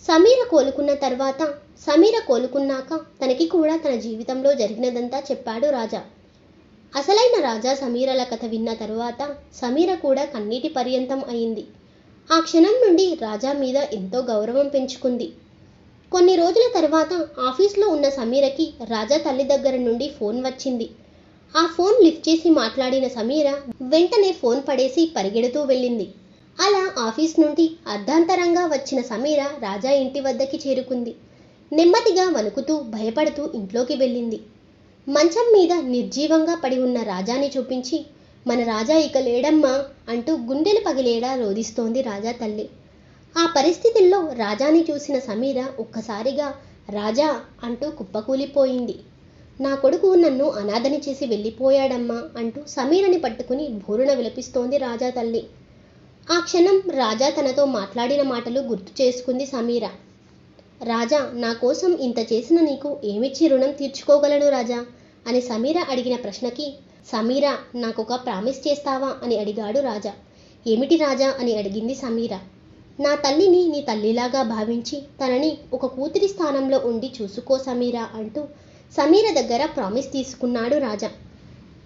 Speaker 1: సమీర కోలుకున్న తర్వాత సమీర కోలుకున్నాక తనకి కూడా తన జీవితంలో జరిగినదంతా చెప్పాడు రాజా. అసలైన రాజా సమీరల కథ విన్న తరువాత సమీర కూడా కన్నీటి పర్యంతం అయింది. ఆ క్షణం నుండి రాజా మీద ఎంతో గౌరవం పెంచుకుంది. కొన్ని రోజుల తర్వాత ఆఫీస్లో ఉన్న సమీరకి రాజా తల్లి దగ్గర నుండి ఫోన్ వచ్చింది. ఆ ఫోన్ లిఫ్ట్ చేసి మాట్లాడిన సమీర వెంటనే ఫోన్ పడేసి పరిగెడుతూ వెళ్ళింది. అలా ఆఫీస్ నుండి అర్ధాంతరంగా వచ్చిన సమీర రాజా ఇంటి వద్దకి చేరుకుంది. నెమ్మదిగా వణుకుతూ భయపడుతూ ఇంట్లోకి వెళ్ళింది. మంచం మీద నిర్జీవంగా పడి ఉన్న రాజాని చూపించి, మన రాజా ఇక లేడమ్మా అంటూ గుండెలు పగిలేలా రోదిస్తోంది రాజా తల్లి. ఆ పరిస్థితుల్లో రాజాని చూసిన సమీర ఒక్కసారిగా రాజా అంటూ కుప్పకూలిపోయింది. నా కొడుకు నన్ను అనాథని చేసి వెళ్ళిపోయాడమ్మా అంటూ సమీరని పట్టుకుని భూరున విలపిస్తోంది రాజా తల్లి. ఆ క్షణం రాజా తనతో మాట్లాడిన మాటలు గుర్తు చేసుకుంది సమీర. రాజా, నా కోసం ఇంత చేసిన నీకు ఏమిచ్చి రుణం తీర్చుకోగలను రాజా అని సమీర అడిగిన ప్రశ్నకి, సమీర, నాకొక ప్రామిస్ చేస్తావా అని అడిగాడు రాజా. ఏమిటి రాజా అని అడిగింది సమీర. నా తల్లిని నీ తల్లిలాగా భావించి తనని ఒక కూతురి స్థానంలో ఉండి చూసుకో సమీర అంటూ సమీర దగ్గర ప్రామిస్ తీసుకున్నాడు రాజా.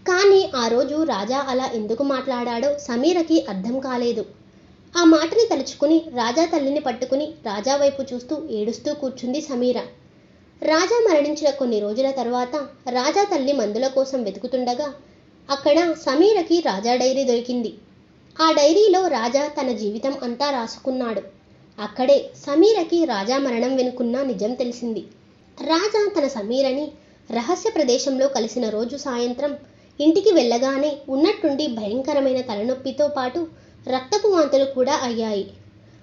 Speaker 1: కానీ ఆ రోజు రాజా అలా ఎందుకు మాట్లాడాడో సమీరకి అర్థం కాలేదు. ఆ మాటని తలుచుకుని రాజా తల్లిని పట్టుకుని రాజా వైపు చూస్తూ ఏడుస్తూ కూర్చుంది సమీర. రాజా మరణించిన కొన్ని రోజుల తర్వాత రాజా తల్లి మందుల కోసం వెతుకుతుండగా అక్కడ సమీరకి రాజా డైరీ దొరికింది. ఆ డైరీలో రాజా తన జీవితం అంతా రాసుకున్నాడు. అక్కడే సమీరకి రాజా మరణం వెనుకున్న నిజం తెలిసింది. రాజా తన సమీరని రహస్య ప్రదేశంలో కలిసిన రోజు సాయంత్రం ఇంటికి వెళ్ళగానే ఉన్నట్టుండి భయంకరమైన తలనొప్పితో పాటు రక్తపు వాంతులు కూడా అయ్యాయి.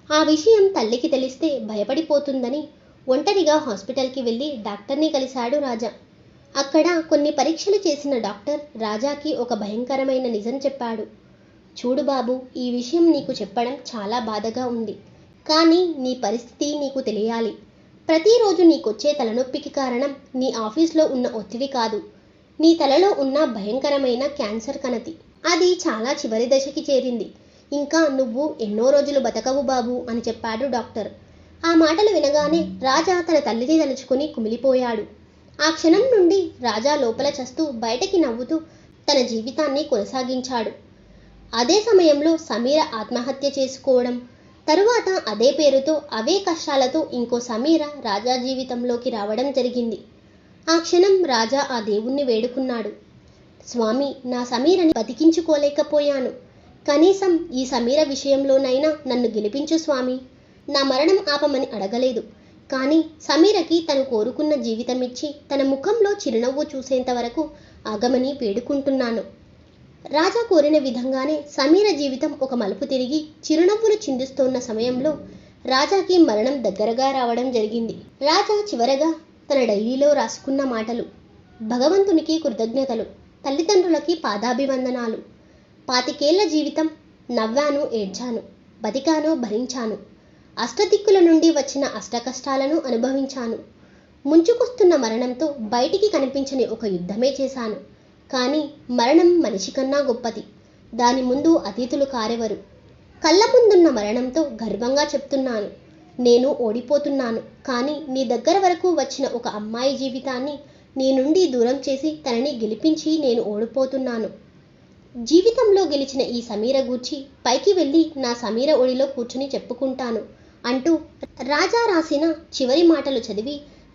Speaker 1: ఆ విషయం తల్లికి తెలిస్తే భయపడిపోతుందని ఒంటరిగా హాస్పిటల్కి వెళ్ళి డాక్టర్ని కలిశాడు రాజా. అక్కడ కొన్ని పరీక్షలు చేసిన డాక్టర్ రాజాకి ఒక భయంకరమైన నిజం చెప్పాడు. చూడు బాబు, ఈ విషయం నీకు చెప్పడం చాలా బాధగా ఉంది. కానీ నీ పరిస్థితి నీకు తెలియాలి. ప్రతిరోజు నీకొచ్చే తలనొప్పికి కారణం నీ ఆఫీస్లో ఉన్న ఒత్తిడి కాదు, నీ తలలో ఉన్న భయంకరమైన క్యాన్సర్ కణతి. అది చాలా చివరి దశకి చేరింది. ఇంకా నువ్వు ఎన్నో రోజులు బతకవు బాబు అని చెప్పాడు డాక్టర్. ఆ మాటలు వినగానే రాజా తన తల్లిని తలుచుకుని కుమిలిపోయాడు. ఆ క్షణం నుండి రాజా లోపల చస్తూ బయటకి నవ్వుతూ తన జీవితాన్ని కొనసాగించాడు. అదే సమయంలో సమీర ఆత్మహత్య చేసుకోవడం, తరువాత అదే పేరుతో అవే కష్టాలతో ఇంకో సమీర రాజా జీవితంలోకి రావడం జరిగింది. ఆ క్షణం రాజా ఆ దేవుణ్ణి వేడుకున్నాడు. స్వామి, నా సమీరని బతికించుకోలేకపోయాను. కనీసం ఈ సమీర విషయంలోనైనా నన్ను గెలిపించు స్వామి. నా మరణం ఆపమని అడగలేదు, కానీ సమీరకి తను కోరుకున్న జీవితం ఇచ్చి తన ముఖంలో చిరునవ్వు చూసేంత వరకు ఆగమని వేడుకుంటున్నాను. రాజా కోరిన విధంగానే సమీర జీవితం ఒక మలుపు తిరిగి చిరునవ్వులు చిందిస్తోన్న సమయంలో రాజాకి మరణం దగ్గరగా రావడం జరిగింది. రాజా చివరగా తన డైరీలో రాసుకున్న మాటలు: భగవంతునికి కృతజ్ఞతలు, తల్లిదండ్రులకి పాదాభివందనాలు. 25 ఏళ్ల జీవితం, నవ్వాను, ఏడ్చాను, బతికాను, భరించాను. అష్టదిక్కుల నుండి వచ్చిన అష్టకష్టాలను అనుభవించాను. ముంచుకొస్తున్న మరణంతో బయటికి కనిపించని ఒక యుద్ధమే చేశాను. కానీ మరణం మనిషి కన్నా గొప్పది. దాని ముందు అతిథులు కారెవరు. కళ్ళ ముందున్న మరణంతో గర్వంగా చెప్తున్నాను, నేను ఓడిపోతున్నాను. కానీ నీ దగ్గర వరకు వచ్చిన ఒక అమ్మాయి జీవితాన్ని నీ నుండి దూరం చేసి తనని గెలిపించి నేను ఓడిపోతున్నాను. జీవితంలో గెలిచిన ఈ సమీర గూర్చి పైకి వెళ్ళి నా సమీర ఒడిలో కూర్చుని చెప్పుకుంటాను అంటూ రాజా రాసిన చివరి మాటలు చదివి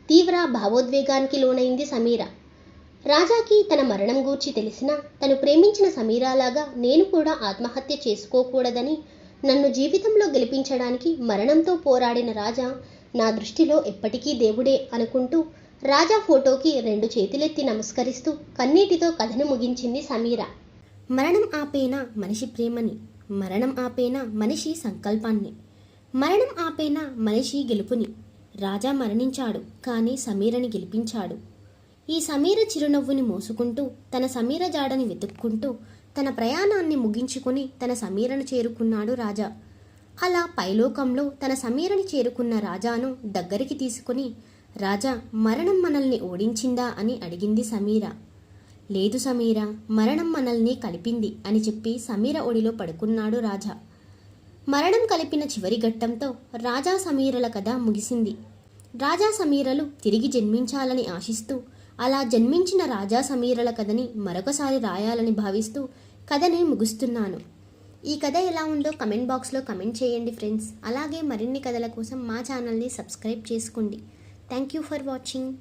Speaker 1: తీవ్ర భావోద్వేగానికి లోనైంది సమీర. రాజాకి తన మరణం గూర్చి తెలిసినా తను ప్రేమించిన సమీరాలాగా నేను కూడా ఆత్మహత్య చేసుకోకూడదని, నన్ను జీవితంలో గెలిపించడానికి మరణంతో పోరాడిన రాజా నా దృష్టిలో ఎప్పటికీ దేవుడే అనుకుంటూ రాజా ఫోటోకి 2 చేతులెత్తి నమస్కరిస్తూ కన్నీటితో కథను ముగించింది సమీర. మరణం ఆపేనా మనిషి ప్రేమని, మరణం ఆపేనా మనిషి సంకల్పాన్ని, మరణం ఆపేనా మనిషి గెలుపుని. రాజా మరణించాడు, కానీ సమీరని గెలిపించాడు. ఈ సమీర చిరునవ్వుని మోసుకుంటూ తన సమీర జాడని వెతుక్కుంటూ తన ప్రయాణాన్ని ముగించుకొని తన సమీరను చేరుకున్నాడు రాజా. అలా పైలోకంలో తన సమీరని చేరుకున్న రాజాను దగ్గరికి తీసుకుని, రాజా, మరణం మనల్ని ఓడించిందా అని అడిగింది సమీర. లేదు సమీర, మరణం మనల్ని కలిపింది అని చెప్పి సమీర ఒడిలో పడుకున్నాడు రాజా. మరణం కలిపిన చివరి ఘట్టంతో రాజా సమీరల కథ ముగిసింది. రాజా సమీరలు తిరిగి జన్మించాలని ఆశిస్తూ, అలా జన్మించిన రాజా సమీరల కథని మరొకసారి రాయాలని భావిస్తూ కథని ముగిస్తున్నాను. ఈ కథ ఎలా ఉందో కమెంట్ బాక్స్లో కమెంట్ చేయండి ఫ్రెండ్స్. అలాగే మరిన్ని కథల కోసం మా ఛానల్ని సబ్స్క్రైబ్ చేసుకోండి. Thank you for watching.